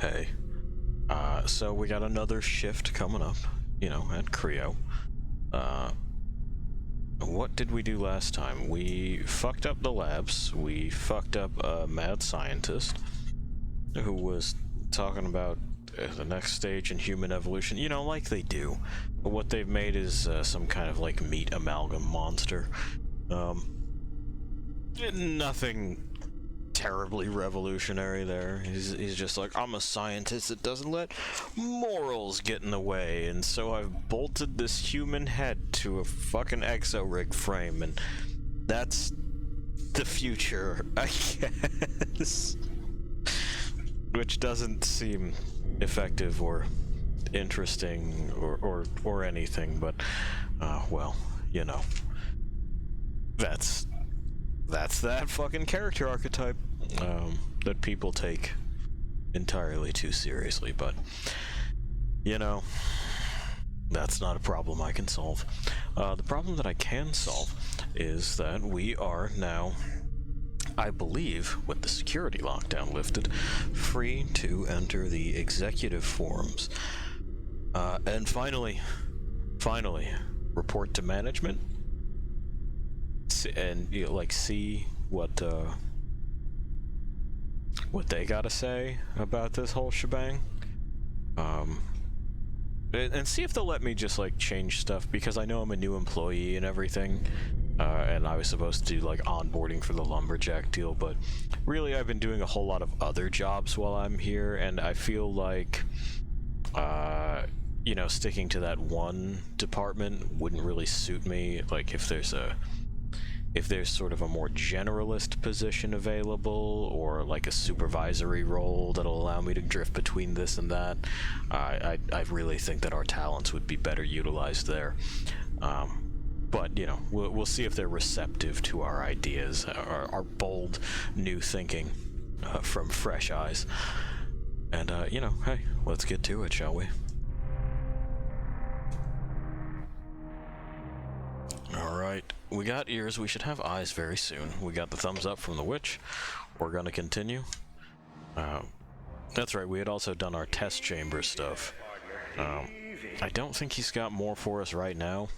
Hey. So we got another shift coming up, you know, at Creo. What did we do last time? We fucked up the labs. We fucked up a mad scientist who was talking about the next stage in human evolution, you know, like they do. But what they've made is some kind of like meat amalgam monster. Nothing terribly revolutionary there. He's just like, I'm a scientist that doesn't let morals get in the way, and so I've bolted this human head to a fucking exo-rig frame, and that's the future, I guess. Which doesn't seem effective or interesting or anything, but well, you know, that's that fucking character archetype that people take entirely too seriously. But you know, that's not a problem I can solve. The problem that I can solve is that we are now, I believe, with the security lockdown lifted, free to enter the executive forums. And finally, report to management. And, you know, like, see what they gotta say about this whole shebang. And see if they'll let me just, like, change stuff, because I know I'm a new employee and everything. And I was supposed to do like onboarding for the lumberjack deal, but really I've been doing a whole lot of other jobs while I'm here, and I feel like you know, sticking to that one department wouldn't really suit me. Like if there's sort of a more generalist position available, or like a supervisory role that'll allow me to drift between this and that, I really think that our talents would be better utilized there. But, you know, we'll see if they're receptive to our ideas, our bold new thinking from fresh eyes. And, you know, hey, let's get to it, shall we? Alright, we got ears, we should have eyes very soon. We got the thumbs up from the witch. We're gonna continue. That's right, we had also done our test chamber stuff. I don't think he's got more for us right now.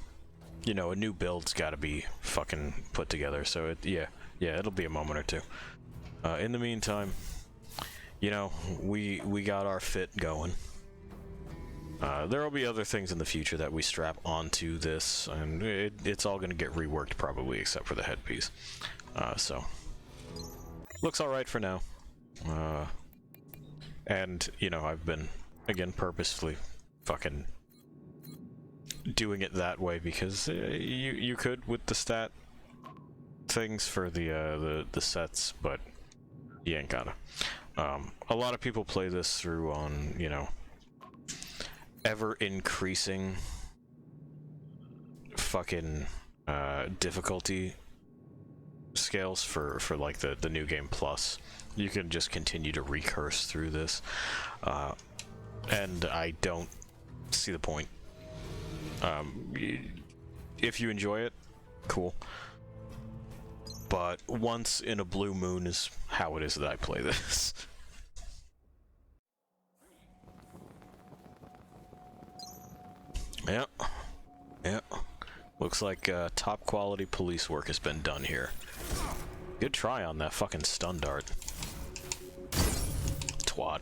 You know, a new build's gotta be fucking put together, so yeah, it'll be a moment or two. In the meantime, you know, we got our fit going. There will be other things in the future that we strap onto this, and it's all gonna get reworked probably, except for the headpiece. So, looks alright for now. And, you know, I've been, again, purposefully fucking doing it that way, because you could with the stat things for the sets, but you ain't gotta. A lot of people play this through on, you know, ever increasing fucking difficulty scales for like the new game plus. You can just continue to recurse through this, and I don't see the point. If you enjoy it, cool. But once in a blue moon is how it is that I play this. Yep. Looks like top quality police work has been done here. Good try on that fucking stun dart. Twat.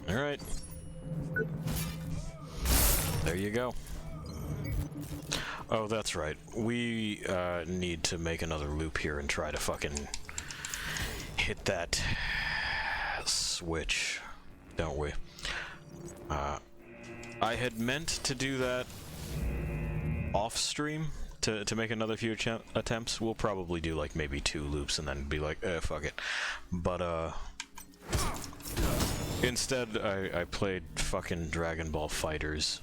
Alright. There you go. Oh, that's right. We need to make another loop here and try to fucking hit that switch, don't we? I had meant to do that off stream to make another few attempts. We'll probably do like maybe 2 loops and then be like, fuck it. But instead I played fucking Dragon Ball Fighters.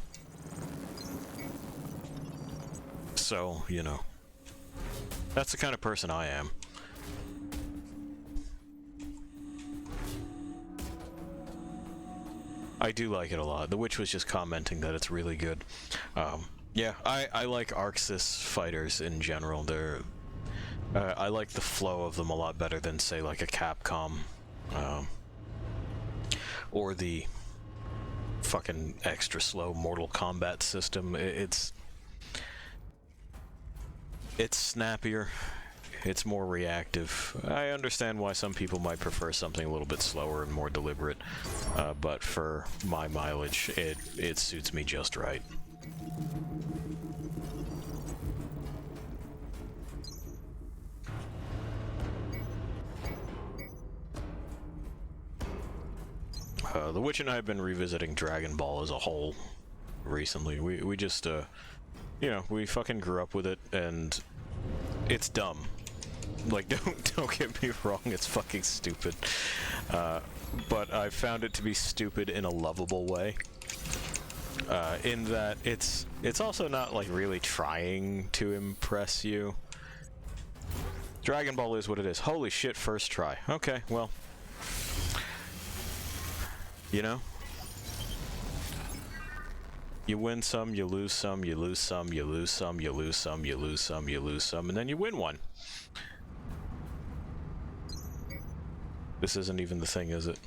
So, you know, that's the kind of person I am. I do like it a lot. The Witch was just commenting that it's really good. Yeah, I like Arxis fighters in general. I like the flow of them a lot better than, say, like a Capcom. or the fucking extra slow Mortal Kombat system. It's snappier. It's more reactive. I understand why some people might prefer something a little bit slower and more deliberate, but for my mileage, it suits me just right. The Witch and I have been revisiting Dragon Ball as a whole recently. We just, you know, we fucking grew up with it, and it's dumb. Like, don't get me wrong, it's fucking stupid. But I found it to be stupid in a lovable way. In that it's also not, like, really trying to impress you. Dragon Ball is what it is. Holy shit, first try. Okay, well. You know? You win some, you lose some, you lose some, you lose some, you lose some, you lose some, you lose some, and then you win one. This isn't even the thing, is it?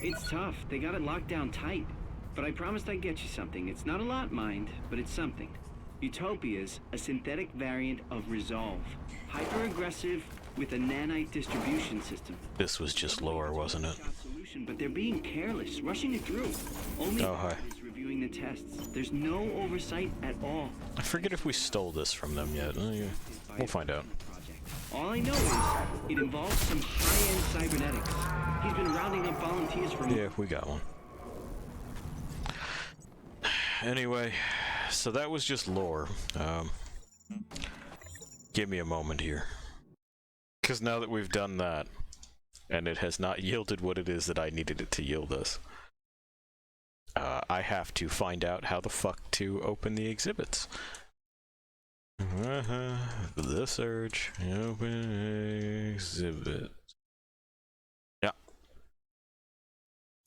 It's tough. They got it locked down tight. But I promised I'd get you something. It's not a lot, mind, but it's something. Utopia's a synthetic variant of Resolve. Hyper-aggressive with a nanite distribution system. This was just lore, wasn't it? But they're being careless, rushing it through. Only is reviewing the tests. There's no oversight at all. I forget if we stole this from them yet. We'll find out. All I know is it involves some high-end cybernetics. He's been rounding up volunteers for Yeah, we got one. Anyway, so that was just lore. Give me a moment here. Because now that we've done that, and it has not yielded what it is that I needed it to yield us, I have to find out how the fuck to open the exhibits. The search, open exhibit. Yeah.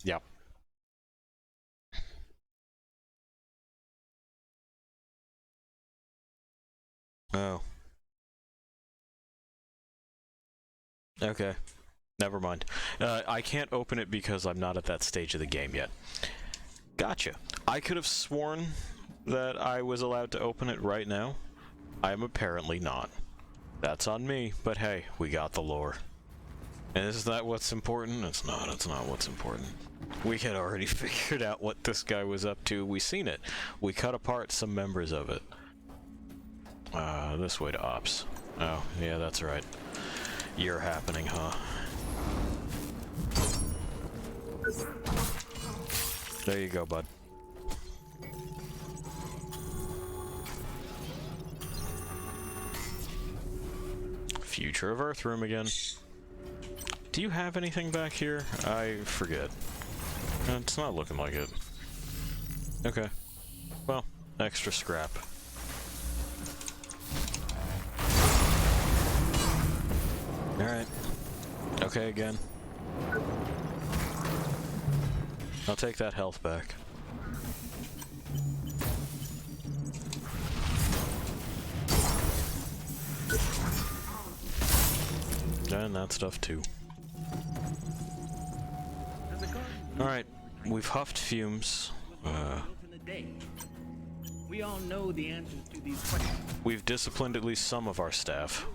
Yeah. Oh. Okay. Never mind. I can't open it because I'm not at that stage of the game yet. Gotcha. I could have sworn that I was allowed to open it right now. I am apparently not. That's on me, but hey, we got the lore. And is that what's important? It's not what's important. We had already figured out what this guy was up to. We seen it. We cut apart some members of it. This way to ops. Oh, yeah, that's right. You're happening, huh? There you go, bud. Future of Earth room again. Do you have anything back here? I forget. It's not looking like it. Okay. Well, extra scrap. Alright. Okay, again. I'll take that health back. And that stuff too. Alright, we've huffed fumes. We all know the answers to these questions. We've disciplined at least some of our staff.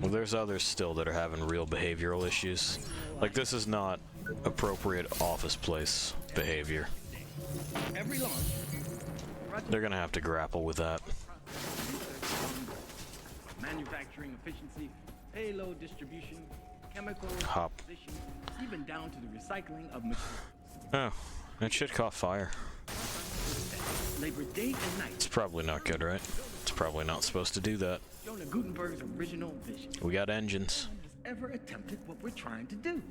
Well, there's others still that are having real behavioral issues. Like, this is not appropriate office place behavior. They're gonna have to grapple with that. Manufacturing efficiency, payload distribution, chemical composition, even down to the recycling of materials. Oh, that shit caught fire. Labor day and night. It's probably not good, right? It's probably not supposed to do that. Jonah Gutenberg's original vision. We got engines. No one has ever attempted what we're trying to do.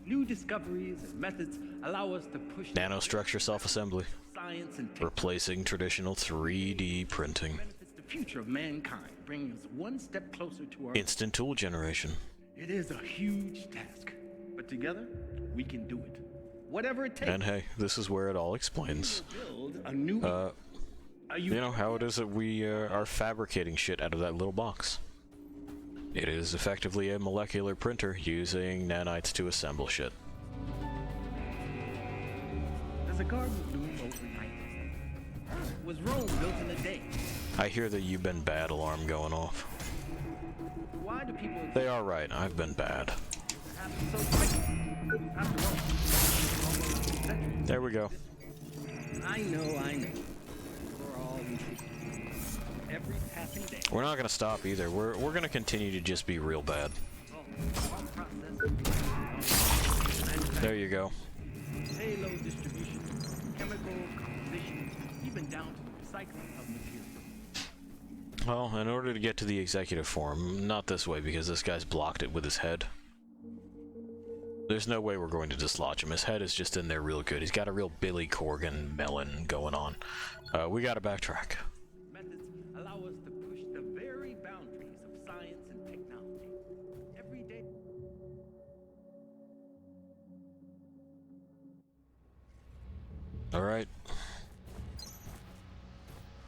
New discoveries and methods allow us to push nanostructure self-assembly, science and replacing traditional 3D printing. Benefits the future of mankind, bringing us one step closer to our instant tool generation. It is a huge task, but together we can do it. Whatever it takes. And hey, this is where it all explains. Build a new you know how it is that we are fabricating shit out of that little box. It is effectively a molecular printer using nanites to assemble shit. There's a garden bloom overnight. Was Rome built in a day? I hear the "you've been bad" alarm going off. Why do people They are right, I've been bad. happen so quick? After all, almost a century. There we go. I know. We're all every passing day. We're not gonna stop either. We're gonna continue to just be real bad. All process. There you go. Payload distribution, chemical composition, even down to the recycling of material. Well, in order to get to the executive forum, not this way because this guy's blocked it with his head. There's no way we're going to dislodge him. His head is just in there real good. He's got a real Billy Corgan melon going on. We gotta backtrack. Methods allow us to push the very boundaries of science and technology. Every day. Alright.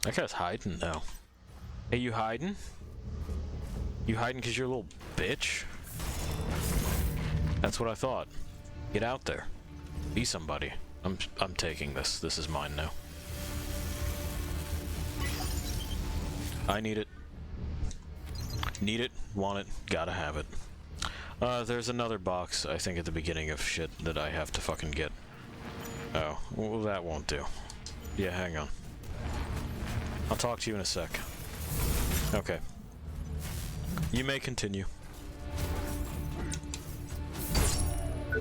That guy's hiding now. Hey, you hiding? You hiding because you're a little bitch? That's what I thought. Get out there. Be somebody. I'm taking this. This is mine now. I need it. Need it, want it, gotta have it. There's another box, I think, at the beginning of shit that I have to fucking get. Oh, well, that won't do. Yeah, hang on. I'll talk to you in a sec. Okay. You may continue.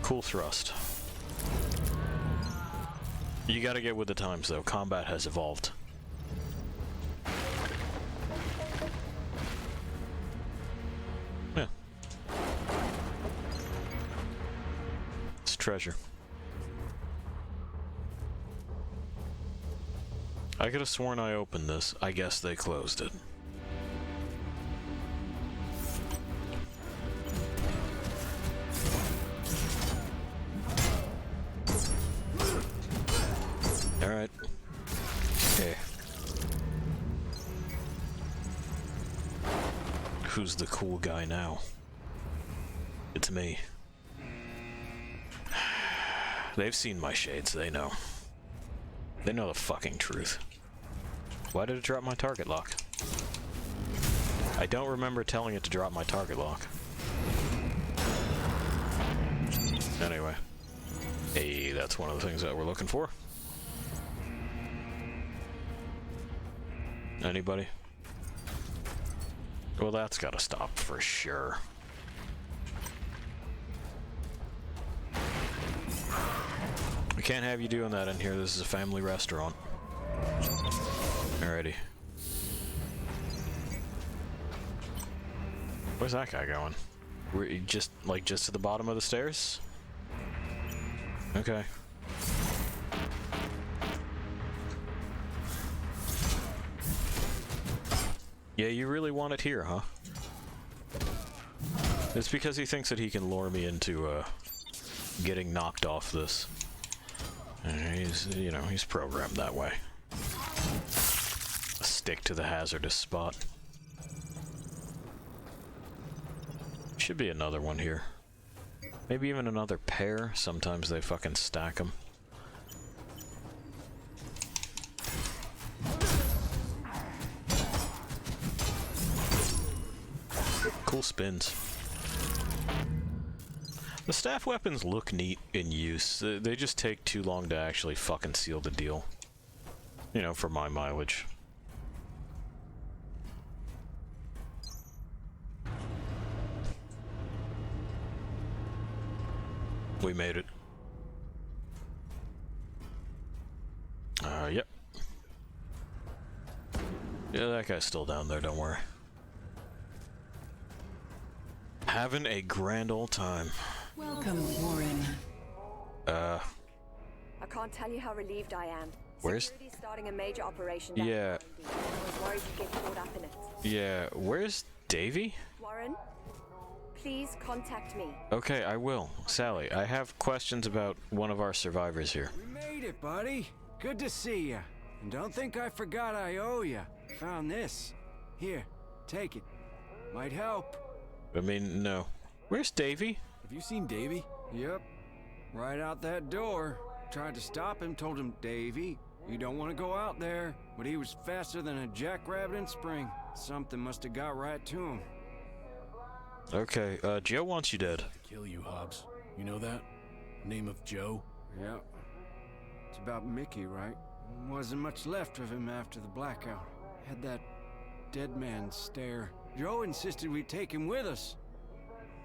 Cool thrust. You gotta get with the times, though. Combat has evolved. Yeah. It's treasure. I could have sworn I opened this. I guess they closed it. Alright. Okay. Who's the cool guy now? It's me. They've seen my shades, they know. They know the fucking truth. Why did it drop my target lock? I don't remember telling it to drop my target lock. Anyway. Hey, that's one of the things that we're looking for. Anybody? Well, that's gotta stop for sure. We can't have you doing that in here. This is a family restaurant. Alrighty. Where's that guy going? We're just to the bottom of the stairs? Okay. Yeah, you really want it here, huh? It's because he thinks that he can lure me into, getting knocked off this. He's, you know, he's programmed that way. Stick to the hazardous spot. Should be another one here. Maybe even another pair. Sometimes they fucking stack them. Cool spins. The staff weapons look neat in use. They just take too long to actually fucking seal the deal. You know, for my mileage. We made it. Yep. Yeah, that guy's still down there, don't worry. Having a grand old time. Welcome, Warren. I can't tell you how relieved I am. Where's- Security's starting a major operation down Yeah. in Normandy. I was worried you'd get caught up in it. Yeah, where's Davy? Warren, please contact me. Okay, I will. Sally, I have questions about one of our survivors here. We made it, buddy. Good to see ya. And don't think I forgot I owe ya. Found this. Here, take it. Might help. I mean, no. Where's Davy? Have you seen Davy? Yep. Right out that door. Tried to stop him, told him, Davy, you don't want to go out there. But he was faster than a jackrabbit in spring. Something must have got right to him. Okay, Joe wants you dead. To kill you, Hobbs. You know that? Name of Joe? Yep. It's about Mickey, right? Wasn't much left of him after the blackout. Had that dead man stare. Joe insisted we take him with us.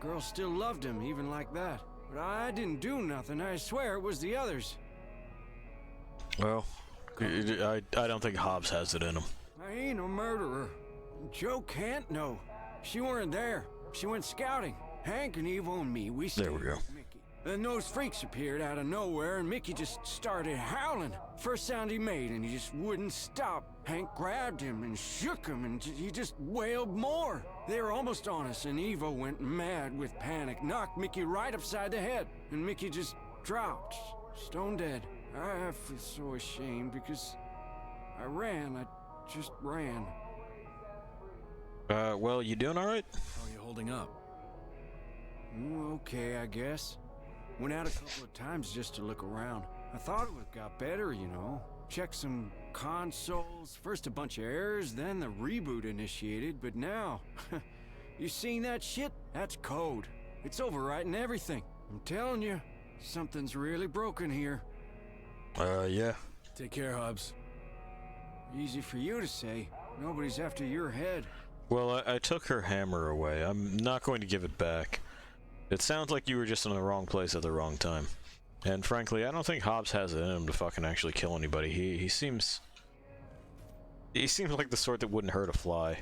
Girls still loved him, even like that. But I didn't do nothing. I swear it was the others. Well, I don't think Hobbs has it in him. I ain't a murderer. Joe can't know. She weren't there. She went scouting. Hank and Evo and me, we stayed There we go. with Mickey. Then those freaks appeared out of nowhere and Mickey just started howling. First sound he made and he just wouldn't stop. Hank grabbed him and shook him and he just wailed more. They were almost on us and Evo went mad with panic, knocked Mickey right upside the head, and Mickey just dropped, stone dead. I feel so ashamed because I ran. I just ran. Well, you doing alright? How are you holding up? Okay, I guess. Went out a couple of times just to look around. I thought it would have got better, you know. Checked some consoles, first a bunch of errors, then the reboot initiated, but now... You seen that shit? That's code. It's overwriting everything. I'm telling you, something's really broken here. Yeah. Take care, Hobbs. Easy for you to say. Nobody's after your head. Well, I took her hammer away. I'm not going to give it back. It sounds like you were just in the wrong place at the wrong time. And frankly, I don't think Hobbs has it in him to fucking actually kill anybody. He seems like the sort that wouldn't hurt a fly.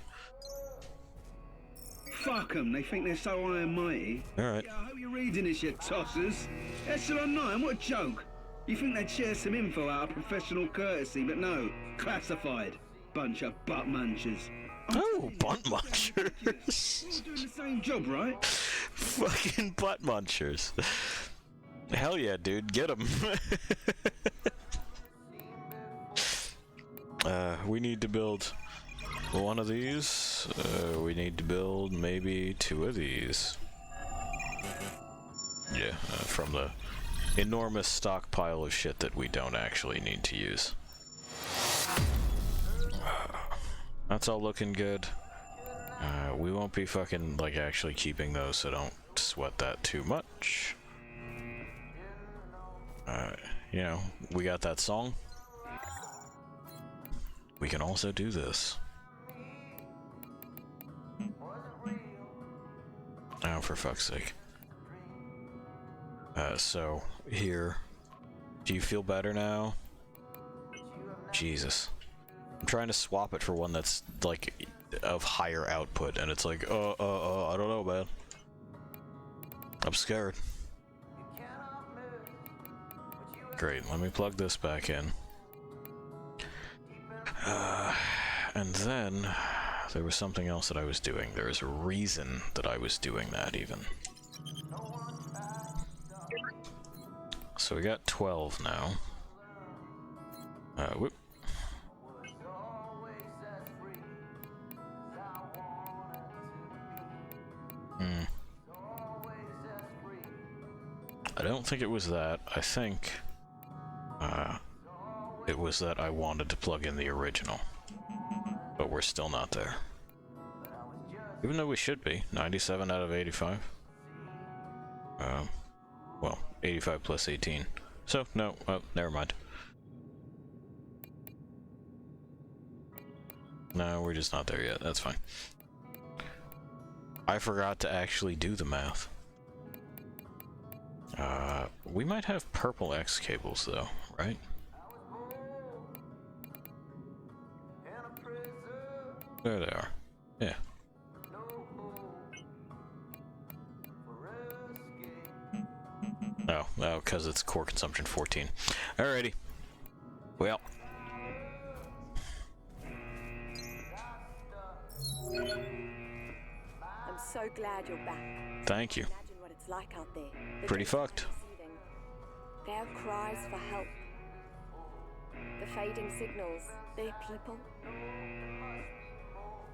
Fuck 'em, they think they're so high and mighty. Alright. Yeah, I hope you're reading this, you tossers. Echelon 9, what a joke. You think they'd share some info out of professional courtesy, but no, classified. Bunch of butt munchers. Oh, butt munchers. You're doing the same job, right? Fucking butt munchers. Hell yeah, dude, get them. We need to build one of these. We need to build maybe 2 of these. Yeah, from the enormous stockpile of shit that we don't actually need to use. That's all looking good. We won't be fucking, like, actually keeping those, so don't sweat that too much. You know, we got that song. We can also do this. Oh, for fuck's sake. So, here. Do you feel better now? Jesus. I'm trying to swap it for one that's, like, of higher output, and it's like, I don't know, man. I'm scared. Great, let me plug this back in. And then, there was something else that I was doing. There was a reason that I was doing that, even. So we got 12 now. Whoop. I don't think it was that. I think it was that I wanted to plug in the original. But we're still not there. Even though we should be. 97 out of 85. Well, 85 plus 18. So, no, never mind. No, we're just not there yet. That's fine. I forgot to actually do the math. We might have purple X cables though, right? There they are. Yeah. Oh, because it's core consumption 14. Alrighty. Well. I'm so glad you're back. Thank you. Imagine what it's like out there. The Pretty data fucked. receiving. Their cries for help. The fading signals. They're people.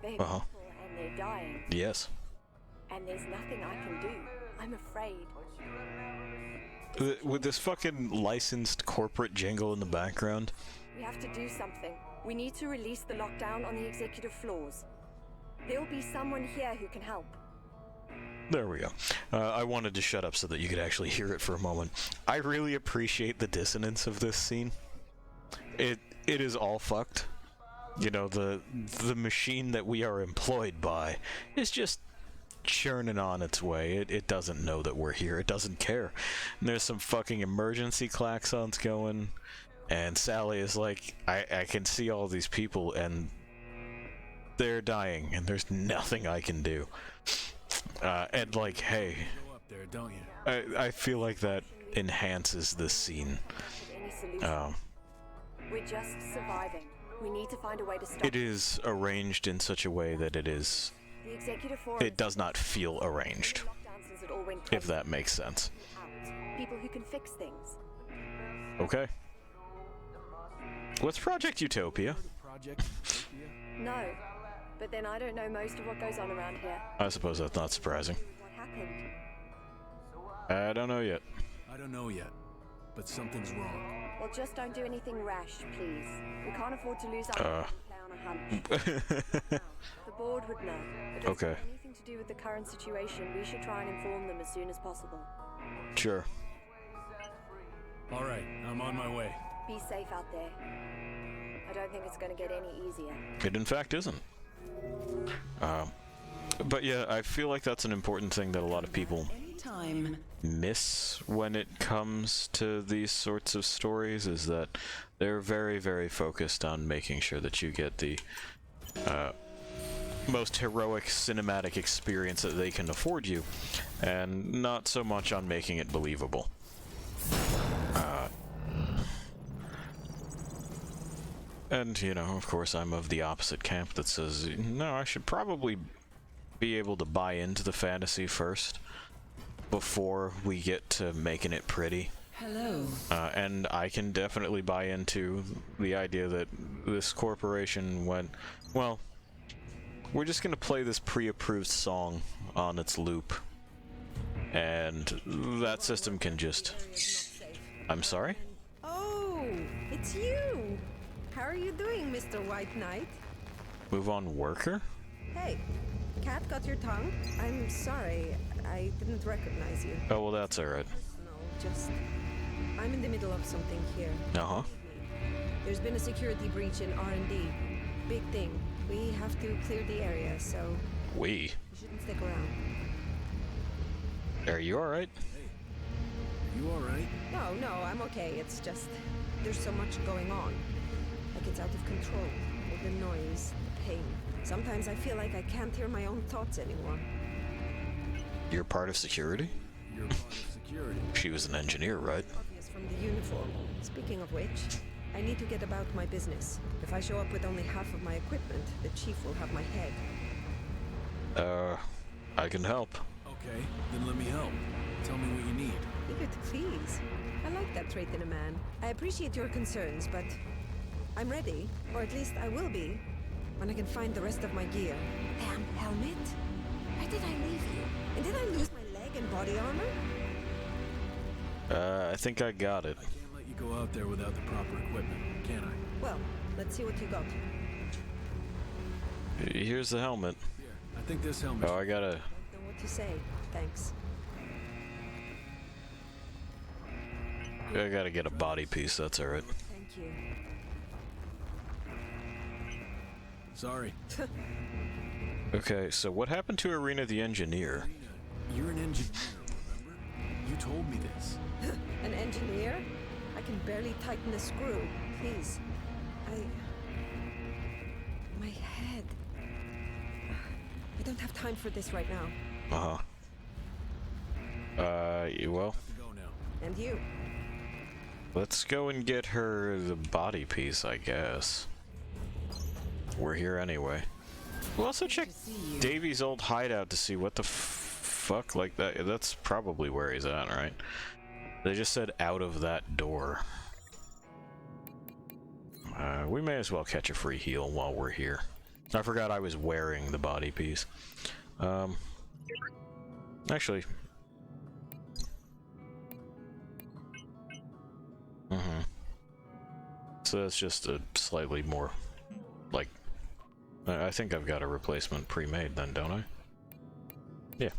They're people and they're dying. Yes. And there's nothing I can do. I'm afraid. With this fucking licensed corporate jingle in the background. We have to do something. We need to release the lockdown on the executive floors. There'll be someone here who can help. There we go. I wanted to shut up so that you could actually hear it for a moment. I really appreciate the dissonance of this scene. It is all fucked. You know, the machine that we are employed by is just churning on its way. It doesn't know that we're here. It doesn't care. And there's some fucking emergency klaxons going, and Sally is like, I can see all these people and they're dying, and there's nothing I can do. And like, hey, Go up there, don't you? I feel like that enhances this scene. Any solution? We're just surviving. We need to find a way to stop It is arranged in such a way that the executive forum. it does not feel arranged, Lockdown since it all went if crazy. that makes sense. Out. People who can fix things. Okay. What's Project Utopia? Project Utopia? No, but then I don't know most of what goes on around here. I suppose that's not surprising. What happened? I don't know yet. I don't know yet, but something's wrong. Well, just don't do anything rash, please. We can't afford to lose our time and play on a hunch. Now, the board would know. But if Okay. it's anything to do with the current situation, we should try and inform them as soon as possible. Sure. All right, I'm on my way. Be safe out there. I don't think it's going to get any easier. It in fact isn't. But yeah, I feel like that's an important thing that a lot of people Anytime. miss when it comes to these sorts of stories, is that they're very, very focused on making sure that you get the most heroic cinematic experience that they can afford you, and not so much on making it believable. And, you know, of course, I'm of the opposite camp that says, no, I should probably be able to buy into the fantasy first before we get to making it pretty. Hello. And I can definitely buy into the idea that this corporation went, well, we're just going to play this pre-approved song on its loop. And that system can just... I'm sorry? Oh, it's you! How are you doing, Mr. White Knight? Move on, worker? Hey, cat got your tongue? I'm sorry, I didn't recognize you. Oh, well, that's alright. No, just... I'm in the middle of something here. Uh-huh. There's been a security breach in R&D. Big thing. We have to clear the area, so We? you shouldn't stick around. Are you alright? You all right? No, I'm okay. It's just... there's so much going on. Like it's out of control. All the noise, the pain. Sometimes I feel like I can't hear my own thoughts anymore. You're part of security? You're part of security. She was an engineer, right? Obvious from the uniform. Speaking of which, I need to get about my business. If I show up with only half of my equipment, the chief will have my head. I can help. Okay, then let me help. Tell me what you need. Eager to please. I like that trait in a man. I appreciate your concerns, but I'm ready, or at least I will be, when I can find the rest of my gear. Damn helmet! Where did I leave you? And did I lose my leg and body armor? I think I got it. I can't let you go out there without the proper equipment, can I? Well, let's see what you got. Here's the helmet. Here, I think this helmet... Oh, I gotta... Don't know what to say. Thanks. I gotta get a body piece, that's alright. Thank you. Sorry. Okay, so what happened to Arena the Engineer? You're an engineer, remember? You told me this. An engineer? I can barely tighten a screw. Please. My head. I don't have time for this right now. Uh-huh. Well, Have to go now. And you. let's go and get her the body piece, I guess. We're here anyway. We'll also check Davy's old hideout to see what the fuck, like that. That's probably where he's at, right? They just said out of that door. We may as well catch a free heal while we're here. I forgot I was wearing the body piece. Actually. So that's just a slightly more, like, I think I've got a replacement pre-made then, don't I? Yeah.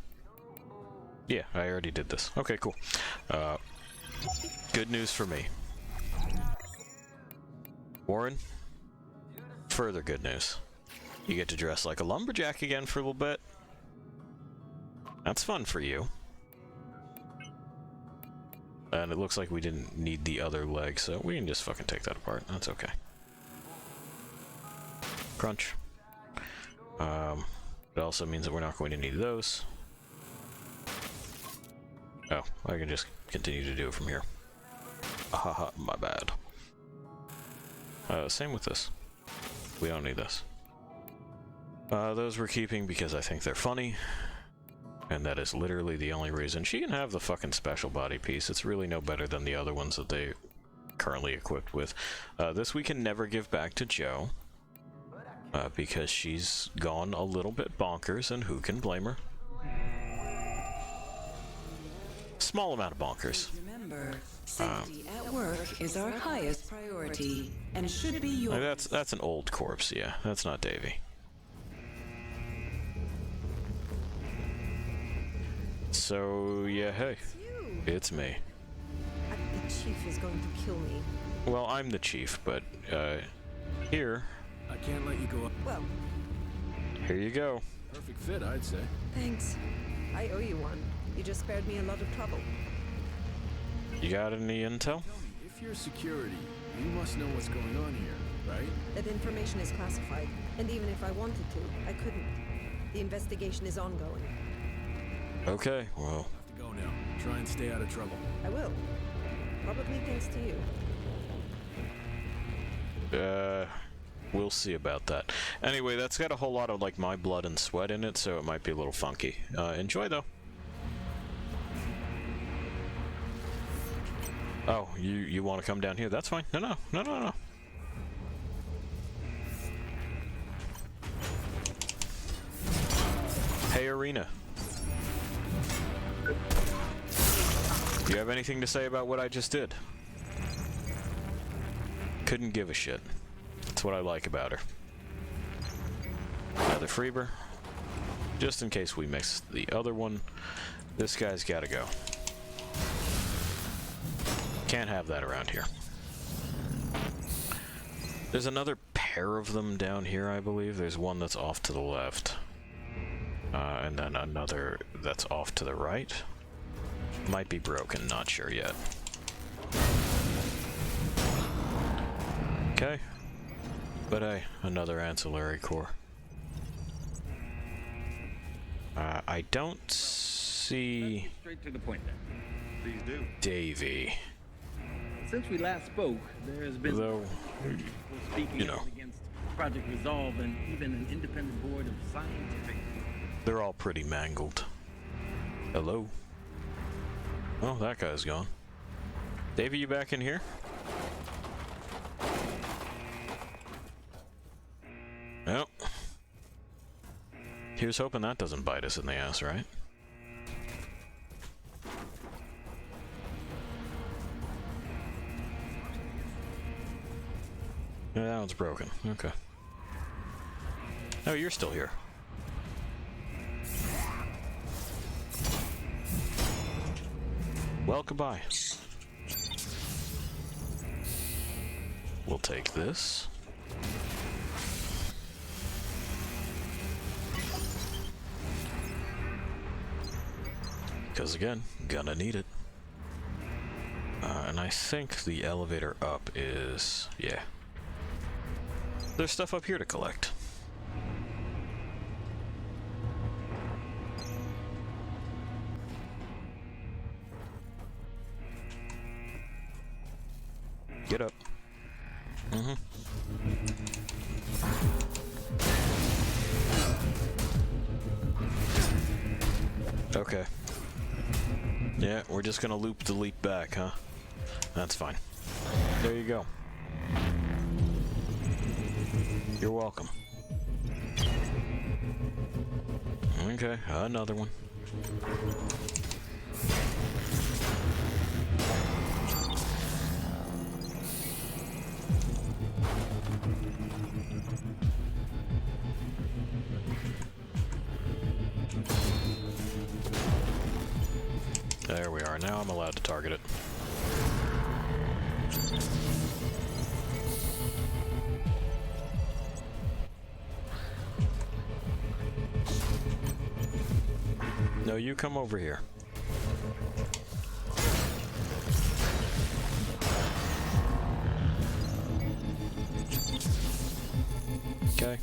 Yeah, I already did this. Okay, cool. Good news for me. Warren, further good news. You get to dress like a lumberjack again for a little bit. That's fun for you. And it looks like we didn't need the other leg, so we can just fucking take that apart. That's okay. Crunch. It also means that we're not going to need those. Oh, I can just continue to do it from here. Haha, my bad. Same with this. We don't need this. Those we're keeping because I think they're funny. And that is literally the only reason. She can have the fucking special body piece. It's really no better than the other ones that they currently equipped with. This we can never give back to Joe. Because she's gone a little bit bonkers, and who can blame her? Small amount of bonkers. Remember, safety at work is our highest priority, and should be your... That's an old corpse, yeah. That's not Davy. So, yeah, hey. It's me. The chief is going to kill me. Well, I'm the chief, but, here... I can't let you go up. Well, here you go. Perfect fit, I'd say. thanks. I owe you one. You just spared me a lot of trouble. You got any intel? Tell me, if you're security, you must know what's going on here, right? That information is classified, and even if I wanted to, I couldn't. The investigation is ongoing. Okay, well... Have to go now. Try and stay out of trouble. I will. Probably thanks to you. We'll see about that. Anyway, that's got a whole lot of, like, my blood and sweat in it, so it might be a little funky. Enjoy, though. Oh, you want to come down here? That's fine. No. Hey, Arena. Do you have anything to say about what I just did? Couldn't give a shit. That's what I like about her. Another Freeber. Just in case we miss the other one, this guy's gotta go. Can't have that around here. There's another pair of them down here, I believe. There's one that's off to the left. And then another that's off to the right. Might be broken, not sure yet. Okay. But hey, another ancillary core. I don't see... Straight to the point then. Please do. Davy. Since we last spoke, there has been Though, people speaking out against Project Resolve and even an independent board of scientific... They're all pretty mangled. Hello? Oh, that guy's gone. Davy, you back in here? Yep. Here's hoping that doesn't bite us in the ass, right? Yeah, that one's broken. Okay. Oh, you're still here. Well, goodbye. We'll take this. Because again, gonna need it. And I think the elevator up is... yeah. There's stuff up here to collect. Get up. Okay. Yeah, we're just gonna loop the leap back, huh? That's fine. There you go. You're welcome. Okay, another one. There we are. Now I'm allowed to target it. No, you come over here. Okay.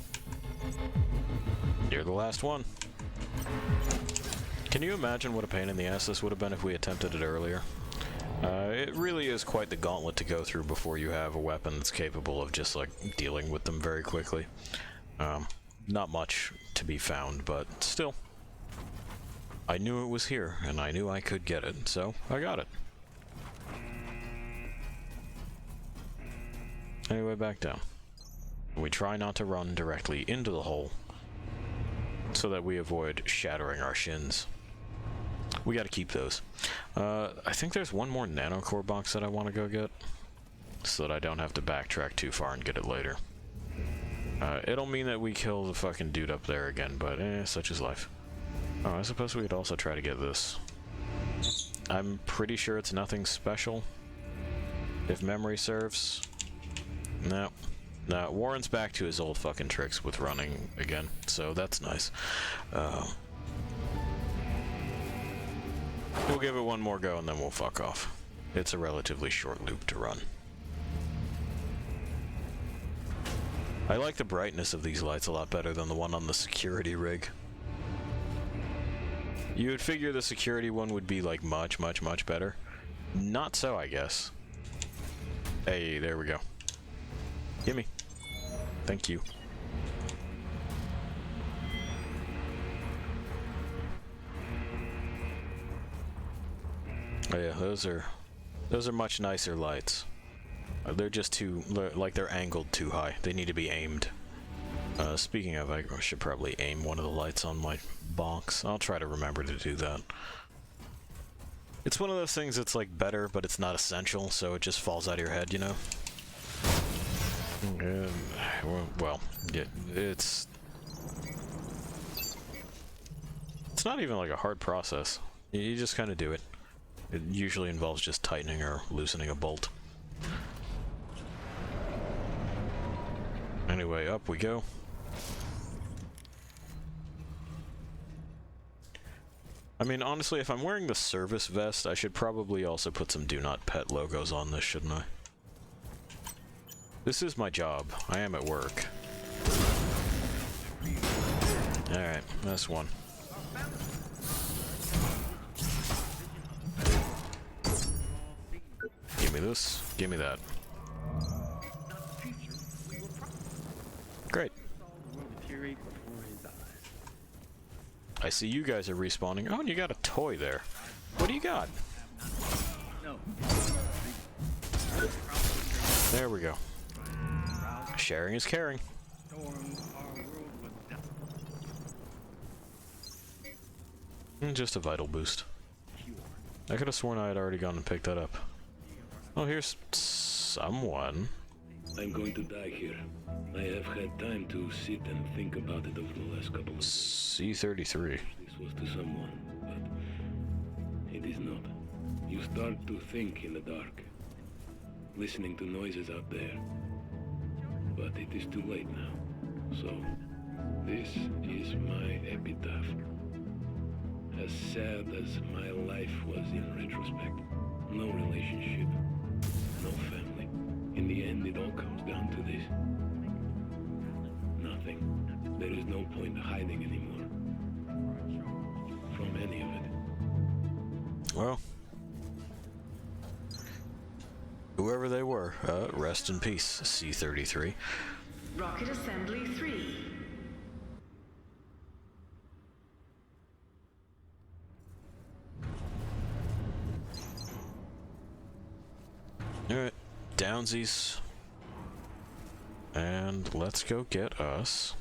You're the last one. Can you imagine what a pain in the ass this would have been if we attempted it earlier? It really is quite the gauntlet to go through before you have a weapon that's capable of just, like, dealing with them very quickly. Not much to be found, but still. I knew it was here, and I knew I could get it, so I got it. Anyway, back down. We try not to run directly into the hole, so that we avoid shattering our shins. We gotta keep those. I think there's one more nanocore box that I want to go get, so that I don't have to backtrack too far and get it later. It'll mean that we kill the fucking dude up there again, but such is life. Oh, I suppose we could also try to get this. I'm pretty sure it's nothing special, if memory serves. No. No, Warren's back to his old fucking tricks with running again, so that's nice. We'll give it one more go and then we'll fuck off. It's a relatively short loop to run. I like the brightness of these lights a lot better than the one on the security rig. You would figure the security one would be like much better. Not so, I guess. Hey, there we go. Gimme. Thank you. Oh yeah, those are much nicer lights. They're just too, like, they're angled too high. They need to be aimed. Speaking of, I should probably aim one of the lights on my box. I'll try to remember to do that. It's one of those things that's like better, but it's not essential, so it just falls out of your head, you know? Well, yeah, it's not even like a hard process. You just kind of do it. It usually involves just tightening or loosening a bolt. Anyway, up we go. I mean, honestly, if I'm wearing the service vest, I should probably also put some Do Not Pet logos on this, shouldn't I? This is my job. I am at work. Alright, that's one. Give me this. Give me that. Great. I see you guys are respawning. Oh, and you got a toy there. What do you got? There we go. Sharing is caring. Just a vital boost. I could have sworn I had already gone and picked that up. Oh, here's someone. I'm going to die here. I have had time to sit and think about it over the last couple of days. C-33. This was to someone, but it is not. You start to think in the dark, listening to noises out there. But it is too late now. So, this is my epitaph. As sad as my life was in retrospect. No relationship, no family. In the end, it all comes down to this. Nothing. There is no point hiding anymore. From any of it. Well, whoever they were, rest in peace, C-33. Rocket Assembly 3. Alright, downsies. And let's go get us.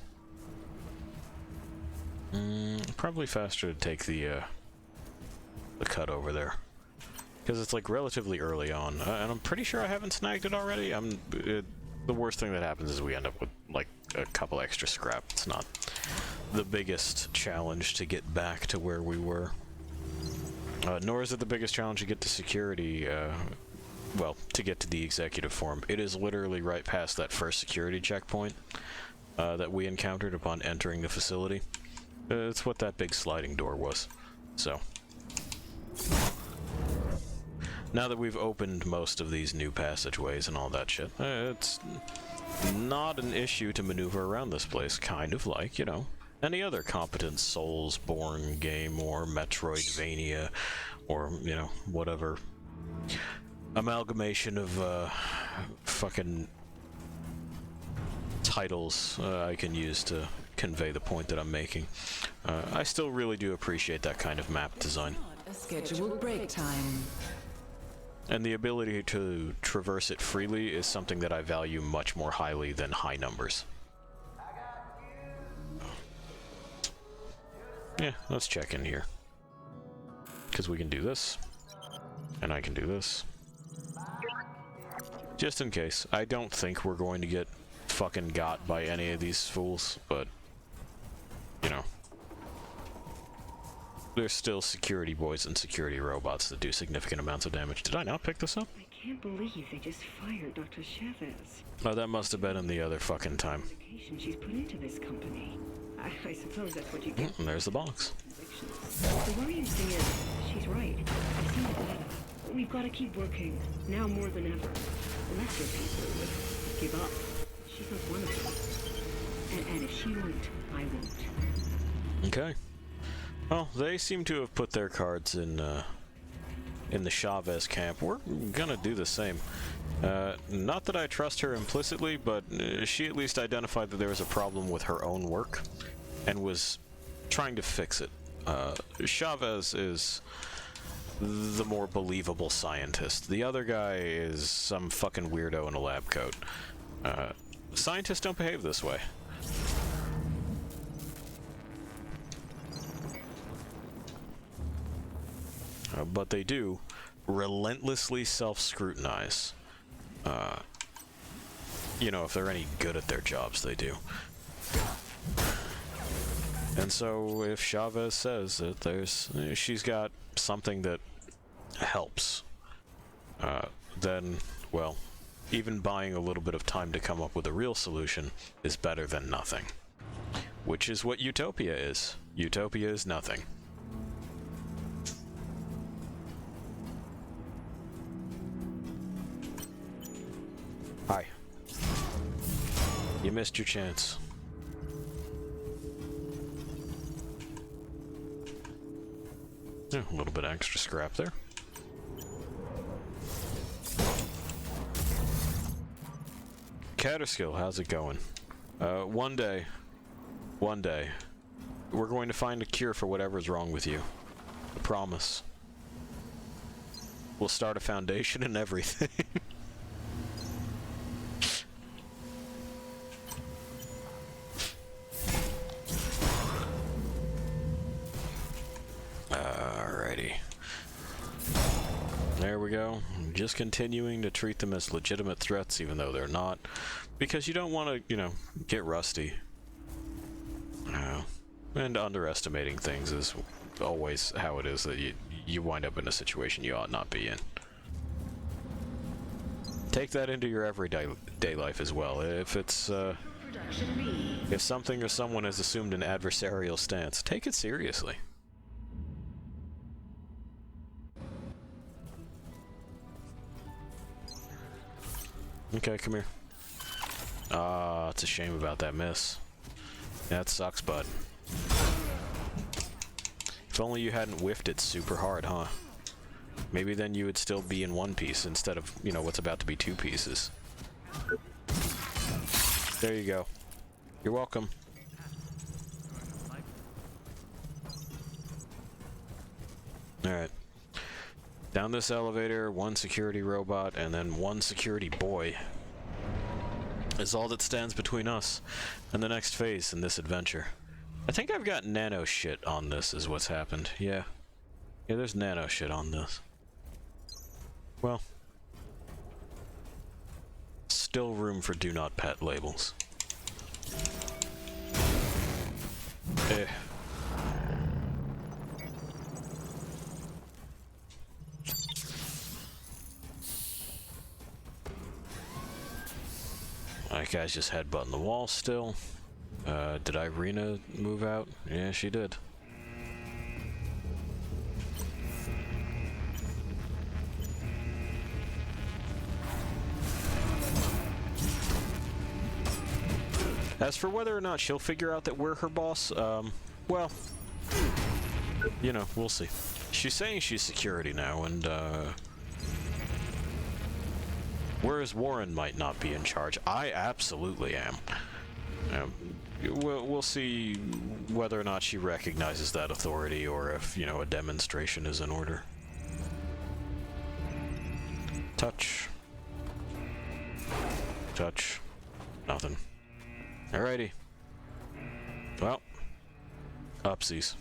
probably faster to take the cut over there. Because it's like relatively early on, and I'm pretty sure I haven't snagged it already. The worst thing that happens is we end up with like a couple extra scrap. It's not the biggest challenge to get back to where we were. Nor is it the biggest challenge to get to security, well, to get to the executive form. It is literally right past that first security checkpoint that we encountered upon entering the facility. It's what that big sliding door was. So, now that we've opened most of these new passageways and all that shit, it's not an issue to maneuver around this place, kind of like, you know, any other competent Soulsborne game or Metroidvania or, you know, whatever amalgamation of fucking titles I can use to convey the point that I'm making. I still really do appreciate that kind of map design. A scheduled break time. And the ability to traverse it freely is something that I value much more highly than high numbers. Yeah, let's check in here. Because we can do this. And I can do this. Just in case. I don't think we're going to get fucking got by any of these fools, but, you know. There's still security boys and security robots that do significant amounts of damage. Did I not pick this up? I can't believe they just fired Dr. Chavez. Oh, that must have been in the other fucking time. The she's put into this company. I suppose that's what you get. And there's the box. The worrying thing is, she's right. I've seen the data. We've got to keep working, now more than ever. Lesser people would give up. She's not one of them. And if she won't, I won't. Okay. Well, they seem to have put their cards in the Chavez camp. We're gonna do the same. Not that I trust her implicitly, but she at least identified that there was a problem with her own work and was trying to fix it. Chavez is the more believable scientist. The other guy is some fucking weirdo in a lab coat. Scientists don't behave this way. But they do relentlessly self-scrutinize. You know, if they're any good at their jobs, they do. And so, if Chavez says that she's got something that helps, then, well, even buying a little bit of time to come up with a real solution is better than nothing. Which is what Utopia is. Utopia is nothing. Hi. You missed your chance. Yeah, a little bit extra scrap there. Catterskill, how's it going? One day, we're going to find a cure for whatever's wrong with you. I promise. We'll start a foundation and everything. There we go. Just continuing to treat them as legitimate threats, even though they're not, because you don't want to, you know, get rusty. And underestimating things is always how it is that you wind up in a situation you ought not be in. Take that into your everyday life as well. If it's if something or someone has assumed an adversarial stance, take it seriously. Okay, come here. Ah, it's a shame about that miss. That sucks, bud. If only you hadn't whiffed it super hard, huh? Maybe then you would still be in one piece instead of, you know, what's about to be two pieces. There you go. You're welcome. Alright. Down this elevator, one security robot, and then one security boy is all that stands between us and the next phase in this adventure. I think I've got nano shit on this is what's happened. Yeah. Yeah, there's nano shit on this. Well. Still room for do not pet labels. Eh. That guy's just headbutting the wall still. Did Irina move out? Yeah, she did. As for whether or not she'll figure out that we're her boss, well, you know, we'll see. She's saying she's security now, and, whereas Warren might not be in charge, I absolutely am. We'll see whether or not she recognizes that authority, or if, you know, a demonstration is in order. Touch. Touch. Nothing. Alrighty. Well, upsies.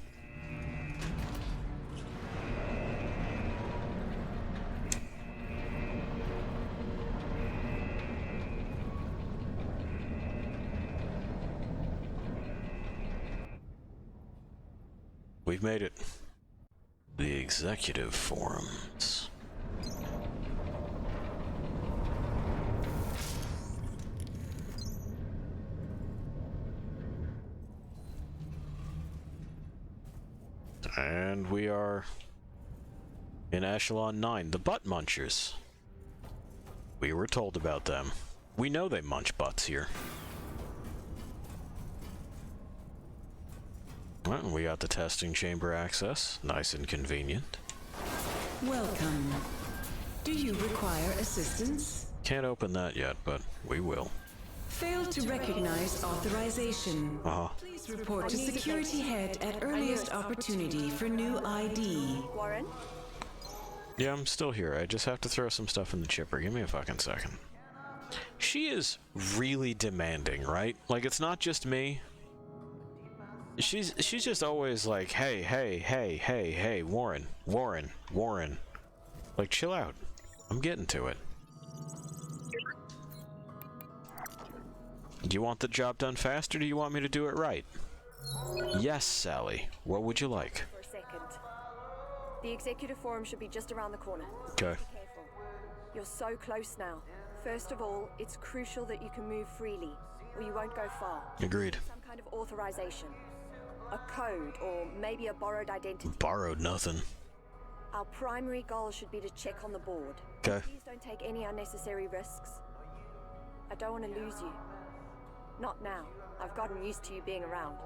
We've made it. The executive forums. And we are in Echelon 9, the Butt Munchers. We were told about them. We know they munch butts here. Well, we got the testing chamber access. Nice and convenient. Welcome. Do you require assistance? Can't open that yet, but we will. Failed to recognize authorization. Please report to security head at earliest opportunity for new ID. Warren? Yeah, I'm still here. I just have to throw some stuff in the chipper. Give me a fucking second. She is really demanding, right? Like, it's not just me. She's just always like, hey, Warren. Like, chill out. I'm getting to it. Do you want the job done fast, or do you want me to do it right? Yes, Sally. What would you like? For a second. The executive forum should be just around the corner. Okay. Be careful. You're so close now. First of all, it's crucial that you can move freely, or you won't go far. Agreed. Some kind of authorization. A code, or maybe a borrowed identity. Borrowed nothing. Our primary goal should be to check on the board. Okay. Please don't take any unnecessary risks. I don't want to lose you. Not now. I've gotten used to you being around.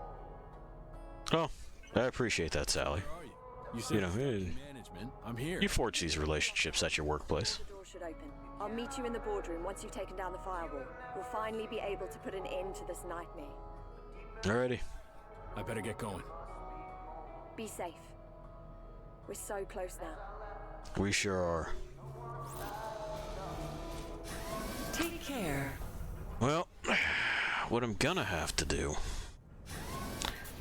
Oh, I appreciate that, Sally. Where are you? You said management. I'm here. You forge these relationships at your workplace. The door should open. I'll meet you in the boardroom once you've taken down the firewall. We'll finally be able to put an end to this nightmare. Alrighty. I better get going. Be safe. We're so close now. We sure are. Take care. Well, what I'm gonna have to do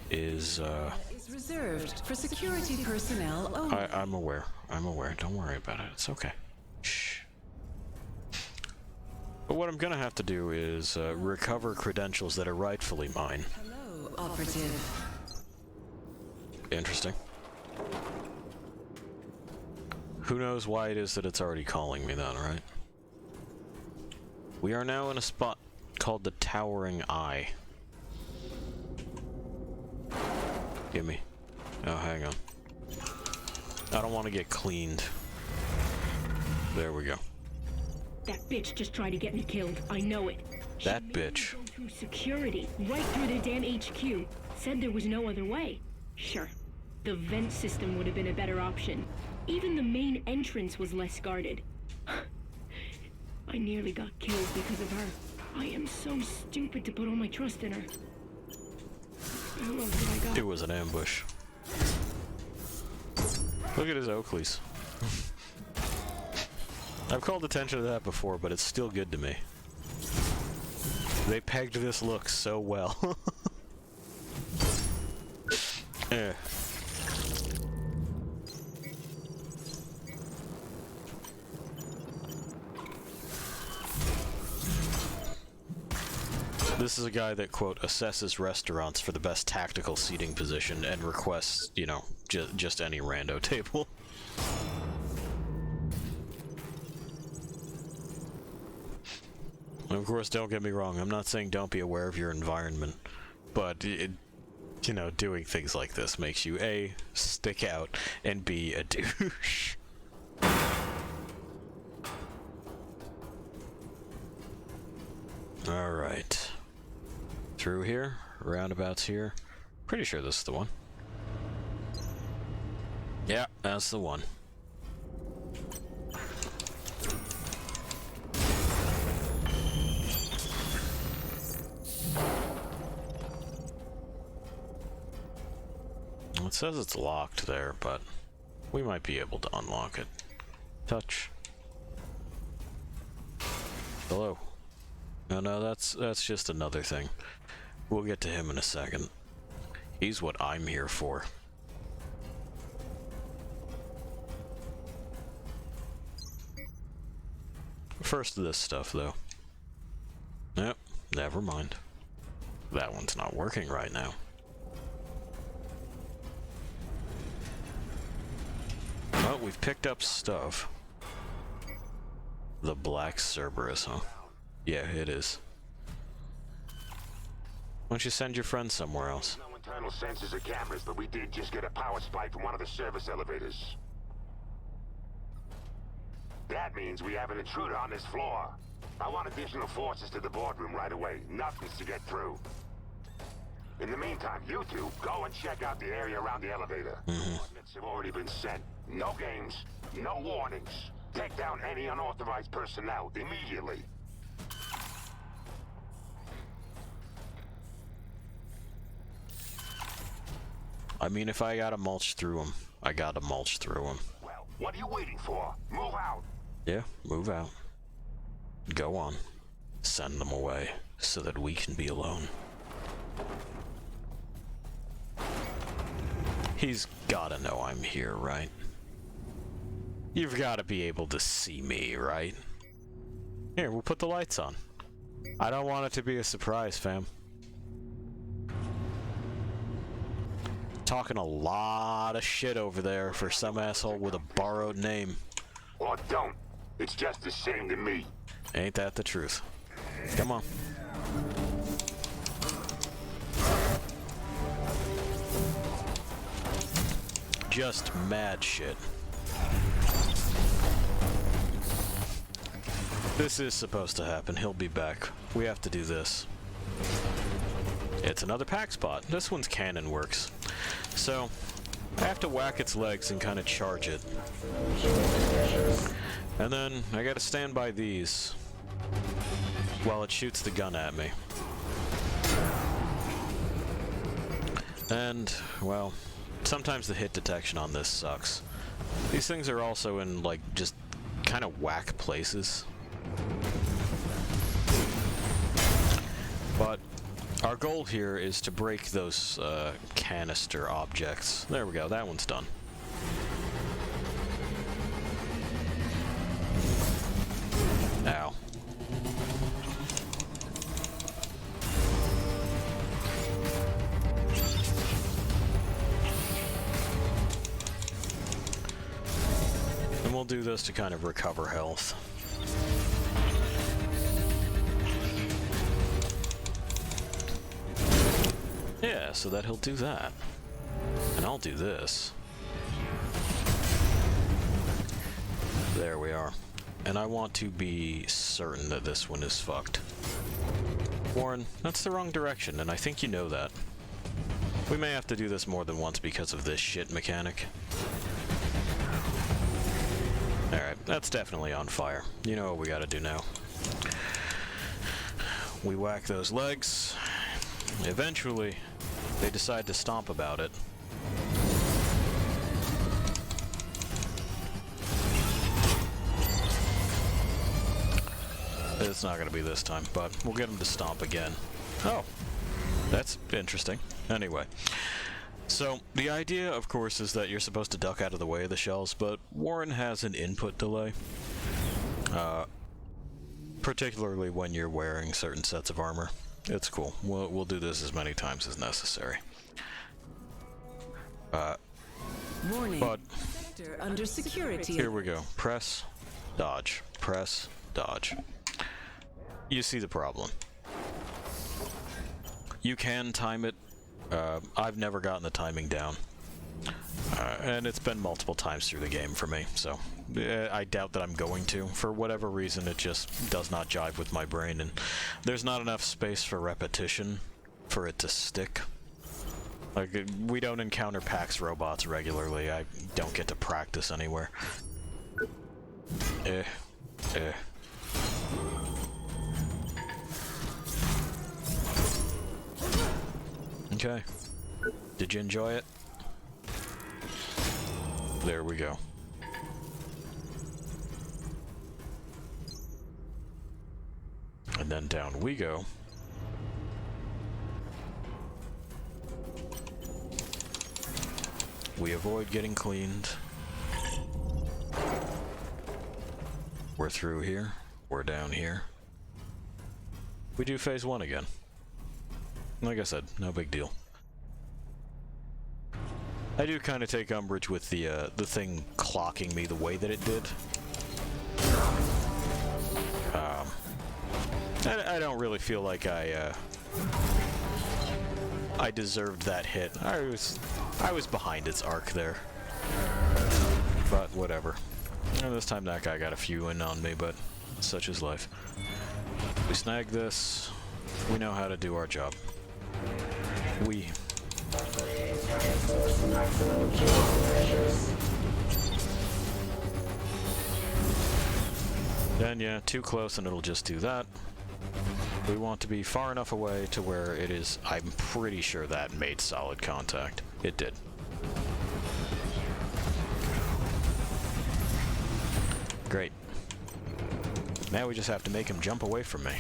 is, Is reserved for security personnel only. I'm aware. Don't worry about it. It's okay. Shh. But what I'm gonna have to do is, recover credentials that are rightfully mine. Hello, operative. Interesting. Who knows why it is that it's already calling me then, right? We are now in a spot called the Towering Eye. Gimme. Oh, hang on. I don't want to get cleaned. There we go. That bitch just tried to get me killed. I know it. That She made bitch. me go through security, right through the damn HQ. Said there was no other way. Sure, the vent system would have been a better option. Even the main entrance was less guarded. I nearly got killed because of her. I am so stupid to put all my trust in her. Who else did I got? It was an ambush. Look at his Oakleys. I've called attention to that before, but it's still good to me. They pegged this look so well. Yeah. This is a guy that, quote, assesses restaurants for the best tactical seating position and requests, you know, just any rando table. Of course, don't get me wrong, I'm not saying don't be aware of your environment, but, you know, doing things like this makes you, A, stick out, and B, a douche. Alright. Through here, roundabouts here. Pretty sure this is the one. Yeah, that's the one. It says it's locked there, but we might be able to unlock it. Touch. Hello. No, that's just another thing. We'll get to him in a second. He's what I'm here for. First this stuff, though. Yep, never mind. That one's not working right now. Well, we've picked up stuff. The Black Cerberus, huh? Yeah, it is. Why don't you send your friends somewhere else? No internal sensors or cameras, but we did just get a power spike from one of the service elevators. That means we have an intruder on this floor. I want additional forces to the boardroom right away. Nothing's to get through. In the meantime, you two go and check out the area around the elevator. Coordinates have already been sent. No games, no warnings. Take down any unauthorized personnel immediately. I mean, if I gotta mulch through them, I gotta mulch through them. Well, what are you waiting for? Move out. Yeah, move out. Go on. Send them away so that we can be alone. He's gotta know I'm here, right? You've gotta be able to see me, right? Here, we'll put the lights on. I don't want it to be a surprise, fam. Talking a lot of shit over there for some asshole with a borrowed name. Or don't. It's just the same to me. Ain't that the truth? Come on. Just mad shit. This is supposed to happen. He'll be back. We have to do this. It's another pack spot. This one's cannon works. So, I have to whack its legs and kind of charge it. And then, I gotta stand by these while it shoots the gun at me. And, well, sometimes the hit detection on this sucks. These things are also in, like, just kind of whack places. But our goal here is to break those canister objects. There we go, that one's done. Ow. And we'll do this to kind of recover health. Yeah, so that he'll do that. And I'll do this. There we are. And I want to be certain that this one is fucked. Warren, that's the wrong direction, and I think you know that. We may have to do this more than once because of this shit mechanic. Alright, that's definitely on fire. You know what we gotta do now. We whack those legs. Eventually, they decide to stomp about it. It's not going to be this time, but we'll get them to stomp again. Oh, that's interesting. Anyway, So, the idea, of course, is that you're supposed to duck out of the way of the shells, but Warren has an input delay. Particularly when you're wearing certain sets of armor. It's cool. We'll do this as many times as necessary. Warning. But Sector under security. here we go. Press, dodge. Press, dodge. You see the problem. You can time it. I've never gotten the timing down. And it's been multiple times through the game for me, so I doubt that I'm going to. For whatever reason, it just does not jive with my brain, and there's not enough space for repetition for it to stick. Like, we don't encounter PAX robots regularly. I don't get to practice anywhere. Okay. Did you enjoy it? There we go. And then down we go. We avoid getting cleaned. We're through here. We're down here. We do phase 1 again. Like I said, no big deal. I do kind of take umbrage with the thing clocking me the way that it did. I don't really feel like I deserved that hit. I was behind its arc there. But whatever. And this time that guy got a few in on me, but such is life. We snag this. We know how to do our job. Then yeah, too close and it'll just do that. We want to be far enough away to where it is. I'm pretty sure that made solid contact. It did. Great. Now we just have to make him jump away from me.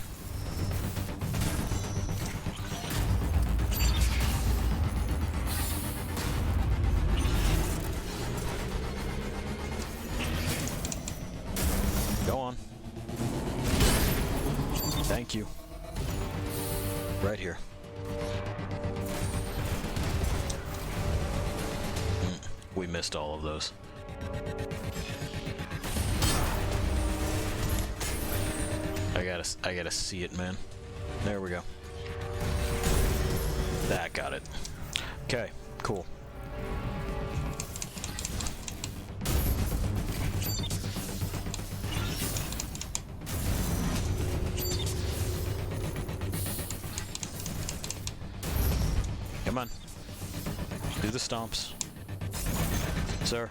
Go on. Thank you. Right here. We missed all of those. I gotta see it, man. There we go. That got it. Okay, cool. Come on. Do the stomps. Sir.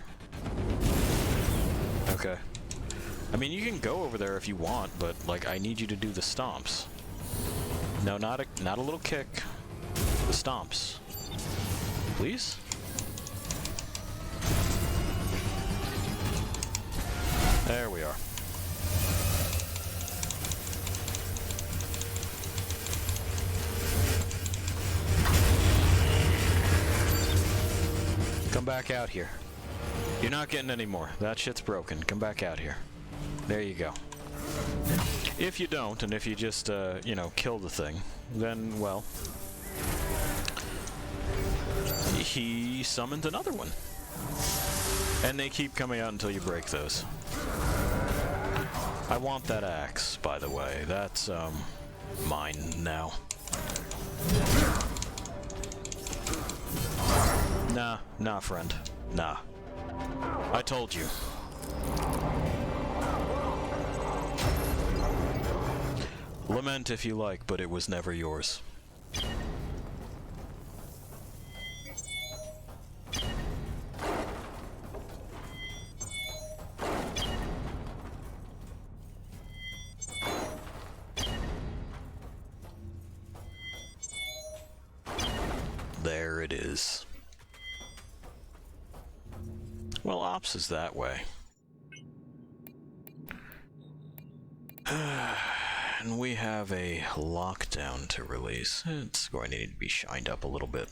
Okay. I mean, you can go over there if you want, but, like, I need you to do the stomps. No, not a little kick. The stomps. Please? There we are. Come back out here. You're not getting any more. That shit's broken. Come back out here. There you go. If you don't, and if you just, you know, kill the thing, then, well, he summoned another one. And they keep coming out until you break those. I want that axe, by the way. That's, mine now. Nah, friend. Nah. I told you. Lament if you like, but it was never yours. There it is. Well, Ops is that way. And we have a lockdown to release. It's going to need to be shined up a little bit.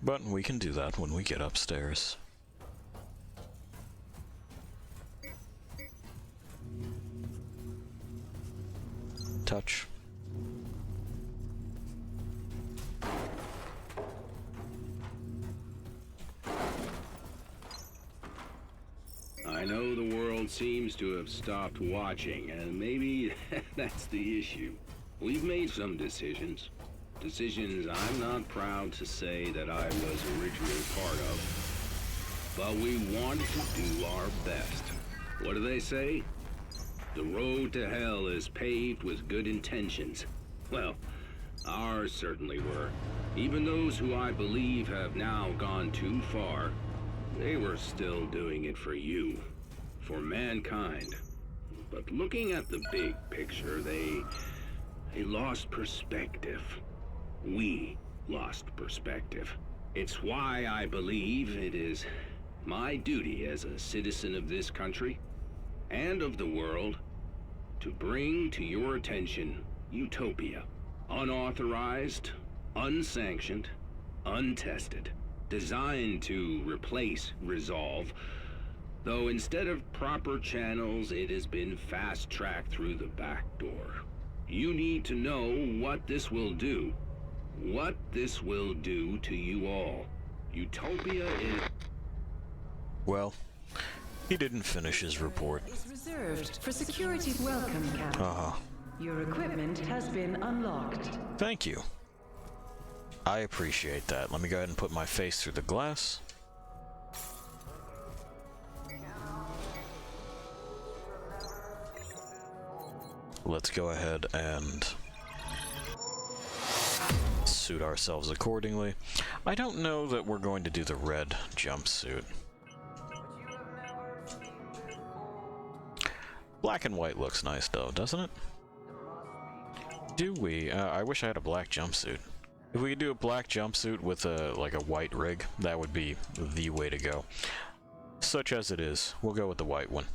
But we can do that when we get upstairs. Touch. I know the world seems to have stopped watching, and maybe that's the issue. We've made some decisions. Decisions I'm not proud to say that I was originally part of. But we wanted to do our best. What do they say? The road to hell is paved with good intentions. Well, ours certainly were. Even those who I believe have now gone too far, they were still doing it for you. For mankind. But looking at the big picture, they lost perspective. We lost perspective. It's why I believe it is my duty as a citizen of this country and of the world to bring to your attention utopia. Unauthorized, unsanctioned, untested. Designed to replace Resolve, though instead of proper channels, it has been fast-tracked through the back door. You need to know what this will do. What this will do to you all. Utopia is... Well, he didn't finish his report. Is reserved for security. Welcome, Captain. Your equipment has been unlocked. Thank you. I appreciate that. Let me go ahead and put my face through the glass. Let's go ahead and suit ourselves accordingly. I don't know that we're going to do the red jumpsuit. Black and white looks nice though, doesn't it? Do we? I wish I had a black jumpsuit. If we could do a black jumpsuit with like a white rig, that would be the way to go. Such as it is, we'll go with the white one.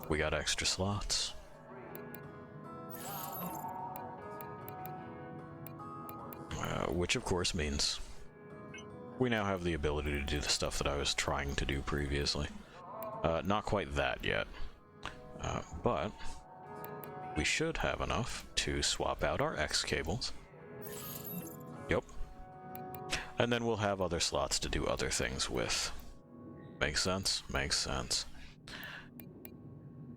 We got extra slots. Which of course means we now have the ability to do the stuff that I was trying to do previously. Not quite that yet, but we should have enough to swap out our X cables. Yep. And then we'll have other slots to do other things with. Makes sense? Makes sense.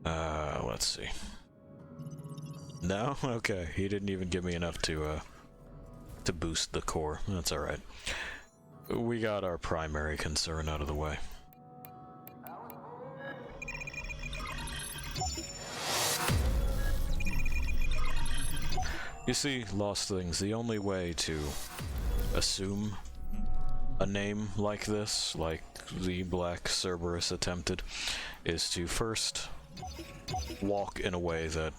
Let's see. No? Okay. He didn't even give me enough to boost the core. That's alright. We got our primary concern out of the way. You see, Lost Things, the only way to assume a name like this, like the Black Cerberus attempted, is to first walk in a way that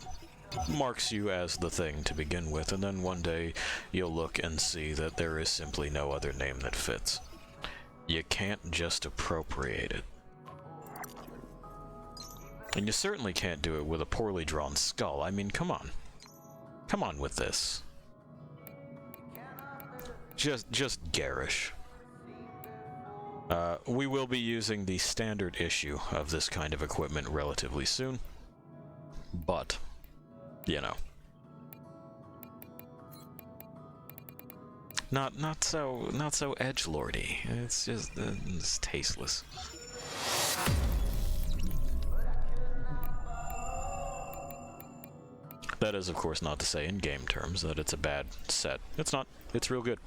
marks you as the thing to begin with, and then one day you'll look and see that there is simply no other name that fits. You can't just appropriate it. And you certainly can't do it with a poorly drawn skull. I mean, come on. Come on with this. Just garish. We will be using the standard issue of this kind of equipment relatively soon, but, you know, not so edgelordy. It's just it's tasteless. That is, of course, not to say in game terms that it's a bad set. It's not. It's real good.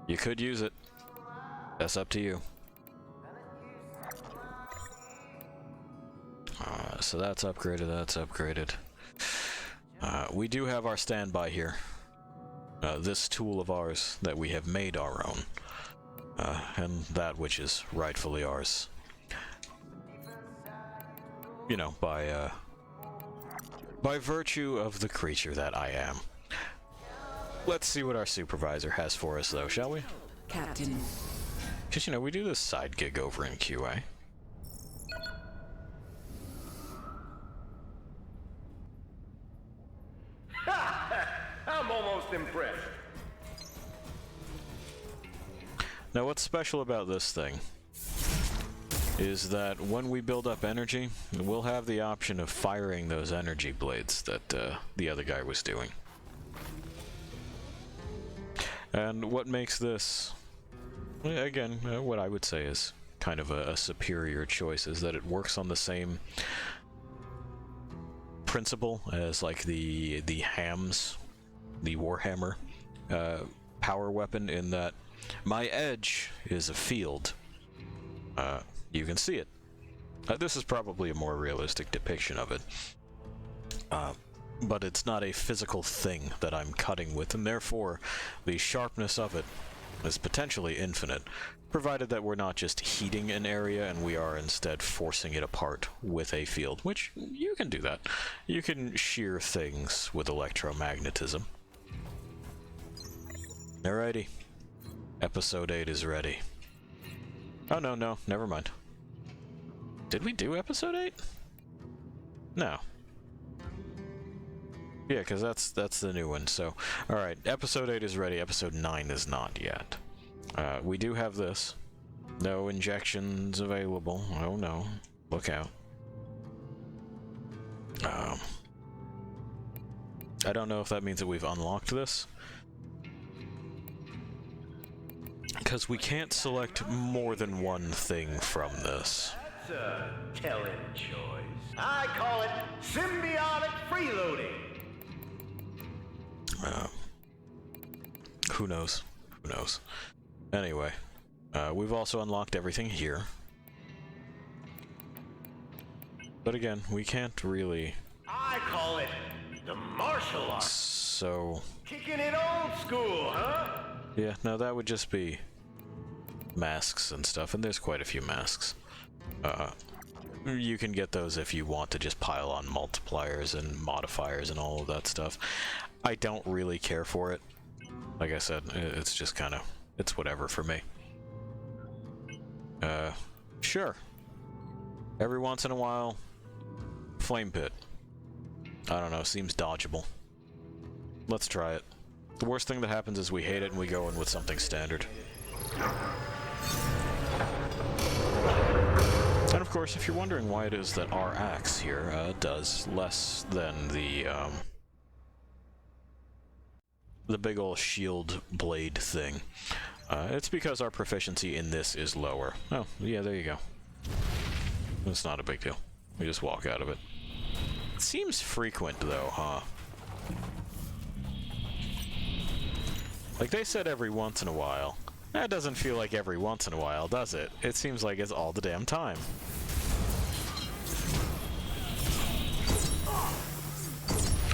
You could use it. That's up to you. So that's upgraded, that's upgraded. We do have our standby here. This tool of ours that we have made our own. And that which is rightfully ours. You know, by virtue of the creature that I am. Let's see what our supervisor has for us, though, shall we? Captain. Because, you know, we do this side gig over in QA. I'm almost impressed. Now, what's special about this thing is that when we build up energy, we'll have the option of firing those energy blades that the other guy was doing. And what makes this, again, what I would say is kind of a superior choice is that it works on the same principle as like the hams, the Warhammer power weapon, in that my edge is a field. You can see it. This is probably a more realistic depiction of it. But it's not a physical thing that I'm cutting with, and therefore the sharpness of it is potentially infinite, provided that we're not just heating an area and we are instead forcing it apart with a field, which you can do that. You can shear things with electromagnetism. Alrighty. Episode 8 is ready. Oh, no, never mind. Did we do episode 8? No. Yeah, because that's the new one, so... Alright, episode 8 is ready, episode 9 is not yet. We do have this. No injections available. Oh no. Look out. I don't know if that means that we've unlocked this. Because we can't select more than one thing from this. That's a telling choice. I call it symbiotic freeloading. Who knows? Who knows? Anyway, we've also unlocked everything here. But again, we can't really... I call it the martial arts. So... Kicking it old school, huh? Yeah, no, that would just be masks and stuff, and there's quite a few masks. You can get those if you want to just pile on multipliers and modifiers and all of that stuff. I don't really care for it. Like I said, it's just kind of... it's whatever for me. Sure. Every once in a while, flame pit. I don't know, seems dodgeable. Let's try it. The worst thing that happens is we hate it and we go in with something standard. And of course, if you're wondering why it is that our axe here does less than the big ol' shield blade thing, it's because our proficiency in this is lower. Oh, yeah, there you go. It's not a big deal. We just walk out of it. It seems frequent, though, huh? Like they said every once in a while. That doesn't feel like every once in a while, does it? It seems like it's all the damn time.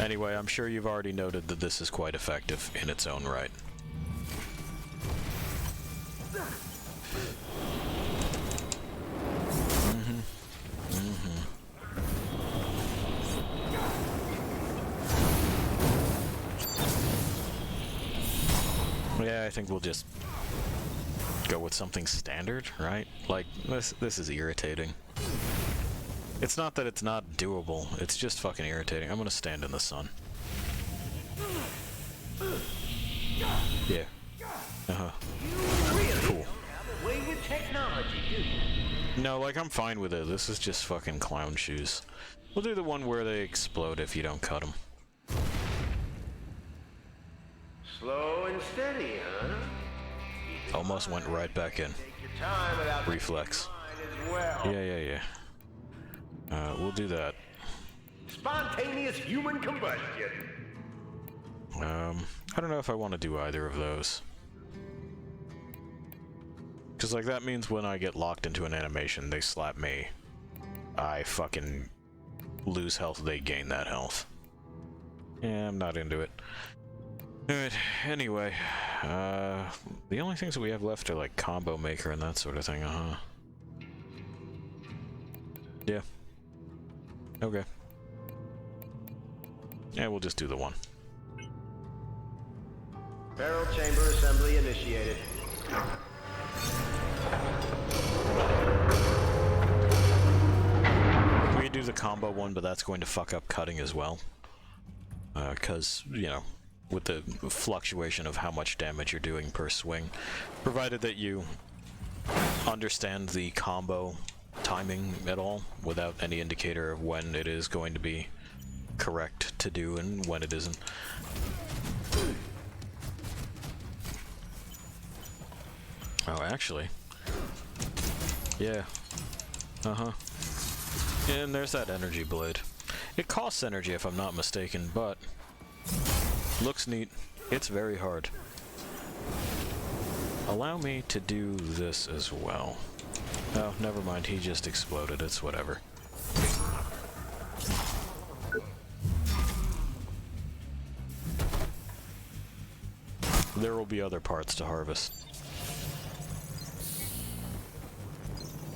Anyway, I'm sure you've already noted that this is quite effective in its own right. Yeah, I think we'll just go with something standard, right? Like, this is irritating. It's not that it's not doable, it's just fucking irritating. I'm gonna stand in the sun. Yeah. Cool. No, like, I'm fine with it. This is just fucking clown shoes. We'll do the one where they explode if you don't cut them. Slow and steady, huh? Almost went right back in. Reflex. Yeah. We'll do that. Spontaneous human combustion. I don't know if I want to do either of those. Because, like, that means when I get locked into an animation, they slap me. I fucking lose health, they gain that health. Yeah, I'm not into it. Alright, anyway, the only things that we have left are like combo maker and that sort of thing, Yeah. Okay. Yeah, we'll just do the one. Barrel chamber assembly initiated. We could do the combo one, but that's going to fuck up cutting as well. 'Cause, you know, with the fluctuation of how much damage you're doing per swing, provided that you understand the combo timing at all without any indicator of when it is going to be correct to do and when it isn't. Oh, actually, yeah, and there's that energy blade. It costs energy if I'm not mistaken, but looks neat. It's very hard. Allow me to do this as well. Oh, never mind, he just exploded. It's whatever. There will be other parts to harvest.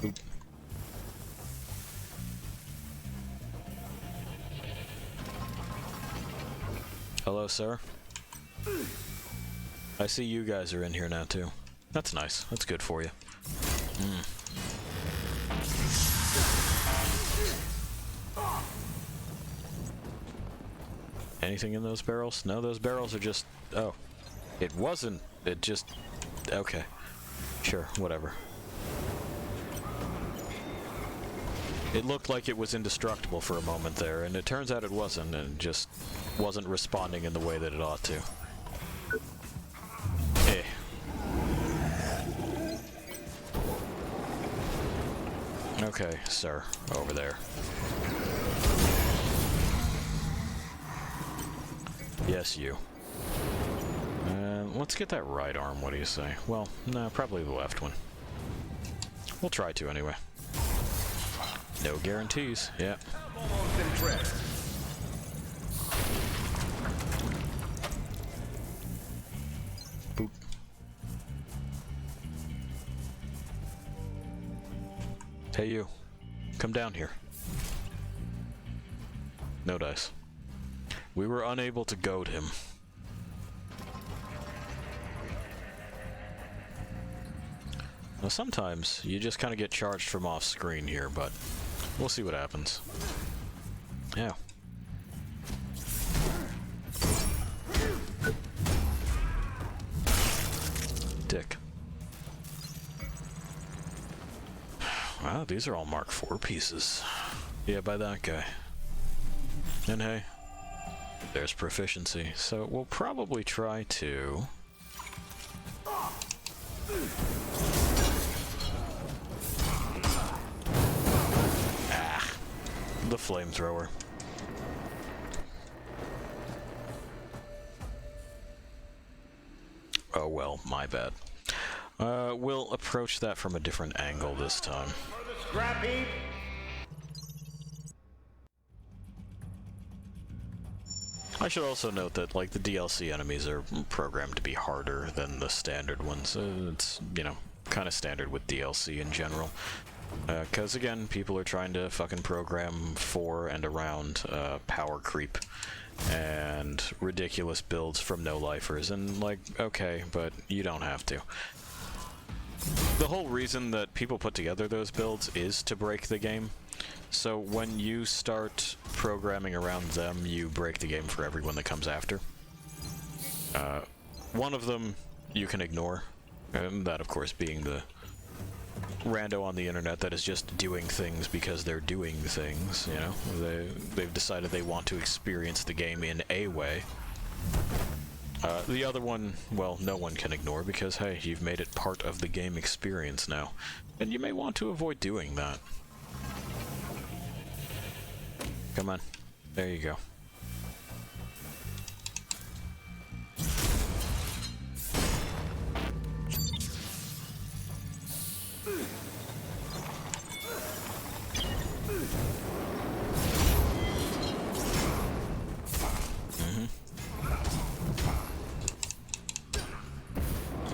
Oop. Hello, sir. I see you guys are in here now, too. That's nice. That's good for you. Anything in those barrels? No, those barrels are just... Oh. It wasn't. It just... Okay. Sure, whatever. It looked like it was indestructible for a moment there, and it turns out it wasn't, and just wasn't responding in the way that it ought to. Eh. Okay, sir. Over there. Yes, you. Let's get that right arm, what do you say? Well, no, probably the left one. We'll try to anyway. No guarantees, yeah. Almost impressed. Boop. Hey you, come down here. No dice. We were unable to goad him. Now sometimes you just kind of get charged from off screen here, but we'll see what happens. Yeah. Dick. Wow, these are all Mark IV pieces. Yeah, by that guy. And hey, there's proficiency, so we'll probably try to... the flamethrower. Oh well, my bad. We'll approach that from a different angle this time. Scrap heap. I should also note that, like, the DLC enemies are programmed to be harder than the standard ones. It's, you know, kind of standard with DLC in general. Because, again, people are trying to fucking program for and around power creep and ridiculous builds from no-lifers, and, like, okay, but you don't have to. The whole reason that people put together those builds is to break the game. So when you start programming around them, you break the game for everyone that comes after. One of them you can ignore, and that, of course, being the rando on the internet that is just doing things because they're doing things, you know? They've decided they want to experience the game in a way. The other one, well, no one can ignore because, hey, you've made it part of the game experience now. And you may want to avoid doing that. Come on. There you go.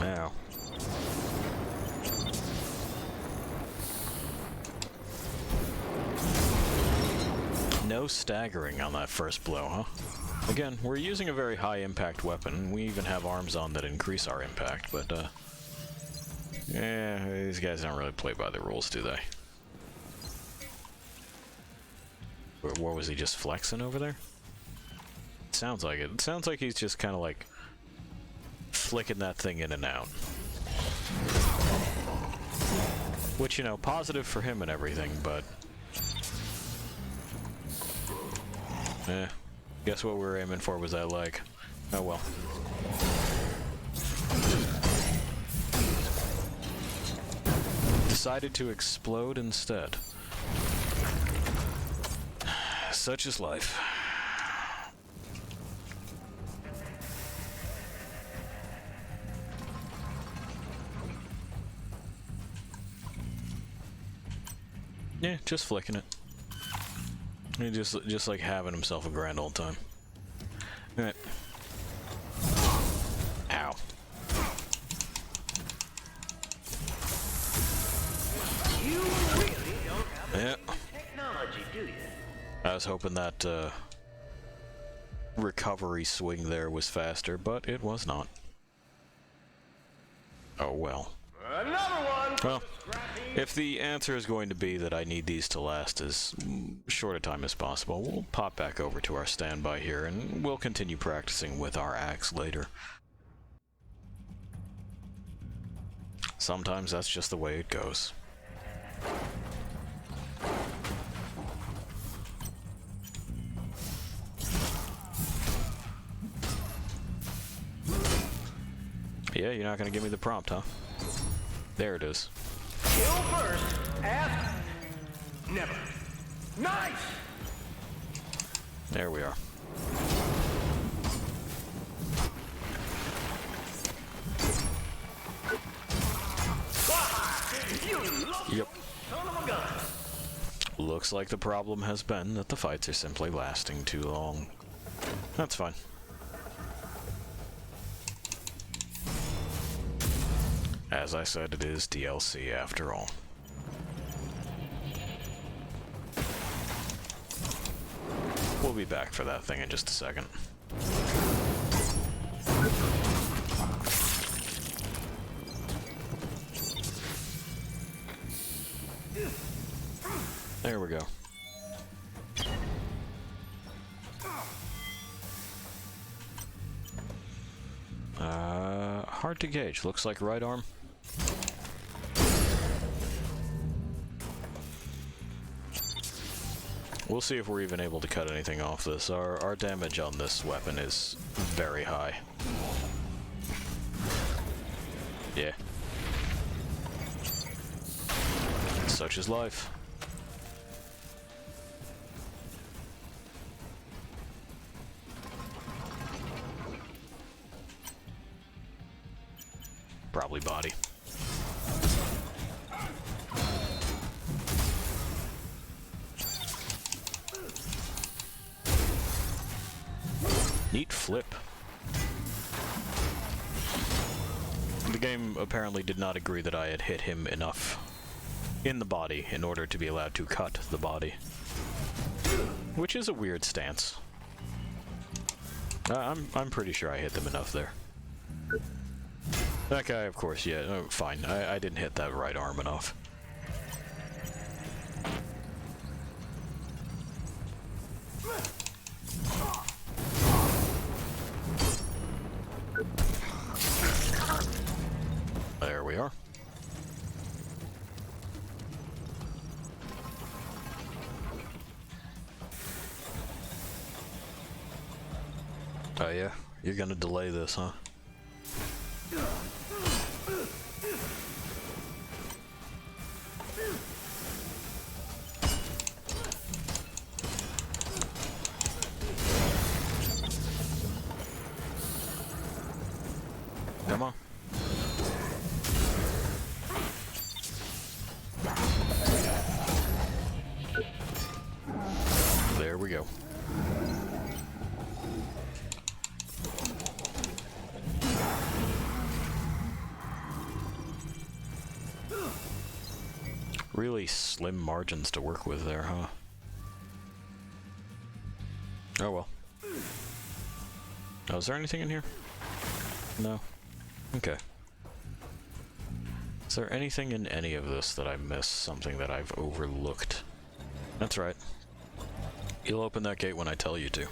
Now. No staggering on that first blow, huh? Again, we're using a very high impact weapon. We even have arms on that increase our impact, but yeah, these guys don't really play by the rules, do they? What was he just flexing over there? sounds like it. It sounds like he's just kind of like flicking that thing in and out. Which, you know, positive for him and everything, but... guess what we were aiming for was that leg. Oh well. Decided to explode instead. Such is life. Yeah, just flicking it. He just like having himself a grand old time. Alright. Ow. You really don't have Yeah. technology, do you? I was hoping that recovery swing there was faster, but it was not. Oh well. Another one! Well, if the answer is going to be that I need these to last as short a time as possible, we'll pop back over to our standby here, and we'll continue practicing with our axe later. Sometimes that's just the way it goes. Yeah, you're not gonna give me the prompt, huh? There it is. Kill first, ask never. Nice! There we are. Yep. Son of a gun. Looks like the problem has been that the fights are simply lasting too long. That's fine. As I said, it is DLC after all. We'll be back for that thing in just a second. There we go. Hard to gauge. Looks like right arm. We'll see if we're even able to cut anything off this. Our damage on this weapon is very high. Yeah. Such is life. Probably body. Neat flip. The game apparently did not agree that I had hit him enough in the body in order to be allowed to cut the body. Which is a weird stance. I'm pretty sure I hit them enough there. That guy, of course, yeah, oh, fine. I didn't hit that right arm enough. There we are. Oh yeah? You're gonna delay this, huh? Come on. There we go. Really slim margins to work with there, huh? Oh well. Oh, is there anything in here? No. Okay. Is there anything in any of this that I missed? Something that I've overlooked? That's right. You'll open that gate when I tell you to.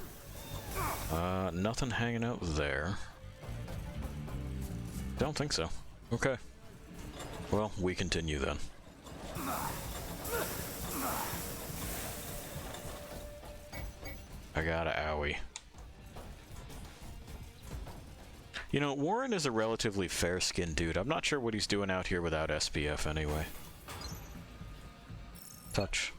Nothing hanging out there. Don't think so. Okay. Well, we continue then. I got a owie. You know, Warren is a relatively fair-skinned dude. I'm not sure what he's doing out here without SPF anyway. Touch.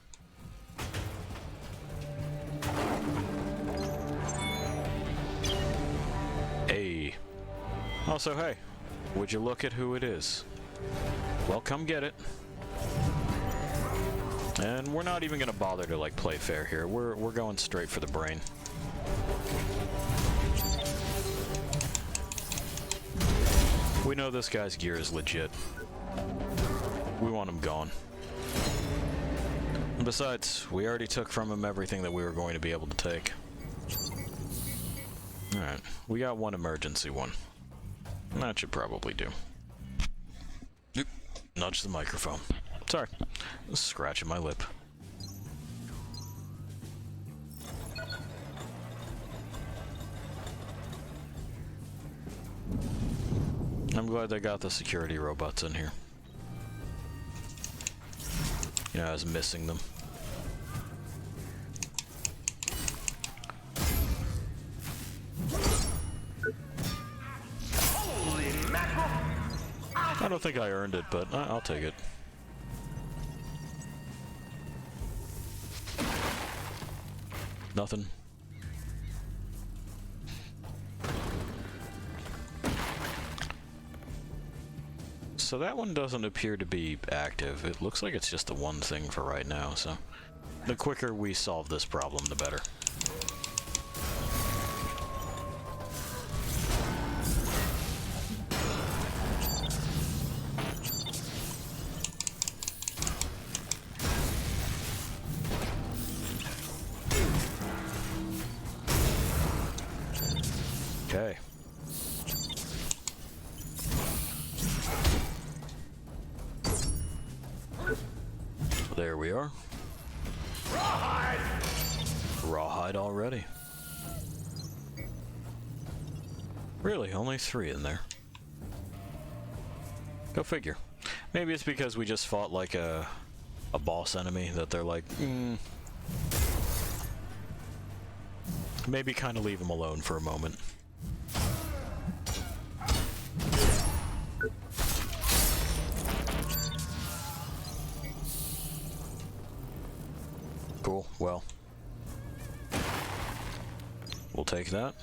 Hey. Also, hey, would you look at who it is? Well, come get it. And we're not even gonna bother to, like, play fair here. We're going straight for the brain. We know this guy's gear is legit. We want him gone. And besides, we already took from him everything that we were going to be able to take. Alright, we got one emergency one. That should probably do. Oop, nudge the microphone. Sorry, scratching my lip. I'm glad they got the security robots in here. You know, I was missing them. I don't think I earned it, but I'll take it. Nothing. So that one doesn't appear to be active. It looks like it's just the one thing for right now, so the quicker we solve this problem, the better. Okay. There we are. Rawhide! Rawhide already. Really, only 3 in there. Go figure. Maybe it's because we just fought like a boss enemy that they're like, maybe kind of leave him alone for a moment. Cool, well, we'll take that,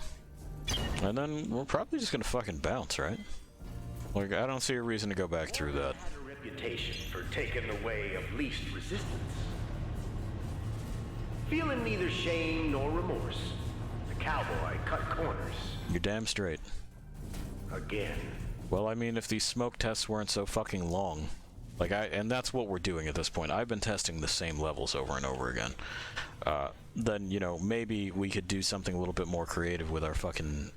and then we're probably just gonna fucking bounce, right? Like, I don't see a reason to go back through that. Had a reputation for taking the way of least resistance. Feeling neither shame nor remorse, the cowboy cut corners. You're damn straight. Again. Well, I mean, if these smoke tests weren't so fucking long. Like, and that's what we're doing at this point. I've been testing the same levels over and over again. Then, you know, maybe we could do something a little bit more creative with our fucking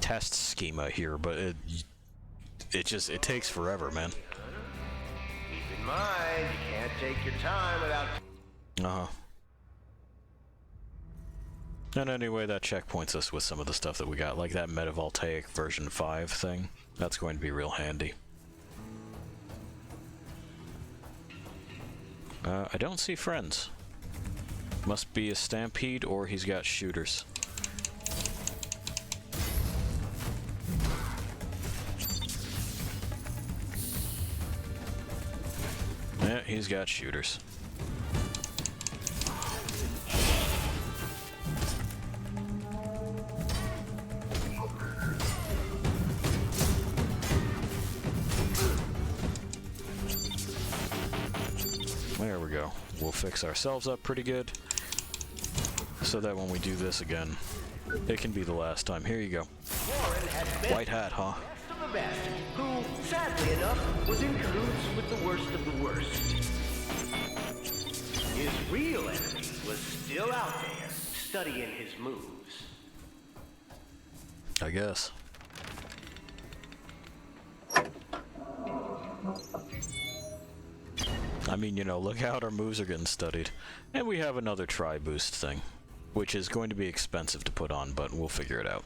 test schema here, but it takes forever, man. Keep in mind, you can't take your time without... Uh-huh. And anyway, that checkpoints us with some of the stuff that we got, like that Metavoltaic version 5 thing. That's going to be real handy. I don't see friends. Must be a stampede or he's got shooters. Yeah, he's got shooters. There we go. We'll fix ourselves up pretty good, so that when we do this again, it can be the last time. Here you go. White hat, huh? Best of the best, who, sadly enough, was in cahoots with the worst of the worst. His real enemy was still out there, studying his moves. I guess. I mean, you know, look how our moves are getting studied. And we have another try boost thing. which is going to be expensive to put on, but we'll figure it out.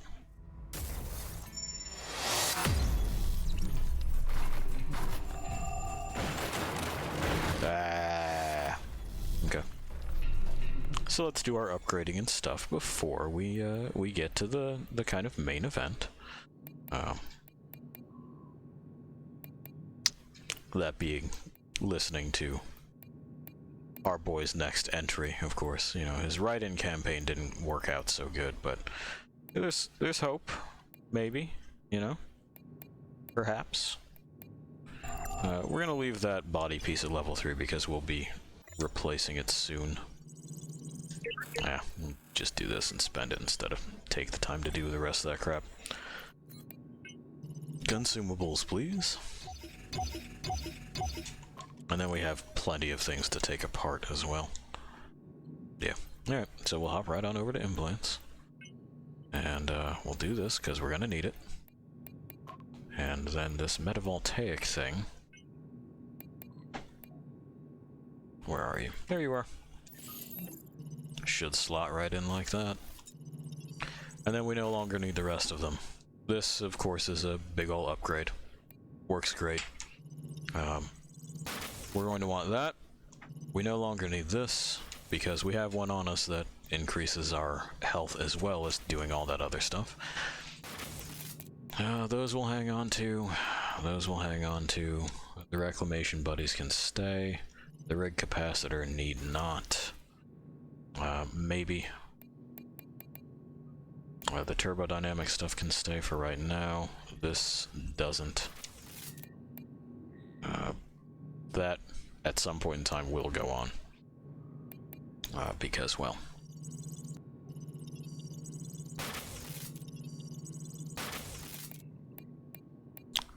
Okay. So let's do our upgrading and stuff before we get to the kind of main event. That being listening to our boy's next entry, of course. You know, his write-in campaign didn't work out so good, but there's hope, maybe, you know, perhaps. We're gonna leave that body piece at level 3 because we'll be replacing it soon. Yeah, we'll just do this and spend it instead of take the time to do the rest of that crap. Consumables, please. And then we have plenty of things to take apart as well. Yeah. Alright, so we'll hop right on over to implants. And we'll do this because we're gonna need it. And then this metavoltaic thing. Where are you? There you are. Should slot right in like that. And then we no longer need the rest of them. This, of course, is a big ol' upgrade. Works great. We're going to want that. We no longer need this, because we have one on us that increases our health as well as doing all that other stuff. Those we'll hang on to. Those we'll hang on to. The reclamation buddies can stay. The rig capacitor need not. Maybe. The turbodynamic stuff can stay for right now. This doesn't. That, at some point in time, will go on. Because, well...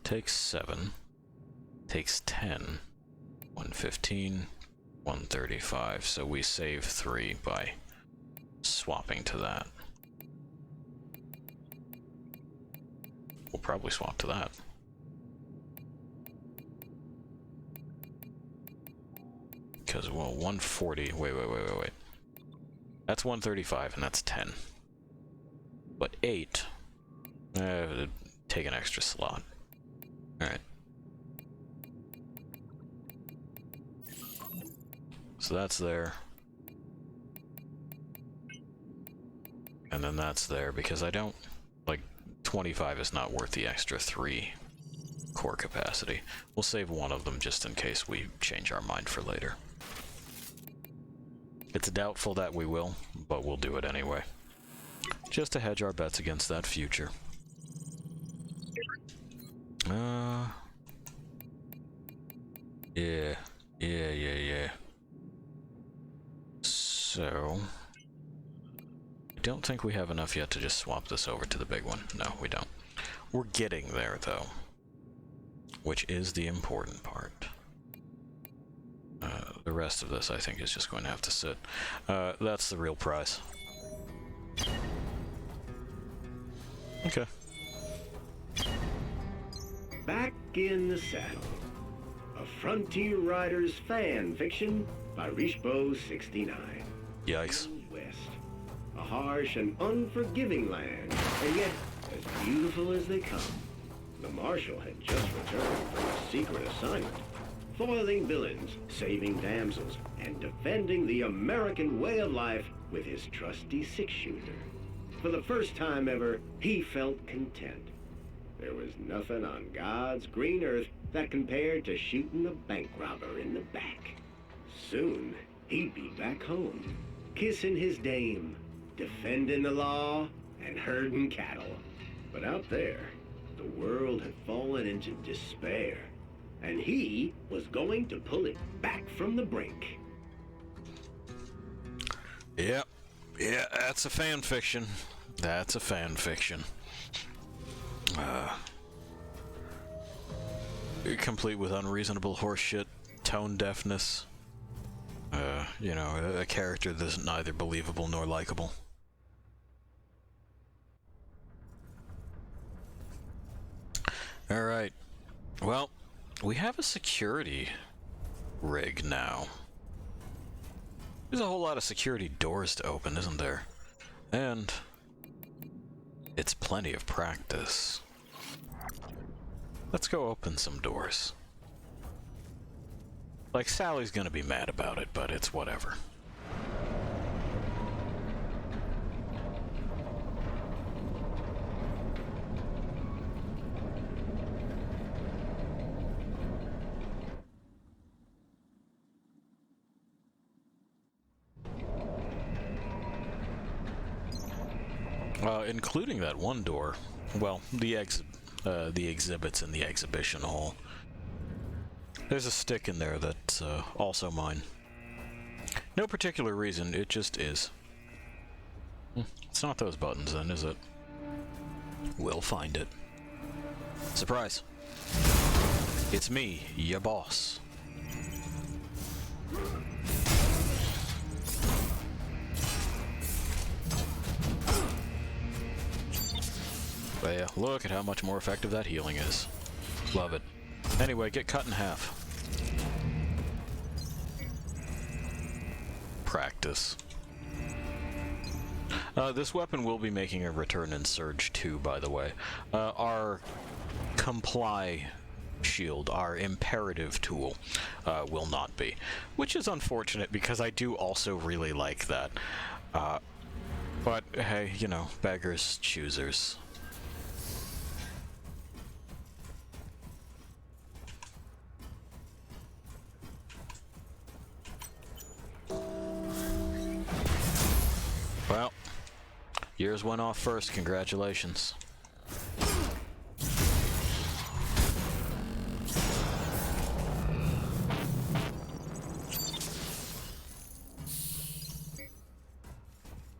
Takes 7. Takes 10. 115. 135. So we save 3 by swapping to that. We'll probably swap to that. Because, well, 140... Wait. That's 135, and that's 10. But 8... take an extra slot. Alright. So that's there. And then that's there, because I don't... Like, 25 is not worth the extra 3 core capacity. We'll save one of them just in case we change our mind for later. It's doubtful that we will, but we'll do it anyway. Just to hedge our bets against that future. Yeah. So... I don't think we have enough yet to just swap this over to the big one. No, we don't. We're getting there, though. Which is the important part. The rest of this, I think, is just going to have to sit. That's the real prize. Okay. Back in the Saddle. A Frontier Riders fan fiction by Rishbo 69. Yikes. West. A harsh and unforgiving land, and yet as beautiful as they come. The Marshal had just returned from a secret assignment, foiling villains, saving damsels, and defending the American way of life with his trusty six-shooter. For the first time ever, he felt content. There was nothing on God's green earth that compared to shooting a bank robber in the back. Soon, he'd be back home, kissing his dame, defending the law, and herding cattle. But out there, the world had fallen into despair, and he was going to pull it back from the brink. Yep. Yeah, that's a fan fiction. That's a fan fiction. Complete with unreasonable horseshit, tone deafness. You know, a character that's neither believable nor likable. Alright. Well, we have a security rig now. There's a whole lot of security doors to open, isn't there? And it's plenty of practice. Let's go open some doors. Like, Sally's gonna be mad about it, but it's whatever. Including that one door. Well, the exhibits in the exhibition hall. There's a stick in there that's also mine. No particular reason, it just is. It's not those buttons then, is it? We'll find it. Surprise! It's me, ya boss. But yeah, look at how much more effective that healing is. Love it. Anyway, get cut in half. Practice. This weapon will be making a return in Surge 2, by the way. Our comply shield, our imperative tool, will not be. Which is unfortunate, because I do also really like that. But, hey, you know, beggars, choosers. Well, yours went off first, congratulations.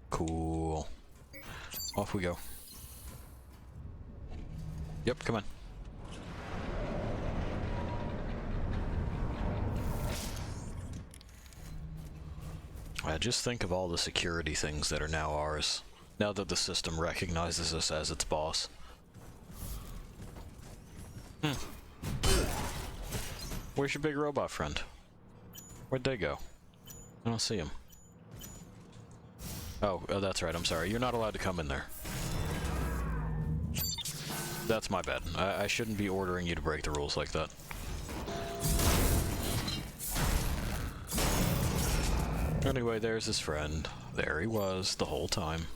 Cool. Off we go. Yep, come on. Just think of all the security things that are now ours, now that the system recognizes us as its boss. Where's your big robot friend? Where'd they go? I don't see him. Oh, that's right, I'm sorry. You're not allowed to come in there. That's my bad. I shouldn't be ordering you to break the rules like that. Anyway, there's his friend. There he was the whole time.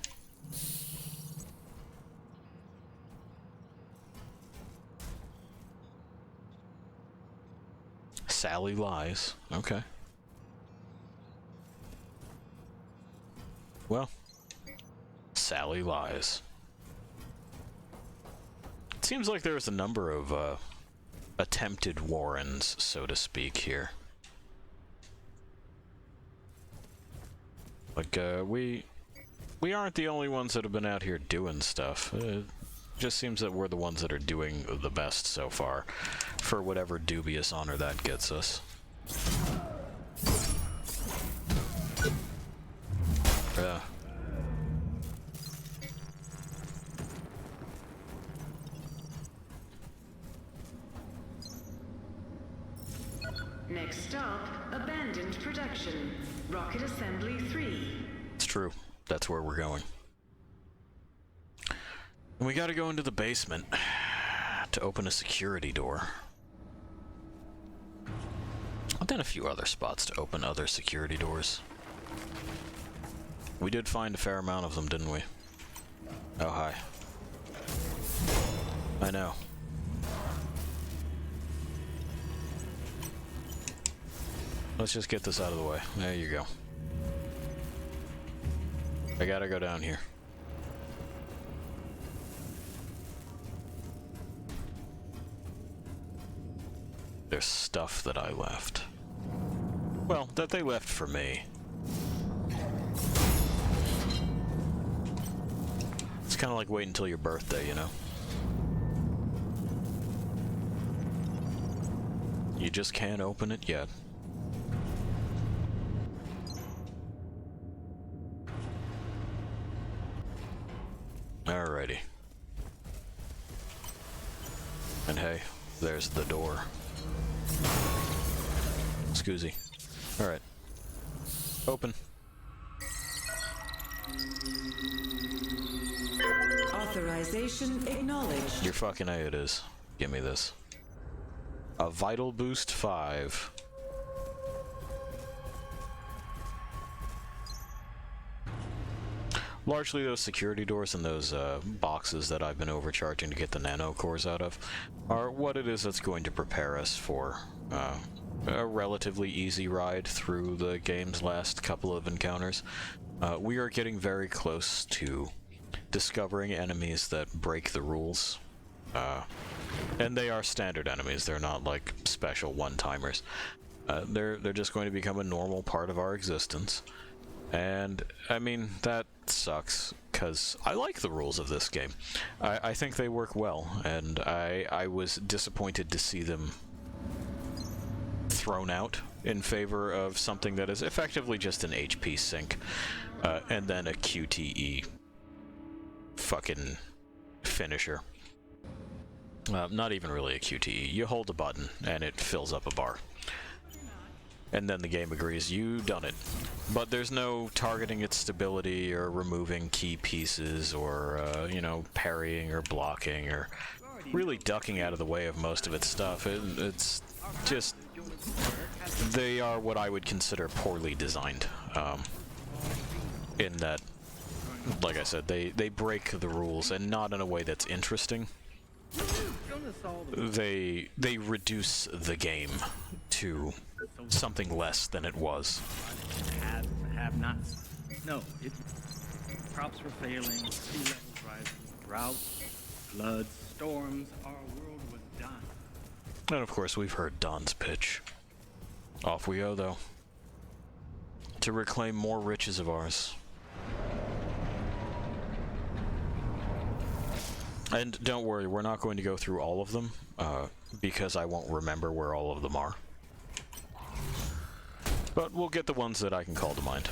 Sally lies. Okay. Well, Sally lies. It seems like there's a number of attempted Warrens, so to speak, here. Like, we aren't the only ones that have been out here doing stuff. It just seems that we're the ones that are doing the best so far, for whatever dubious honor that gets us. Yeah. Next stop, abandoned production. Rocket Assembly 3. It's true. That's where we're going. And we gotta go into the basement to open a security door. I've done a few other spots to open other security doors. We did find a fair amount of them, didn't we? Oh, hi. I know. Let's just get this out of the way. There you go. I gotta go down here. There's stuff that I left. Well, that they left for me. It's kind of like waiting until your birthday, you know? You just can't open it yet. Alrighty. And hey, there's the door. Excusey. Alright. Open. Authorization acknowledged. You're fucking A, it is. Give me this. A Vital Boost 5. Largely those security doors and those boxes that I've been overcharging to get the nano cores out of are what it is that's going to prepare us for a relatively easy ride through the game's last couple of encounters. We are getting very close to discovering enemies that break the rules. And they are standard enemies, they're not like special one-timers. They're just going to become a normal part of our existence. And, I mean, that sucks, because I like the rules of this game. I think they work well, and I was disappointed to see them thrown out in favor of something that is effectively just an HP sink, and then a QTE fucking finisher. Not even really a QTE. You hold a button, and it fills up a bar. And then the game agrees, you done it. But there's no targeting its stability or removing key pieces or, you know, parrying or blocking or really ducking out of the way of most of its stuff. It's just... They are what I would consider poorly designed. In that, like I said, they break the rules, and not in a way that's interesting. They reduce the game to something less than it was. Have-nots. No, crops were failing, sea levels rising, droughts, floods, storms. Our world was done. And of course, we've heard Don's pitch. Off we go, though, to reclaim more riches of ours. And don't worry, we're not going to go through all of them, because I won't remember where all of them are. But we'll get the ones that I can call to mind.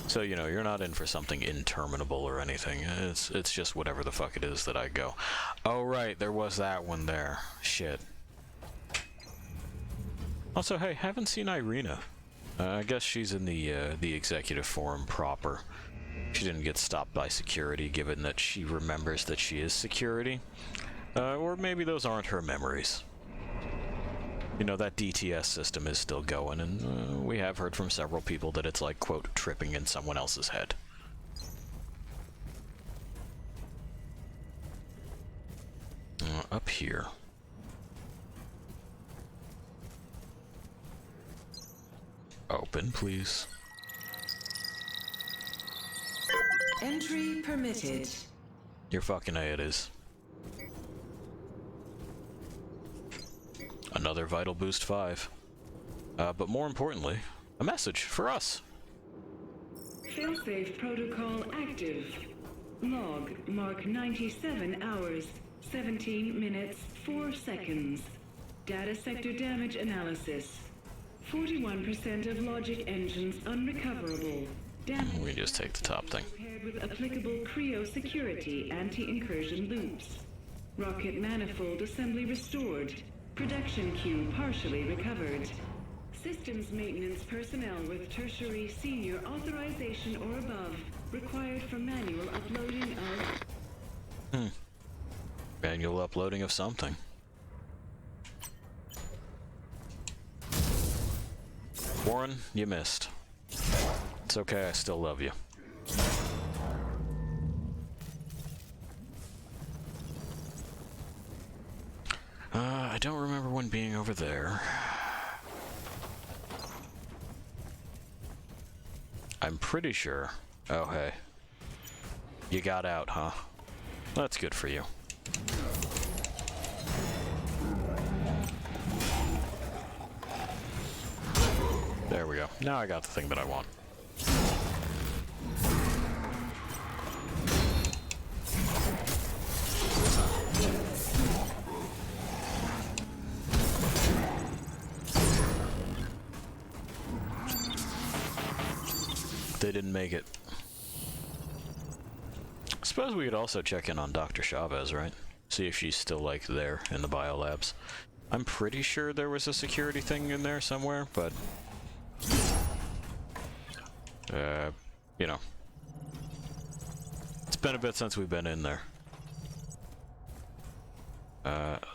So, you know, you're not in for something interminable or anything. It's just whatever the fuck it is that I go. Oh, right, there was that one there. Shit. Also, hey, haven't seen Irina. I guess she's in the executive forum proper. She didn't get stopped by security, given that she remembers that she is security. Or maybe those aren't her memories. You know, that DTS system is still going, and we have heard from several people that it's like, quote, tripping in someone else's head. Up here. Open, please. Entry permitted. You're fucking A, it is. Another Vital Boost 5. But more importantly, a message for us. Failsafe protocol active. Log mark 97 hours, 17 minutes, 4 seconds. Data sector damage analysis. 41% of logic engines unrecoverable. Damage we just take the top thing. Paired with applicable Creo security anti-incursion loops. Rocket manifold assembly restored. Production queue partially recovered. Systems maintenance personnel with tertiary senior authorization or above required for manual uploading of... Manual uploading of something. Warren, you missed. It's okay, I still love you. I don't remember one being over there. I'm pretty sure. Oh, hey. You got out, huh? That's good for you. There we go. Now I got the thing that I want. They didn't make it. I suppose we could also check in on Dr. Chavez, right? See if she's still, like, there in the biolabs. I'm pretty sure there was a security thing in there somewhere, but... You know. It's been a bit since we've been in there.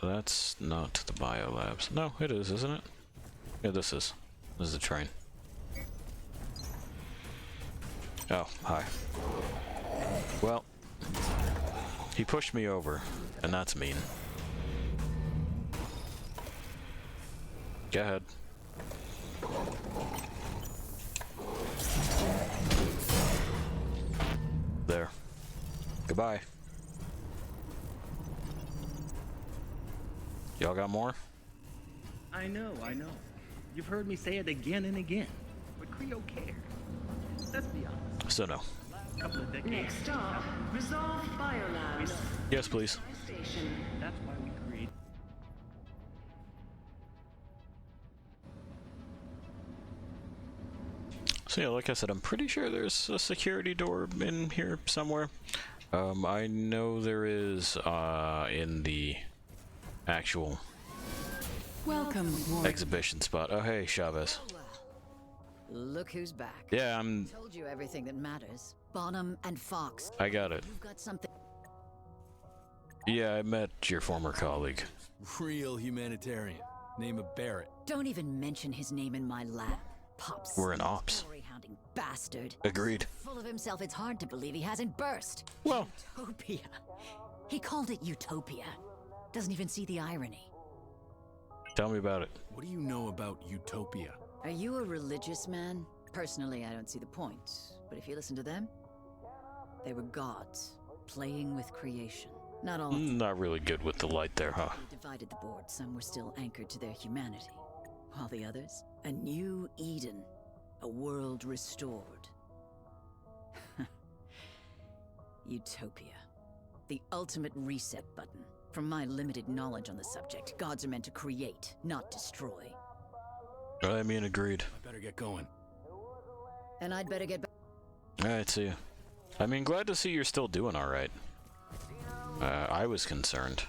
That's not the biolabs. No, it is, isn't it? Yeah, this is. This is a train. Oh, hi. Well, he pushed me over, and that's mean. Go ahead. There. Goodbye. Y'all got more? I know. You've heard me say it again and again. But Creo cares. Let's be honest. So no. Couple of decades. Next stop, Resolve Biolabs. Yes, please. Station. That's why we create. So yeah, like I said, I'm pretty sure there's a security door in here somewhere. I know there is in the actual exhibition spot. Oh hey, Chavez. Look who's back. Yeah, I'm. Told you everything that matters. Bonham and Fox. I got it. You've got something. Yeah, I met your former colleague. Real humanitarian. Name of Barrett. Don't even mention his name in my lab. Pops. We're in ops. Story-hounding bastard. Agreed. Full of himself, it's hard to believe he hasn't burst. Well. Utopia. He called it utopia. Doesn't even see the irony. Tell me about it. What do you know about utopia? Are you a religious man? Personally, I don't see the point. But if you listen to them, they were gods, playing with creation. Not all of them. Not really good with the light there, huh? They divided the board. Some were still anchored to their humanity. While the others, a new Eden, a world restored. Utopia. The ultimate reset button. From my limited knowledge on the subject, gods are meant to create, not destroy. I mean, agreed. I better get going. And I'd better get back. Alright, see ya. I mean, glad to see you're still doing alright. I was concerned.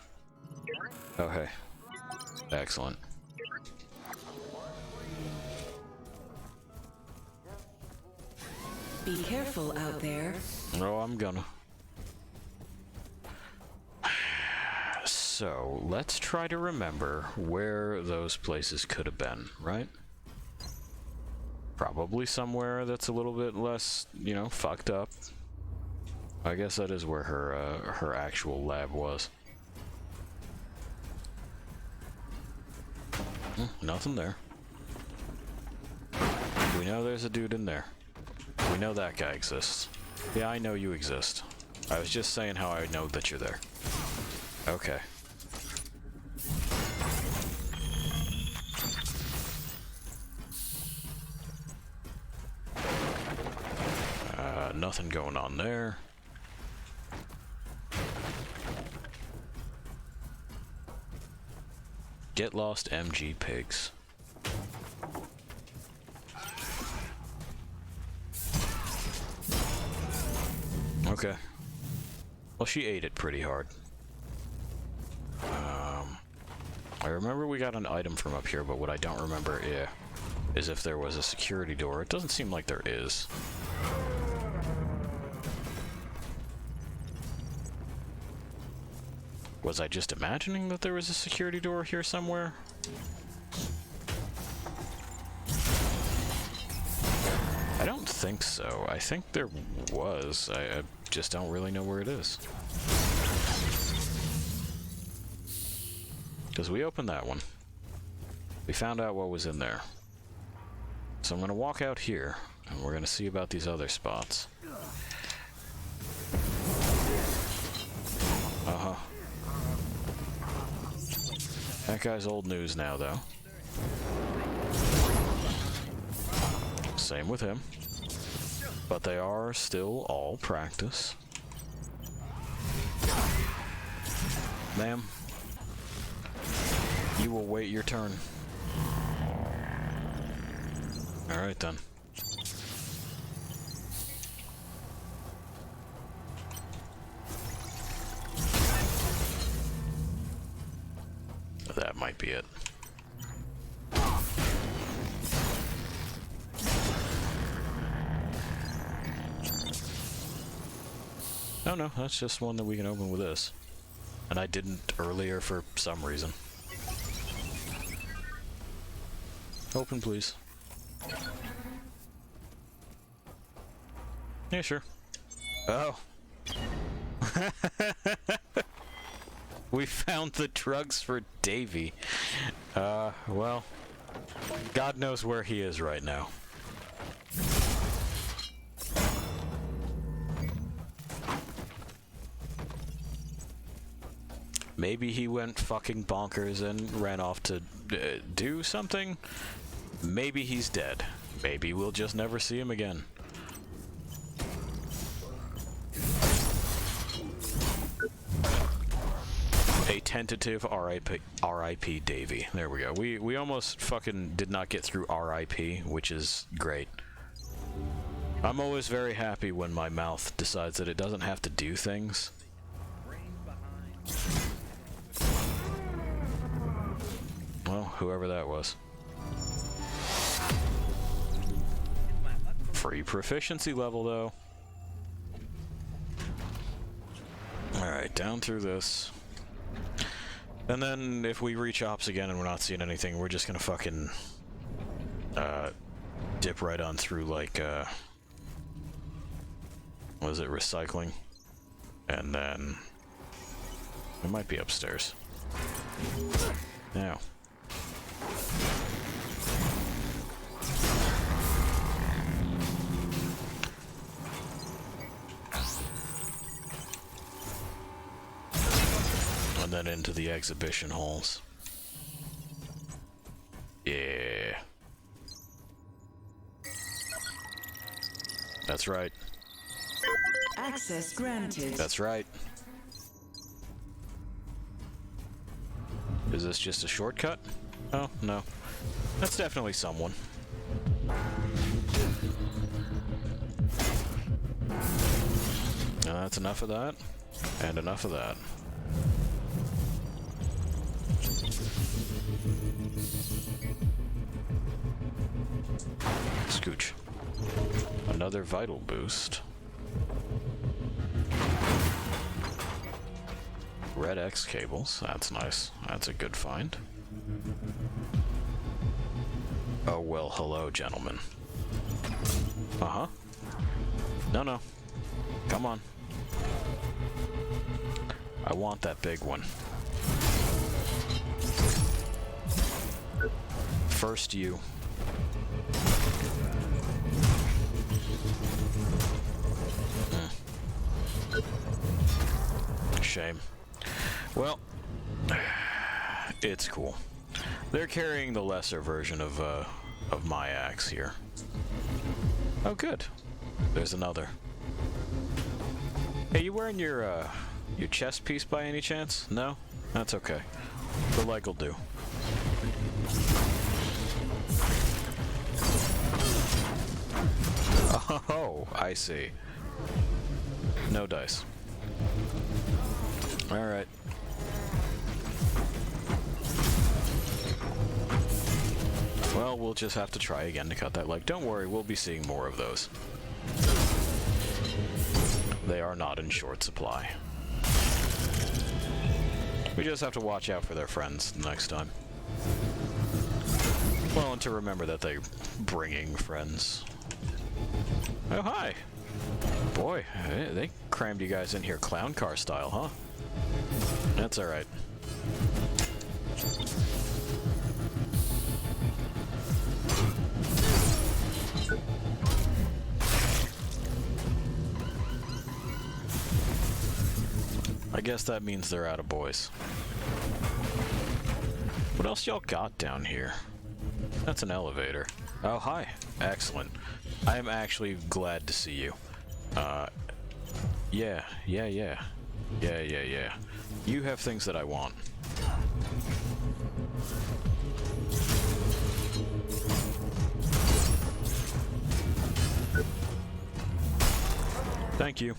Oh, hey. Excellent. Be careful out there. Oh, I'm gonna. So, let's try to remember where those places could have been, right? Probably somewhere that's a little bit less, you know, fucked up. I guess that is where her actual lab was. Nothing there. We know there's a dude in there. We know that guy exists. Yeah, I know you exist. I was just saying how I know that you're there. Okay. Nothing going on there. Get lost, MG pigs. Okay. Well, she ate it pretty hard. I remember we got an item from up here, but what I don't remember is if there was a security door. It doesn't seem like there is. Was I just imagining that there was a security door here somewhere? I don't think so. I think there was. I just don't really know where it is. Because we opened that one. We found out what was in there. So I'm going to walk out here, and we're going to see about these other spots. Uh-huh. That guy's old news now, though. Same with him. But they are still all practice. Ma'am, you will wait your turn. Alright then. That might be it. Oh no, that's just one that we can open with this. And I didn't earlier for some reason. Open, please. Yeah, sure. Oh. We found the drugs for Davy. Well, God knows where he is right now. Maybe he went fucking bonkers and ran off to do something. Maybe he's dead. Maybe we'll just never see him again. A tentative RIP Davy. There we go. We almost fucking did not get through RIP, which is great. I'm always very happy when my mouth decides that it doesn't have to do things. Well, whoever that was. Free proficiency level, though. Alright, down through this. And then, if we reach ops again and we're not seeing anything, we're just gonna fucking... dip right on through, like, what is it, recycling? And then... it might be upstairs. Now. And then into the exhibition halls. Yeah. That's right. Access granted. That's right. Is this just a shortcut? Oh, no. That's definitely someone. Now that's enough of that, and enough of that. Scooch. Another vital boost. Red X cables, that's nice. That's a good find. Oh well, hello, gentlemen. Uh-huh. No. Come on. I want that big one. First you. Shame. Well, it's cool. They're carrying the lesser version of my axe here. Oh, good. There's another. Hey, you wearing your chest piece by any chance? No? That's okay. The leg will do. Oh, I see. No dice. Alright. Well, we'll just have to try again to cut that leg. Don't worry, we'll be seeing more of those. They are not in short supply. We just have to watch out for their friends next time. Well, and to remember that they're bringing friends. Oh, hi! Boy, they crammed you guys in here clown car style, huh? That's alright. I guess that means they're out of boys. What else y'all got down here? That's an elevator. Oh, hi. Excellent. I am actually glad to see you. Yeah. You have things that I want. Thank you.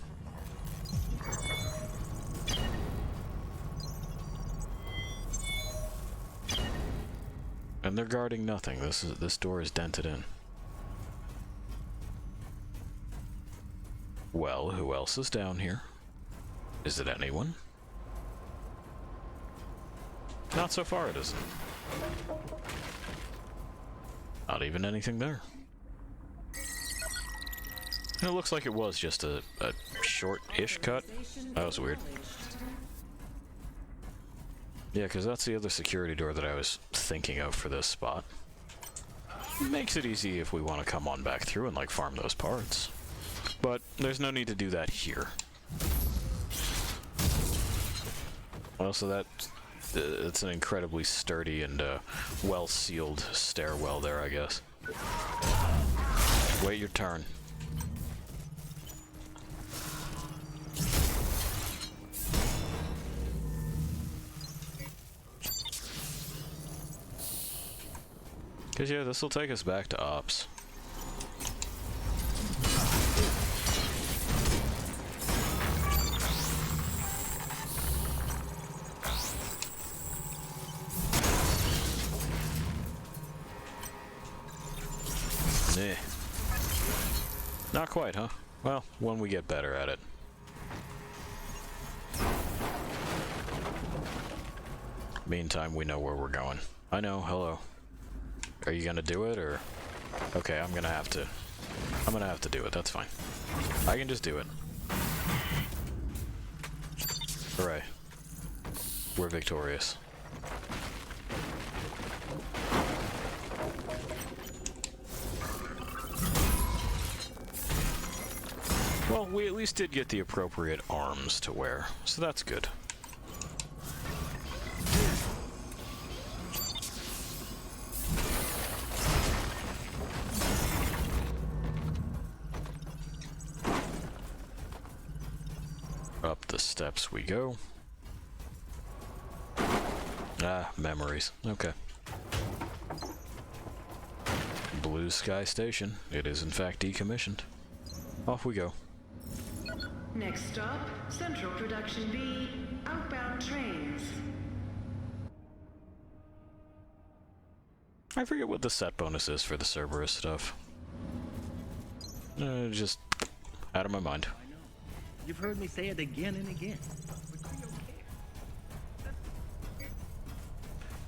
And they're guarding nothing. This door is dented in. Well, who else is down here? Is it anyone? Not so far, it isn't. Not even anything there. It looks like it was just a short-ish cut. That was weird. Yeah, because that's the other security door that I was thinking of for this spot. Makes it easy if we want to come on back through and, like, farm those parts. But there's no need to do that here. Well, so that... it's an incredibly sturdy and well-sealed stairwell there, I guess. Wait your turn. Because, yeah, this will take us back to Ops. Nah. Not quite, huh? Well, when we get better at it. Meantime, we know where we're going. I know, hello. Are you gonna do it, or... Okay, I'm gonna have to do it, that's fine. I can just do it. Hooray. We're victorious. Well, we at least did get the appropriate arms to wear, so that's good. Up the steps we go. Ah, memories. Okay. Blue Sky Station. It is in fact decommissioned. Off we go. Next stop, Central Production B, outbound trains. I forget what the set bonus is for the Cerberus stuff. Just out of my mind. I know. You've heard me say it again and again.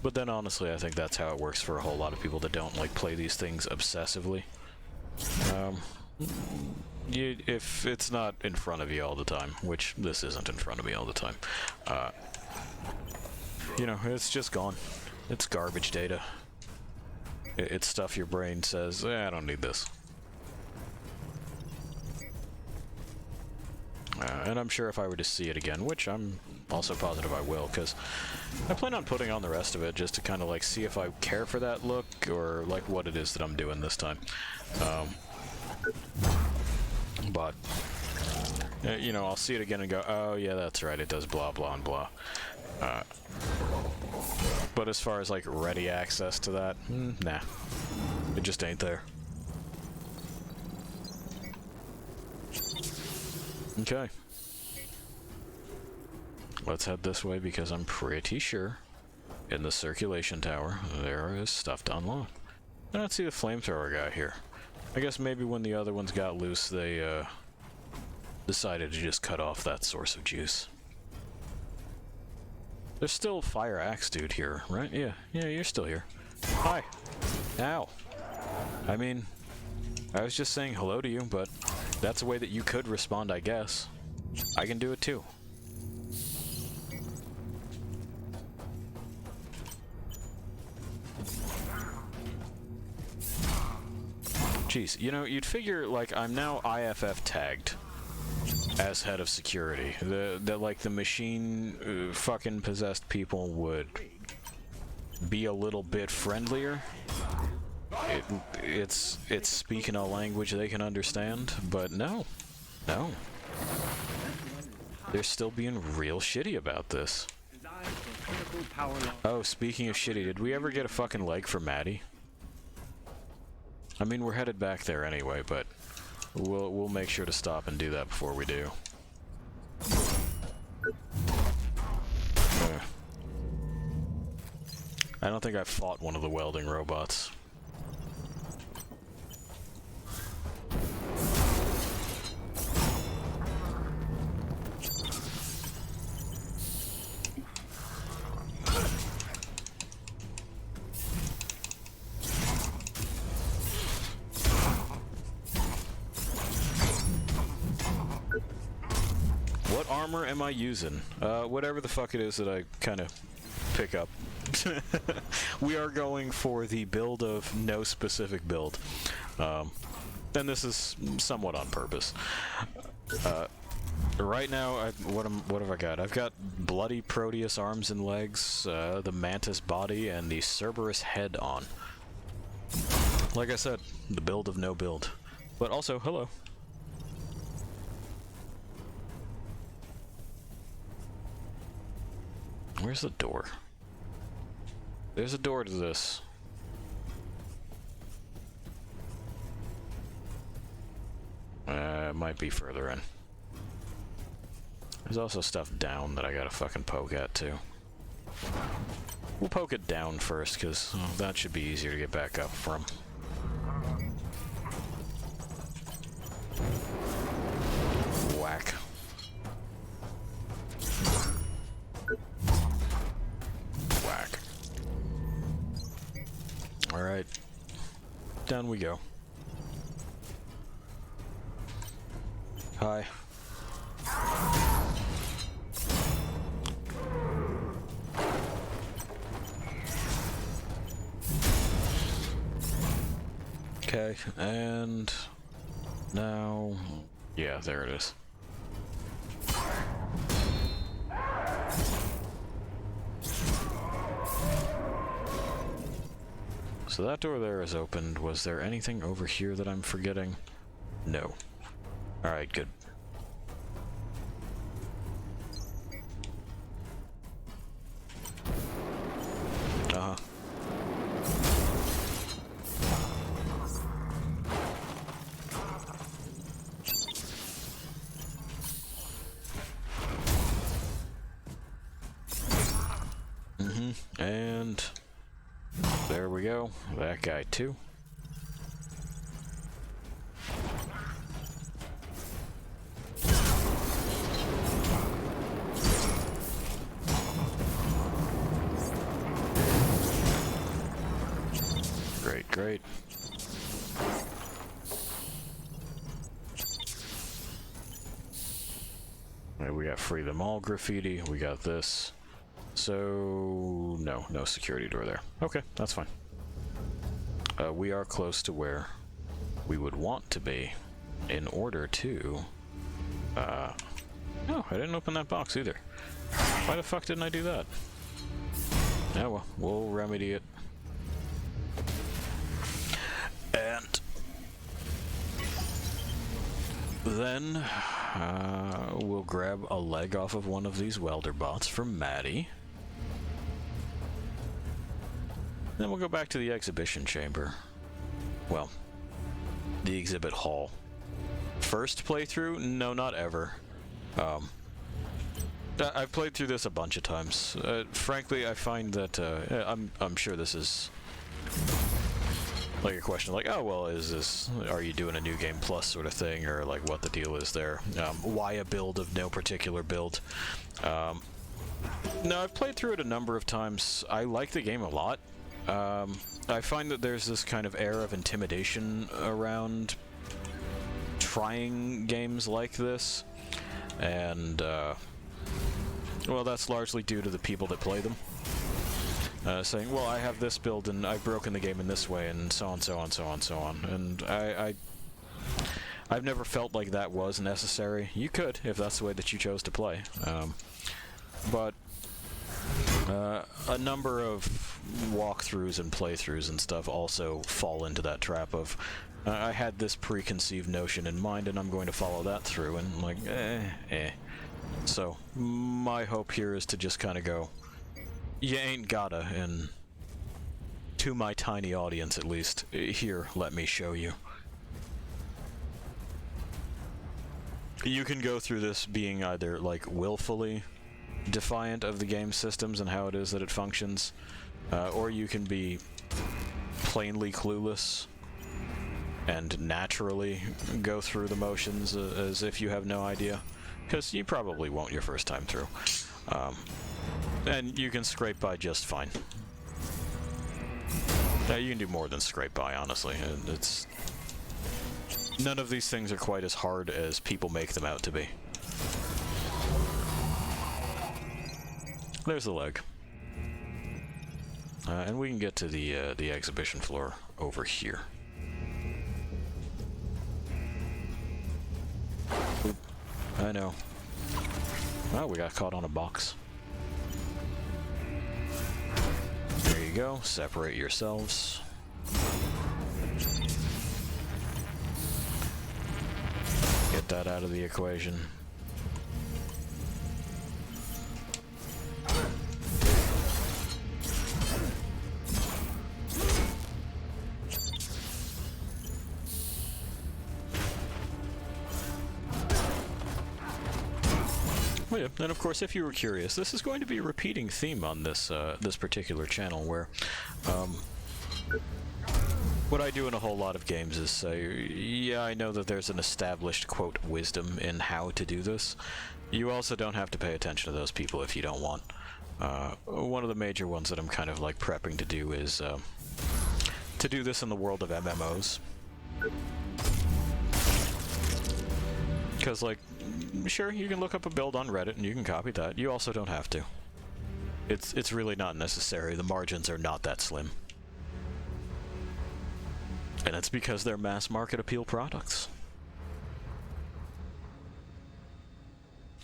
But then honestly, I think that's how it works for a whole lot of people that don't like play these things obsessively. If it's not in front of you all the time, which this isn't in front of me all the time, you know, it's just gone. It's garbage data. It's stuff your brain says, I don't need this. And I'm sure if I were to see it again, which I'm also positive I will, because I plan on putting on the rest of it just to kind of like see if I care for that look or like what it is that I'm doing this time. But, you know, I'll see it again and go, oh yeah, that's right, it does blah blah and blah. But as far as like ready access to that, nah, it just ain't there. Okay. Let's head this way because I'm pretty sure in the circulation tower there is stuff to unlock. I don't see the flamethrower guy here. I guess maybe when the other ones got loose they decided to just cut off that source of juice. There's still Fire Axe dude here, right? Yeah, you're still here. Hi. Ow. I mean, I was just saying hello to you, but that's a way that you could respond, I guess. I can do it too. Jeez, you know, you'd figure, like, I'm now IFF tagged as head of security. That like, the machine fucking possessed people would be a little bit friendlier. It's speaking a language they can understand, but no. They're still being real shitty about this. Oh, speaking of shitty, did we ever get a fucking leg for Maddie? I mean, we're headed back there anyway, but we'll make sure to stop and do that before we do. I don't think I've fought one of the welding robots. armor am I using? Whatever the fuck it is that I kind of pick up. We are going for the build of no specific build. And this is somewhat on purpose. Right now, what have I got? I've got bloody Proteus arms and legs, the Mantis body, and the Cerberus head on. Like I said, the build of no build. But also, hello. Where's the door? There's a door to this. It might be further in. There's also stuff down that I gotta fucking poke at, too. We'll poke it down first, because that should be easier to get back up from. Whack. Whack. Alright. Down we go. Hi. Okay, and now, yeah, there it is. So that door there is opened. Was there anything over here that I'm forgetting? No. Alright, good. Uh-huh. And there we go. That guy too. Great, great. Right, we got free them all graffiti. We got this. So, no security door there. Okay, that's fine. We are close to where we would want to be in order to... No, I didn't open that box either. Why the fuck didn't I do that? Oh well, we'll remedy it. And... then, we'll grab a leg off of one of these welder bots from Maddie. Then we'll go back to the exhibition chamber. Well, the exhibit hall. First playthrough? No, not ever. I've played through this a bunch of times. Frankly, I find that I'm sure this is like a question like, oh well, are you doing a new game plus sort of thing, or like what the deal is there? Why a build of no particular build? No, I've played through it a number of times. I like the game a lot. I find that there's this kind of air of intimidation around trying games like this, and well, that's largely due to the people that play them. Saying, well, I have this build and I've broken the game in this way, and so on, so on, so on, so on. And I've never felt like that was necessary. You could, if that's the way that you chose to play. But a number of walkthroughs and playthroughs and stuff also fall into that trap of, I had this preconceived notion in mind and I'm going to follow that through, and like, So, my hope here is to just kind of go, you ain't gotta, and to my tiny audience at least, here, let me show you. You can go through this being either, like, willfully defiant of the game systems and how it is that it functions, or you can be plainly clueless and naturally go through the motions as if you have no idea, because you probably won't your first time through. And you can scrape by just fine. You can do more than scrape by, honestly. It's none of these things are quite as hard as people make them out to be. There's the leg. And we can get to the exhibition floor over here. Oop. I know. Oh, we got caught on a box. There you go. Separate yourselves. Get that out of the equation. Oh yeah, and of course, if you were curious, this is going to be a repeating theme on this this particular channel, where what I do in a whole lot of games is say, yeah, I know that there's an established, quote, wisdom in how to do this. You also don't have to pay attention to those people if you don't want. One of the major ones that I'm kind of like prepping to do is to do this in the world of MMOs. Because, like, sure, you can look up a build on Reddit and you can copy that. You also don't have to. It's really not necessary. The margins are not that slim. And it's because they're mass market appeal products.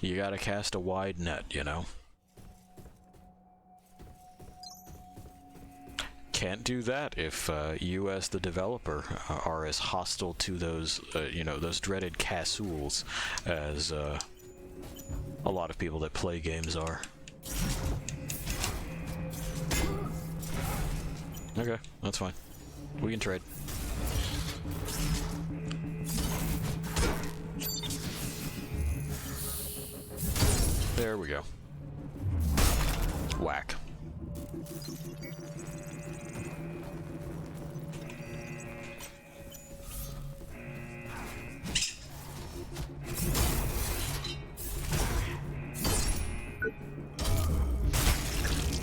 You gotta cast a wide net, you know? Can't do that if you as the developer are as hostile to those, you know, those dreaded casuals as a lot of people that play games are. Okay, that's fine. We can trade. There we go. Whack.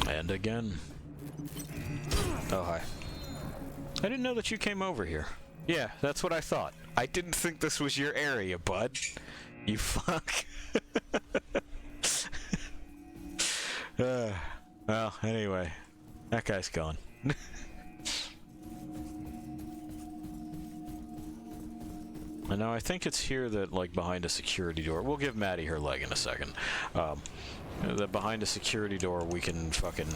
And again. Oh, hi. I didn't know that you came over here. Yeah, that's what I thought. I didn't think this was your area, bud. You fuck. Well, anyway. That guy's gone. And now I think it's here that, like, behind a security door. We'll give Maddie her leg in a second. That behind a security door we can fucking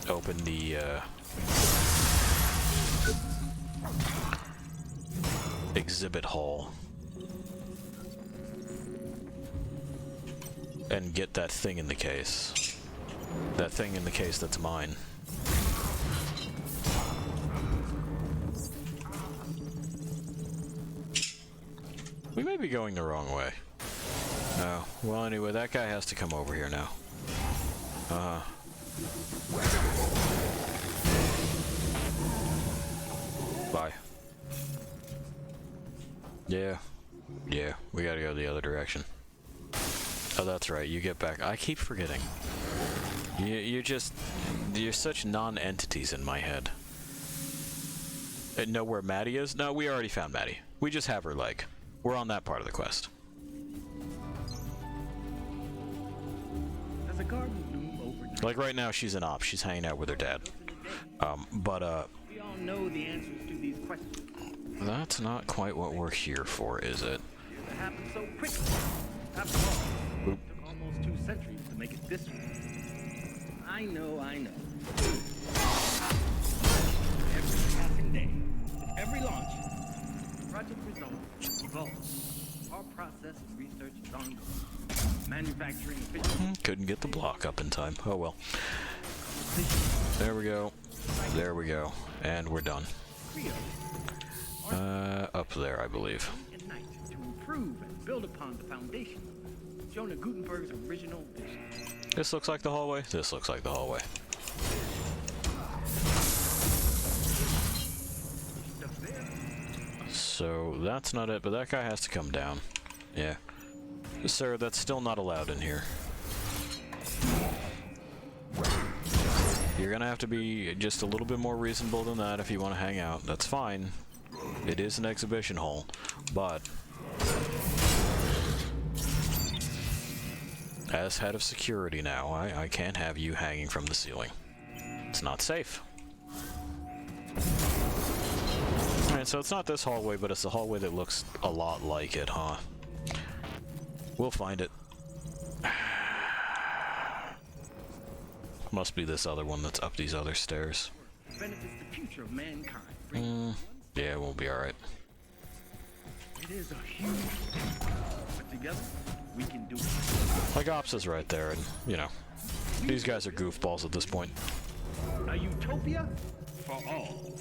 open the, exhibit hall. And get that thing in the case. That thing in the case that's mine. We may be going the wrong way. Oh, well anyway, that guy has to come over here now. Bye. Yeah, we gotta go the other direction. Oh, that's right, you get back. I keep forgetting. You're such non-entities in my head. Know where Maddie is? No, we already found Maddie. We just have her leg. We're on that part of the quest. There's a garden loom overnight. Like right now, she's an op. She's hanging out with her dad. We all know the answers to these questions. That's not quite what we're here for, is it? It happened so quickly. After all, it took almost 2 centuries to make it this way. I know. Every passing day, with every launch, project results evolve. Our process of research is ongoing. Manufacturing efficiency. Couldn't get the block up in time. Oh well. There we go. There we go. And we're done. Up there, I believe. At night to improve and build upon the foundation of Jonah Gutenberg's original vision. This looks like the hallway. This looks like the hallway. So that's not it, but that guy has to come down. Yeah. Sir, that's still not allowed in here. You're gonna have to be just a little bit more reasonable than that if you want to hang out. That's fine. It is an exhibition hall, but As head of security now, I can't have you hanging from the ceiling. It's not safe. Alright, so it's not this hallway, but it's the hallway that looks a lot like it, huh? We'll find it. Must be this other one that's up these other stairs. Benefits the future of mankind. Yeah, we'll be alright. It is a huge thing, but together we can do it. Like Ops is right there, and you know, these guys are goofballs at this point. A utopia for all.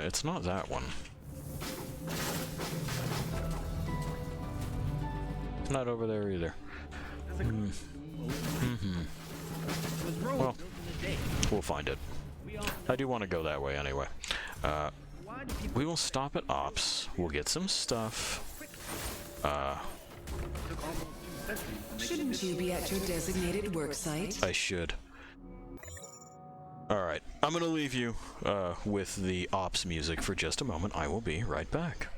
It's not that one. It's not over there either. Well, we'll find it. I do want to go that way anyway. We will stop at Ops. We'll get some stuff. Shouldn't you be at your designated worksite? I should. Alright, I'm gonna leave you with the Ops music for just a moment. I will be right back.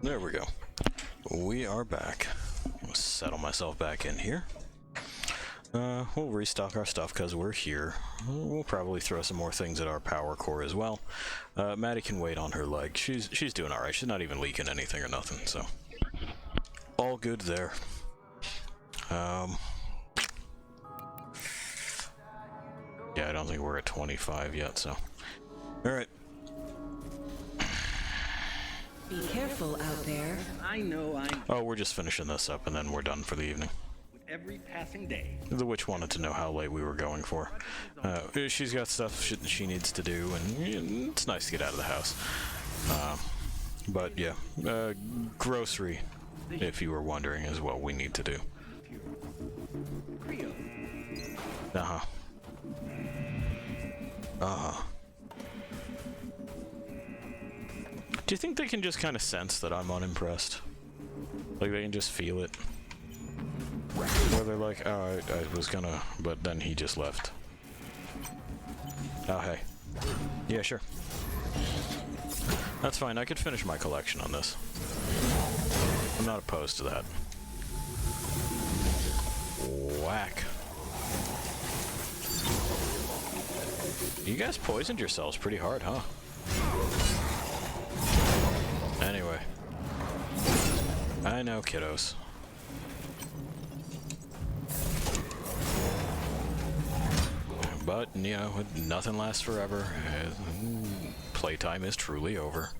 There we go. We are back. I'll settle myself back in here. We'll restock our stuff because we're here. We'll probably throw some more things at our power core as well. Maddie can wait on her leg. She's doing alright. She's not even leaking anything or nothing, so all good there. Yeah, I don't think we're at 25 yet, so alright. Be careful out there. I know Oh, we're just finishing this up and then we're done for the evening. with every passing day. The witch wanted to know how late we were going for. She's got stuff she needs to do, and it's nice to get out of the house. But yeah, grocery, if you were wondering, is what we need to do. Uh-huh. Uh-huh. Do you think they can just kind of sense that I'm unimpressed? Like, they can just feel it. Where they're like, oh, I was gonna, but then he just left. Oh, hey. Yeah, sure. That's fine, I could finish my collection on this. I'm not opposed to that. Whack. You guys poisoned yourselves pretty hard, huh? Anyway. I know, kiddos. But, you know, nothing lasts forever. Playtime is truly over.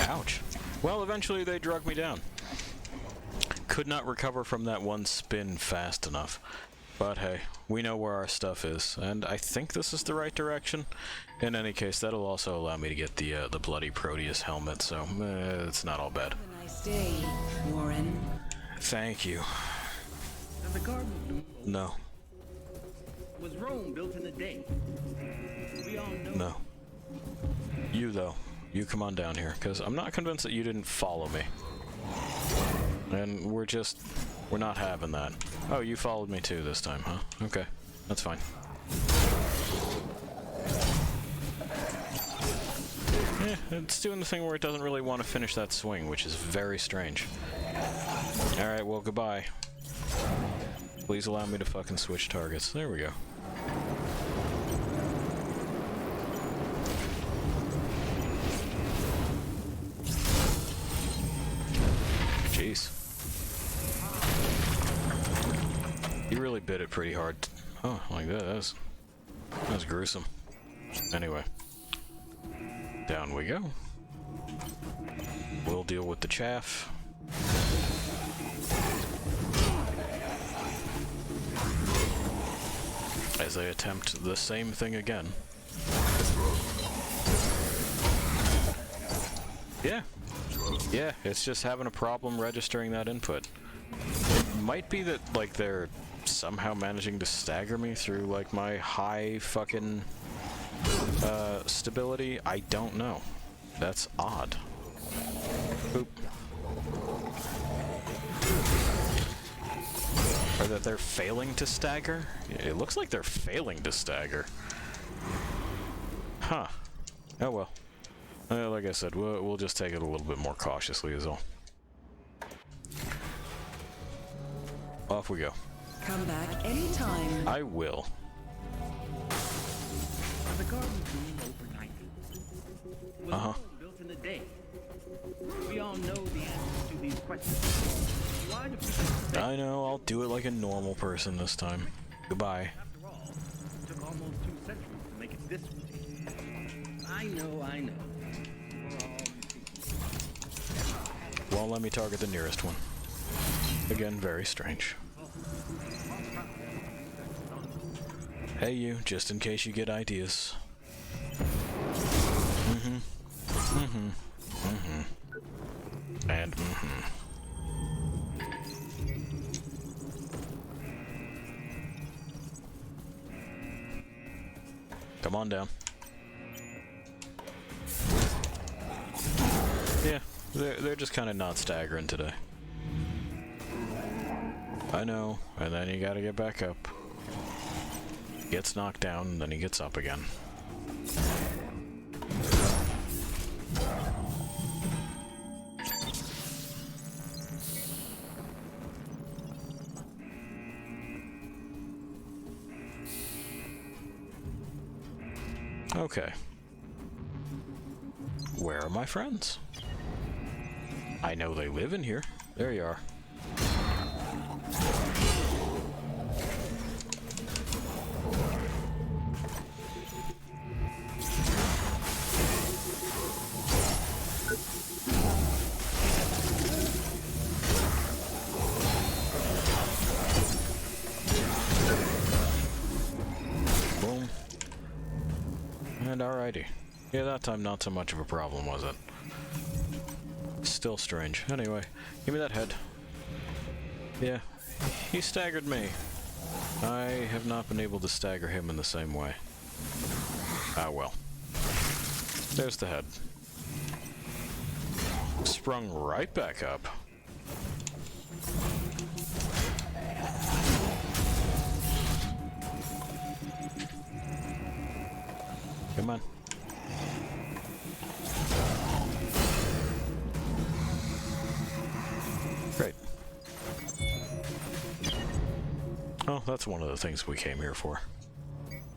Ouch. Well, eventually they drug me down. Could not recover from that one spin fast enough. But hey, we know where our stuff is, and I think this is the right direction. In any case, that'll also allow me to get the bloody Proteus helmet, so it's not all bad. Have a nice day, Warren. Thank you. Now the garden No. was Rome built in a day. We all know. No. You, though. You come on down here, because I'm not convinced that you didn't follow me. And we're not having that. Oh, you followed me too this time, huh? Okay, that's fine. Yeah, it's doing the thing where it doesn't really want to finish that swing, which is very strange. Alright, well, goodbye. Please allow me to fucking switch targets. There we go. Jeez. He really bit it pretty hard. Oh, like that. That was gruesome. Anyway. Down we go. We'll deal with the chaff. As they attempt the same thing again. Yeah. Yeah, it's just having a problem registering that input. It might be that, like, they're somehow managing to stagger me through, like, my high fucking stability. I don't know. That's odd. Oop. Or that they're failing to stagger? It looks like they're failing to stagger. Huh. Oh well. Like I said, we'll just take it a little bit more cautiously is all. Off we go. Come back anytime. I will. The garden grew overnight. Was Rome built in a day? We all know the answers to these questions. Why do people I know, I'll do it like a normal person this time. Goodbye. After all, it took almost 2 centuries to make it this way. I know. Well, let me target the nearest one. Again, very strange. Hey you, just in case you get ideas. And Come on down. Yeah, they're just kind of not staggering today. I know, and then you gotta get back up. Gets knocked down, and then he gets up again. Okay. Where are my friends? I know they live in here. There you are. Boom. And alrighty. Yeah, that time not so much of a problem, was it? Still strange. Anyway, give me that head. Yeah, he staggered me. I have not been able to stagger him in the same way. Ah, well. There's the head. Sprung right back up. Come on. Great. Oh, that's one of the things we came here for.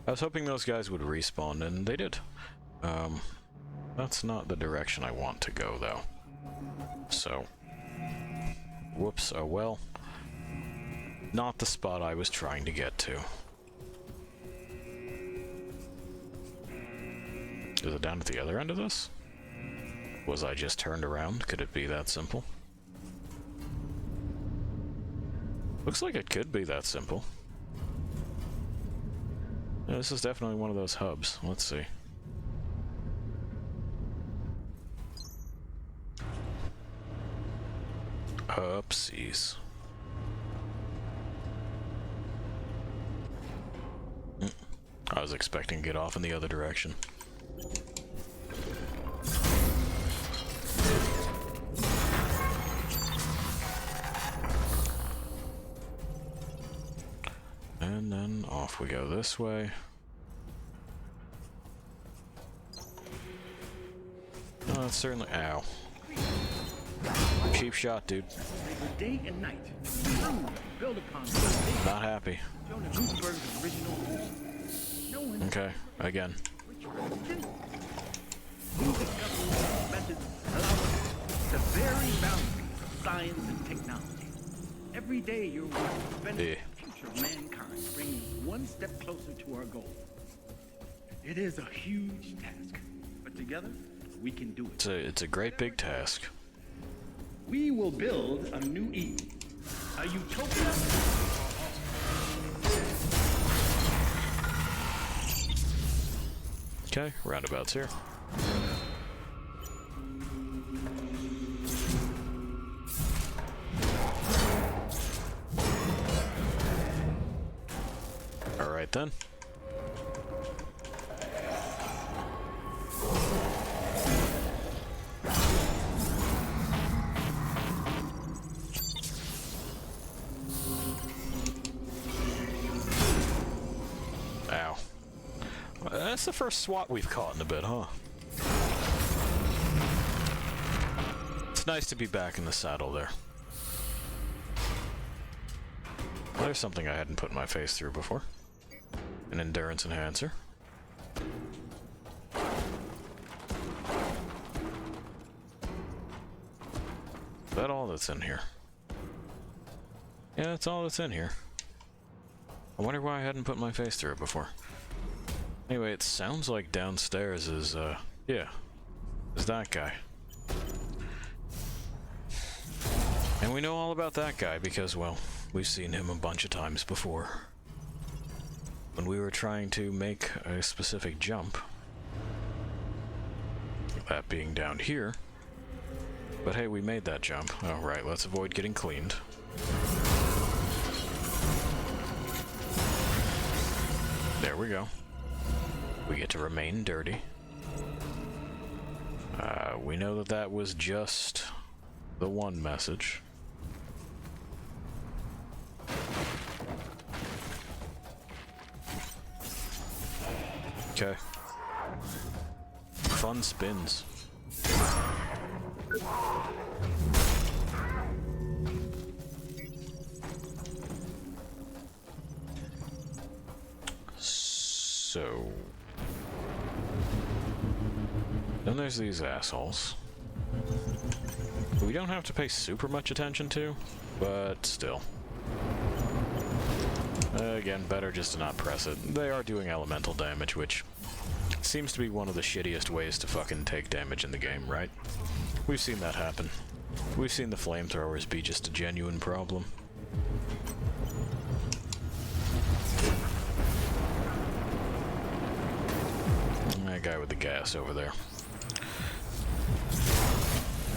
I was hoping those guys would respawn, and they did. That's not the direction I want to go, though. So, whoops, oh well. Not the spot I was trying to get to. Is it down at the other end of this? Was I just turned around? Could it be that simple? Looks like it could be that simple. Yeah, this is definitely one of those hubs. Let's see. Upsies. I was expecting to get off in the other direction. And then off we go this way. Oh, that's certainly... Ow. Cheap shot, dude. Day and night. Build upon Not happy. Okay, again. Methods allow us to vary boundaries of science and technology. Every day your work benefits the future of mankind, bringing us one step closer to our goal. It is a huge task, but together we can do it. It's a great big task. We will build a new Eden, a utopia. Okay, roundabouts here. All right then. Ow. That's the first SWAT we've caught in a bit, huh? It's nice to be back in the saddle there. There's something I hadn't put my face through before. An endurance enhancer. Is that all that's in here? Yeah, that's all that's in here. I wonder why I hadn't put my face through it before. Anyway, it sounds like downstairs is, yeah, is that guy. And we know all about that guy because, well, we've seen him a bunch of times before. When we were trying to make a specific jump, that being down here. But hey, we made that jump. Oh, right, let's avoid getting cleaned. There we go. We get to remain dirty. We know that that was just the one message. Okay. Fun spins. So... then there's these assholes. We don't have to pay super much attention to, but still. Again, better just to not press it. They are doing elemental damage, which seems to be one of the shittiest ways to fucking take damage in the game, right? We've seen that happen. We've seen the flamethrowers be just a genuine problem. That guy with the gas over there.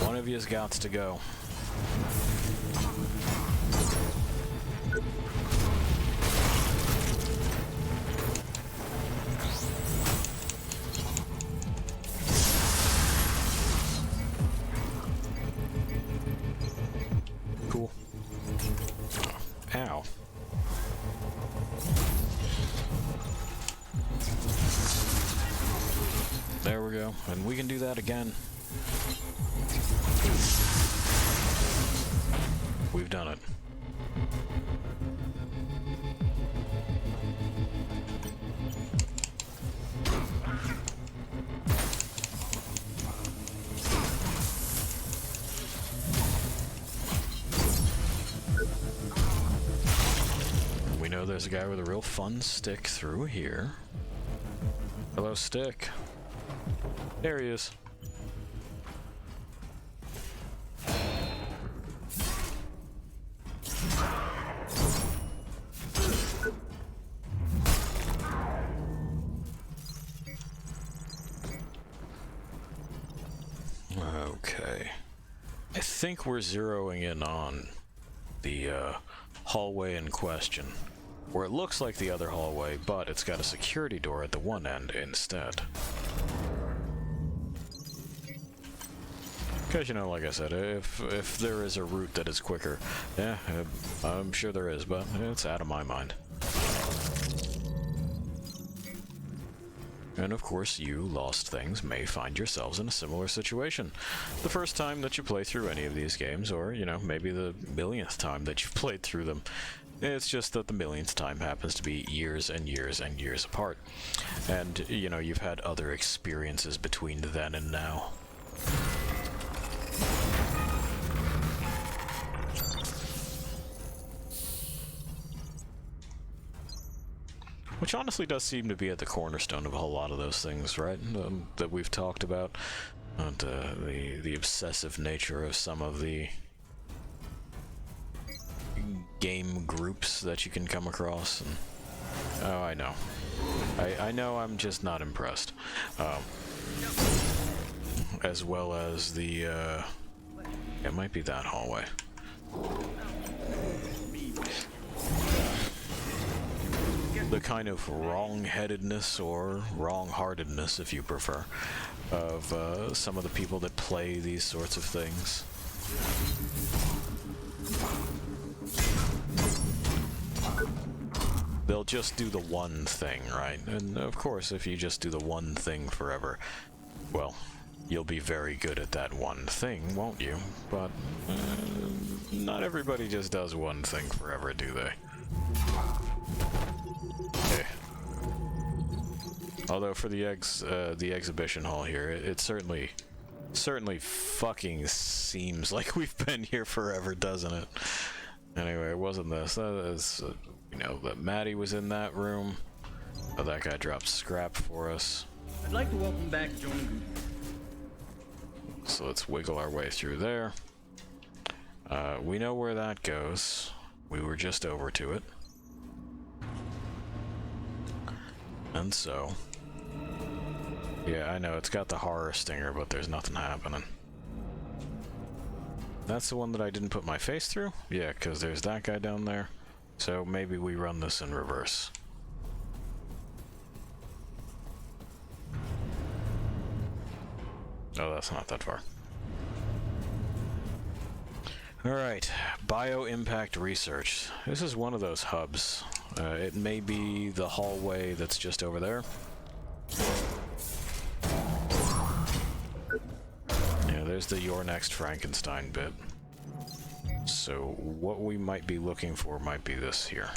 One of you's got to go. Ow. There we go. And we can do that again. We've done it. We know there's a guy with a real fun stick through here. Hello, stick. There he is. Okay. I think we're zeroing in on the hallway in question, where it looks like the other hallway, but it's got a security door at the one end instead. Because, you know, like I said, if there is a route that is quicker, yeah, I'm sure there is, but it's out of my mind. And of course, you lost things may find yourselves in a similar situation. The first time that you play through any of these games, or, you know, maybe the millionth time that you've played through them. It's just that the millionth time happens to be years and years and years apart. And, you know, you've had other experiences between then and now. Which honestly does seem to be at the cornerstone of a whole lot of those things, right? That we've talked about. The obsessive nature of some of the game groups that you can come across. And, oh, I know. I know I'm just not impressed. As well as the, it might be that hallway. The kind of wrong-headedness, or wrong-heartedness, if you prefer, of some of the people that play these sorts of things. They'll just do the one thing, right? And of course, if you just do the one thing forever, well, you'll be very good at that one thing, won't you? But not everybody just does one thing forever, do they? Okay. Although for the exhibition hall here, it certainly fucking seems like we've been here forever, doesn't it? Anyway, it wasn't this. That is, you know, that Maddie was in that room. Oh, that guy dropped scrap for us. I'd like to welcome back Joan. So let's wiggle our way through there. We know where that goes. We were just over to it. And so... yeah, I know, it's got the horror stinger, but there's nothing happening. That's the one that I didn't put my face through? Yeah, because there's that guy down there. So maybe we run this in reverse. Oh, that's not that far. Alright, bio-impact research. This is one of those hubs. It may be the hallway that's just over there. Yeah, there's the Your Next Frankenstein bit. So what we might be looking for might be this here.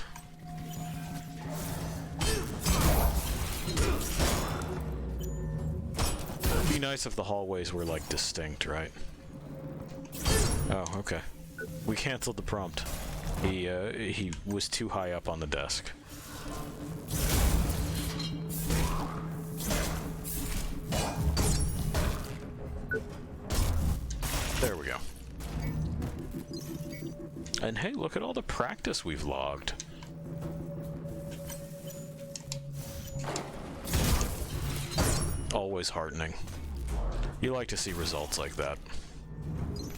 It'd be nice if the hallways were, like, distinct, right? Oh, okay. We canceled the prompt. He was too high up on the desk. There we go. And hey, look at all the practice we've logged. Always heartening. You like to see results like that.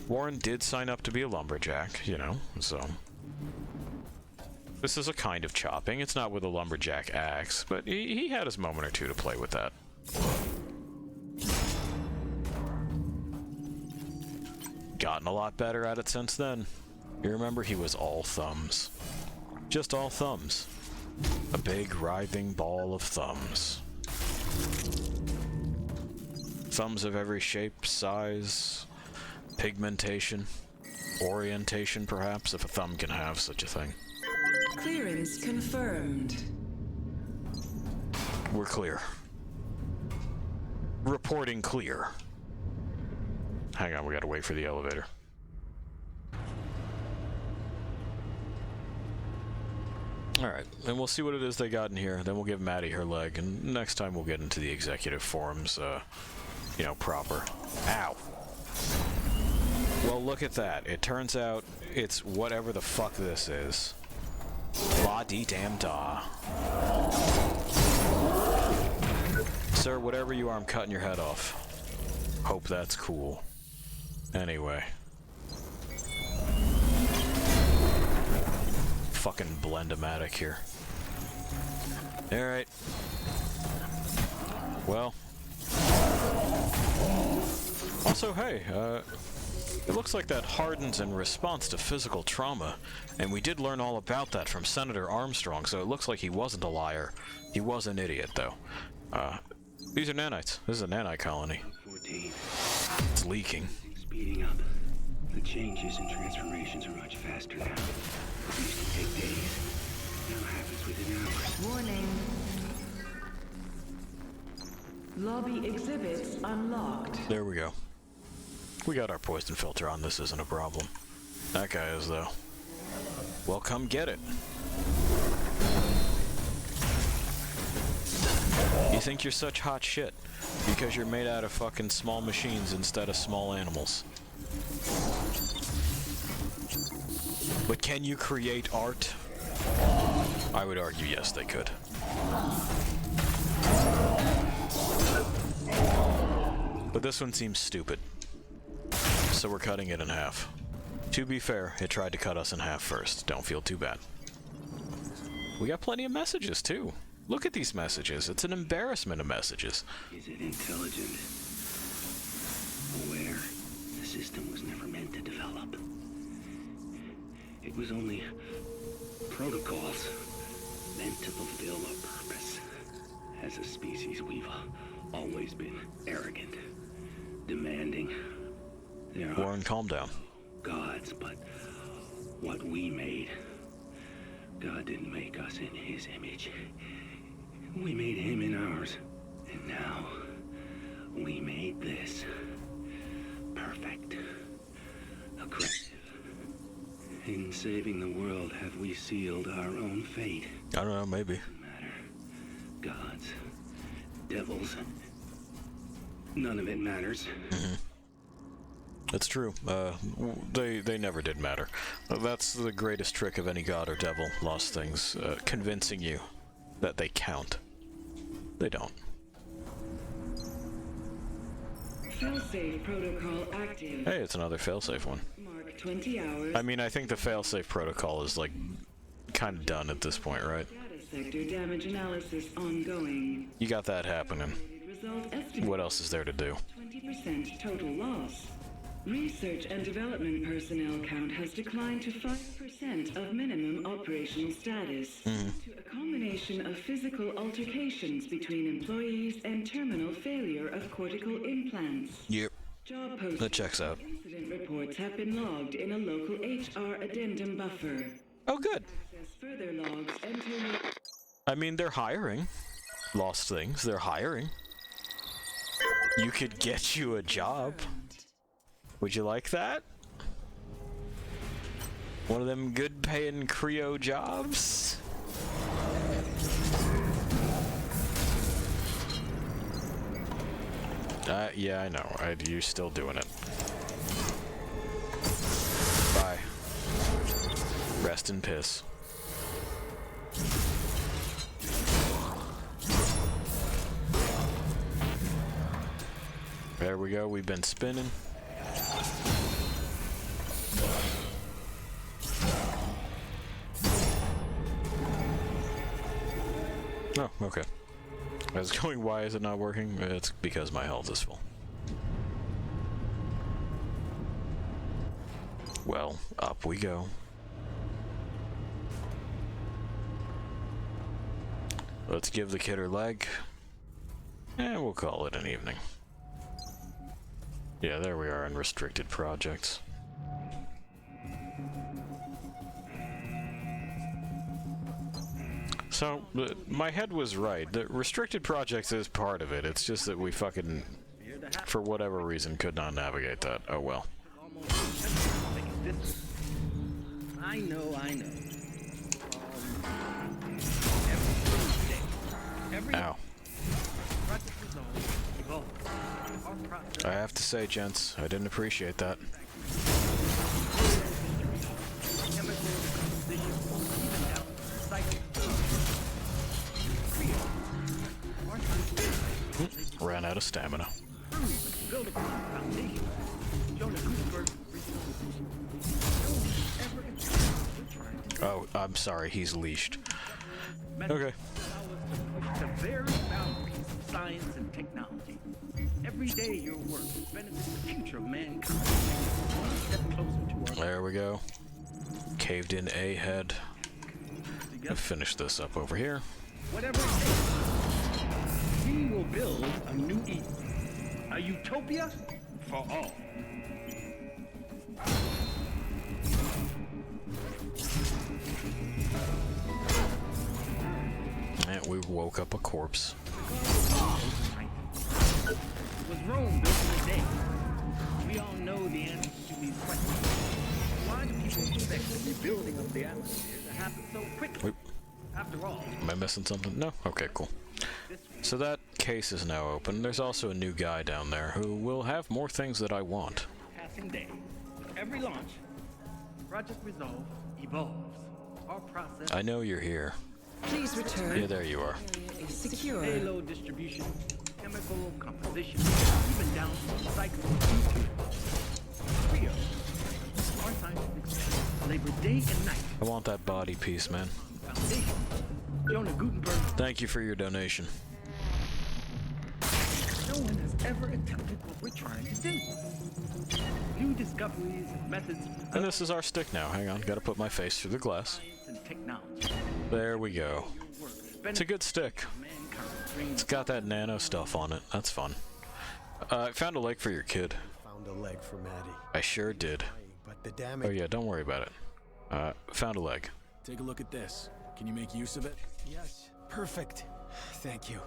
Warren did sign up to be a lumberjack, you know, so... this is a kind of chopping. It's not with a lumberjack axe, but he had his moment or two to play with that. Gotten a lot better at it since then. You remember, he was all thumbs. Just all thumbs. A big, writhing ball of thumbs. Thumbs of every shape, size, pigmentation, orientation, perhaps, if a thumb can have such a thing. Clearance confirmed. We're clear. Reporting clear. Hang on, we gotta wait for the elevator. Alright, and we'll see what it is they got in here, then we'll give Maddie her leg, and next time we'll get into the executive forums, you know, proper. Ow! Well, look at that. It turns out it's whatever the fuck this is. La-dee-damn-da. Sir, whatever you are, I'm cutting your head off. Hope that's cool. Anyway. Fucking blend-o-matic here. Alright. Well. Also, hey, it looks like that hardens in response to physical trauma, and we did learn all about that from Senator Armstrong, so it looks like he wasn't a liar. He was an idiot, though. These are nanites. This is a nanite colony. 14. It's leaking. Speeding up. The changes and transformations are much faster now. It used to take days. Now happens within hours. Warning. Lobby exhibits unlocked. There we go. We got our poison filter on. This isn't a problem. That guy is, though. Well, come get it. You think you're such hot shit because you're made out of fucking small machines instead of small animals. But can you create art? I would argue yes, they could. But this one seems stupid. So we're cutting it in half. To be fair, it tried to cut us in half first. Don't feel too bad. We got plenty of messages, too. Look at these messages. It's an embarrassment of messages. Is it intelligent? Aware? The system was never meant to develop. It was only protocols meant to fulfill a purpose. As a species, we've always been arrogant, demanding. There are Warren, calm down. gods, but what we made, God didn't make us in his image. We made him in ours. And now, we made this. Perfect. Aggressive. In saving the world, have we sealed our own fate? I don't know, maybe. Doesn't matter. Gods, devils, none of it matters. It's true. They never did matter. That's the greatest trick of any god or devil, lost things, convincing you that they count. They don't. Failsafe protocol active. Hey, it's another failsafe one. Mark 20 hours. I mean, I think the failsafe protocol is, like, kind of done at this point, right? Data sector damage analysis ongoing. You got that happening. Result estimate. What else is there to do? 20% total loss. Research and development personnel count has declined to 5% of minimum operational status. To a combination of physical altercations between employees and terminal failure of cortical implants. Yep. Job postings. That checks out. Incident reports have been logged in a local HR addendum buffer. Oh, good. Access further logs enter. I mean, they're hiring. Lost things, they're hiring. You could get you a job. Would you like that? One of them good paying Creo jobs? Yeah, I know. You're still doing it. Bye. Rest in piss. There we go, we've been spinning. Oh, okay. I was going, why is it not working? It's because my health is full. Well, up we go. Let's give the kid her leg. And we'll call it an evening. Yeah, there we are in restricted projects. So, my head was right. The restricted projects is part of it. It's just that we fucking, for whatever reason, could not navigate that. Oh well. I know. Ow. I have to say, gents, I didn't appreciate that. Ran out of stamina. Oh, I'm sorry, he's leashed. Okay. The very boundaries of science and technology. Every day your work benefits the future of mankind. One step closer to our... There we go. Caved in A head. I'll finish this up over here. Whatever it takes, we will build a new Eden. A utopia for all. And we woke up a corpse. Was Rome built in a day? We all know the answers to these questions. Why do people expect the rebuilding of the atmosphere to happen so quickly? Oop. After all, Am I missing something? No? Okay, cool. So that case is now open. There's also a new guy down there who will have more things that I want. passing day. Every launch, Project Resolve evolves. Our process... I know you're here. Please return. Yeah, there you are. Secure. Payload distribution, chemical composition, even down to cycling Trio. Our scientific staff labor day and night. I want that body piece, man. Foundation. Jonah Gutenberg. Thank you for your donation. No one has ever attempted what we're trying to do. New discoveries and methods. And this is our stick now. Hang on, gotta put my face through the glass. And technology. There we go. It's a good stick. It's got that nano stuff on it. That's fun. I found a leg for your kid. Found a leg for Maddie. I sure did. But the damage... Oh yeah, don't worry about it. Found a leg. Take a look at this. Can you make use of it? Yes. Perfect. Thank you.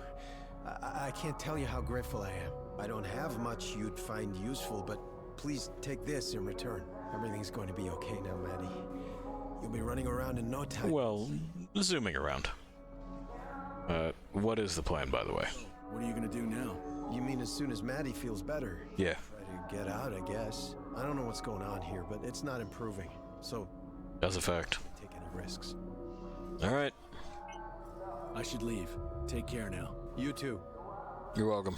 I can't tell you how grateful I am. I don't have much you'd find useful, but please take this in return. Everything's going to be okay now, Maddie. You'll be running around in no time. Well, zooming around. What is the plan, by the way? What are you gonna do now? You mean as soon as Maddie feels better? Yeah. Try to get out, I guess. I don't know what's going on here, but it's not improving. So... That's a fact. Take any risks. Alright. I should leave. Take care now. You too. You're welcome.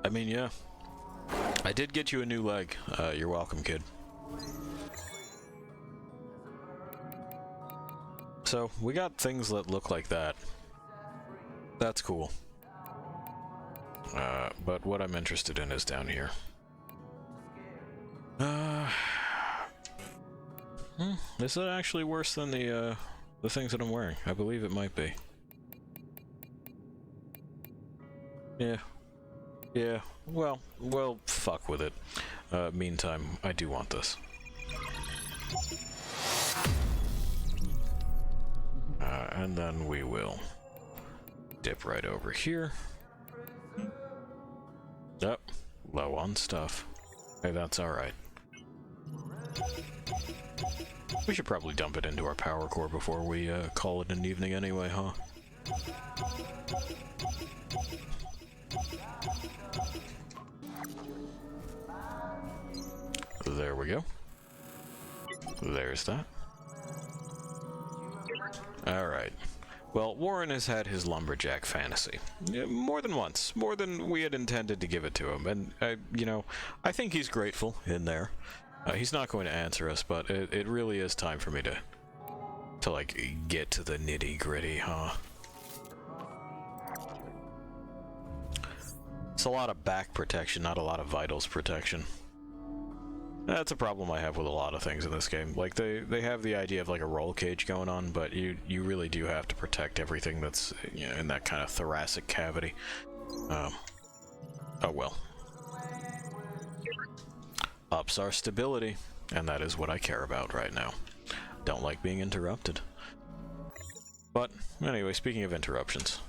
I mean, yeah. I did get you a new leg. You're welcome, kid. So, we got things that look like that. That's cool. But what I'm interested in is down here. Is it actually worse than the things that I'm wearing? I believe it might be. Yeah. Yeah. Well, fuck with it. Meantime, I do want this. And then we will dip right over here. Yep, low on stuff. Hey, that's alright. We should probably dump it into our power core before we call it an evening anyway, huh? There we go. There's that. Alright. Well, Warren has had his lumberjack fantasy. More than once. More than we had intended to give it to him. And, you know, I think he's grateful in there. He's not going to answer us, but it really is time for me to like, get to the nitty-gritty, huh? It's a lot of back protection, not a lot of vitals protection. That's a problem I have with a lot of things in this game. Like, they have the idea of like a roll cage going on, but you really do have to protect everything that's, you know, in that kind of thoracic cavity. Oh well. Ups our stability, and that is what I care about right now. Don't like being interrupted. But anyway, speaking of interruptions,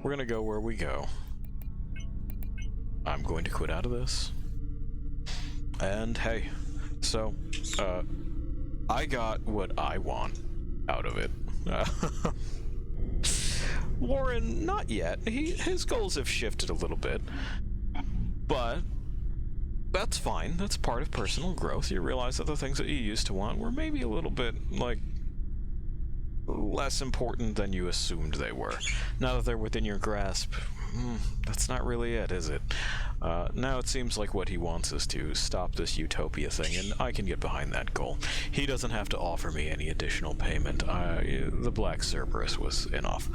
we're gonna go where we go. I'm going to quit out of this. And hey, so, I got what I want out of it. Warren, not yet. His goals have shifted a little bit. But that's fine. That's part of personal growth. You realize that the things that you used to want were maybe a little bit, like, less important than you assumed they were. Now that they're within your grasp, that's not really it, is it? Now it seems like what he wants is to stop this utopia thing, and I can get behind that goal. He doesn't have to offer me any additional payment. The Black Cerberus was enough.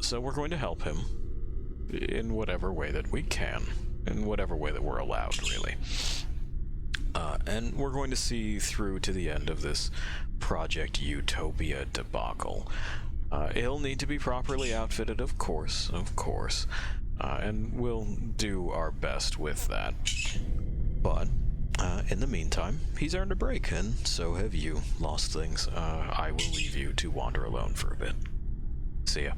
So we're going to help him in whatever way that we can, in whatever way that we're allowed, really. And we're going to see through to the end of this Project Utopia debacle. He'll need to be properly outfitted, of course, and we'll do our best with that. But, in the meantime, he's earned a break, and so have you, Lost Things. I will leave you to wander alone for a bit. See ya.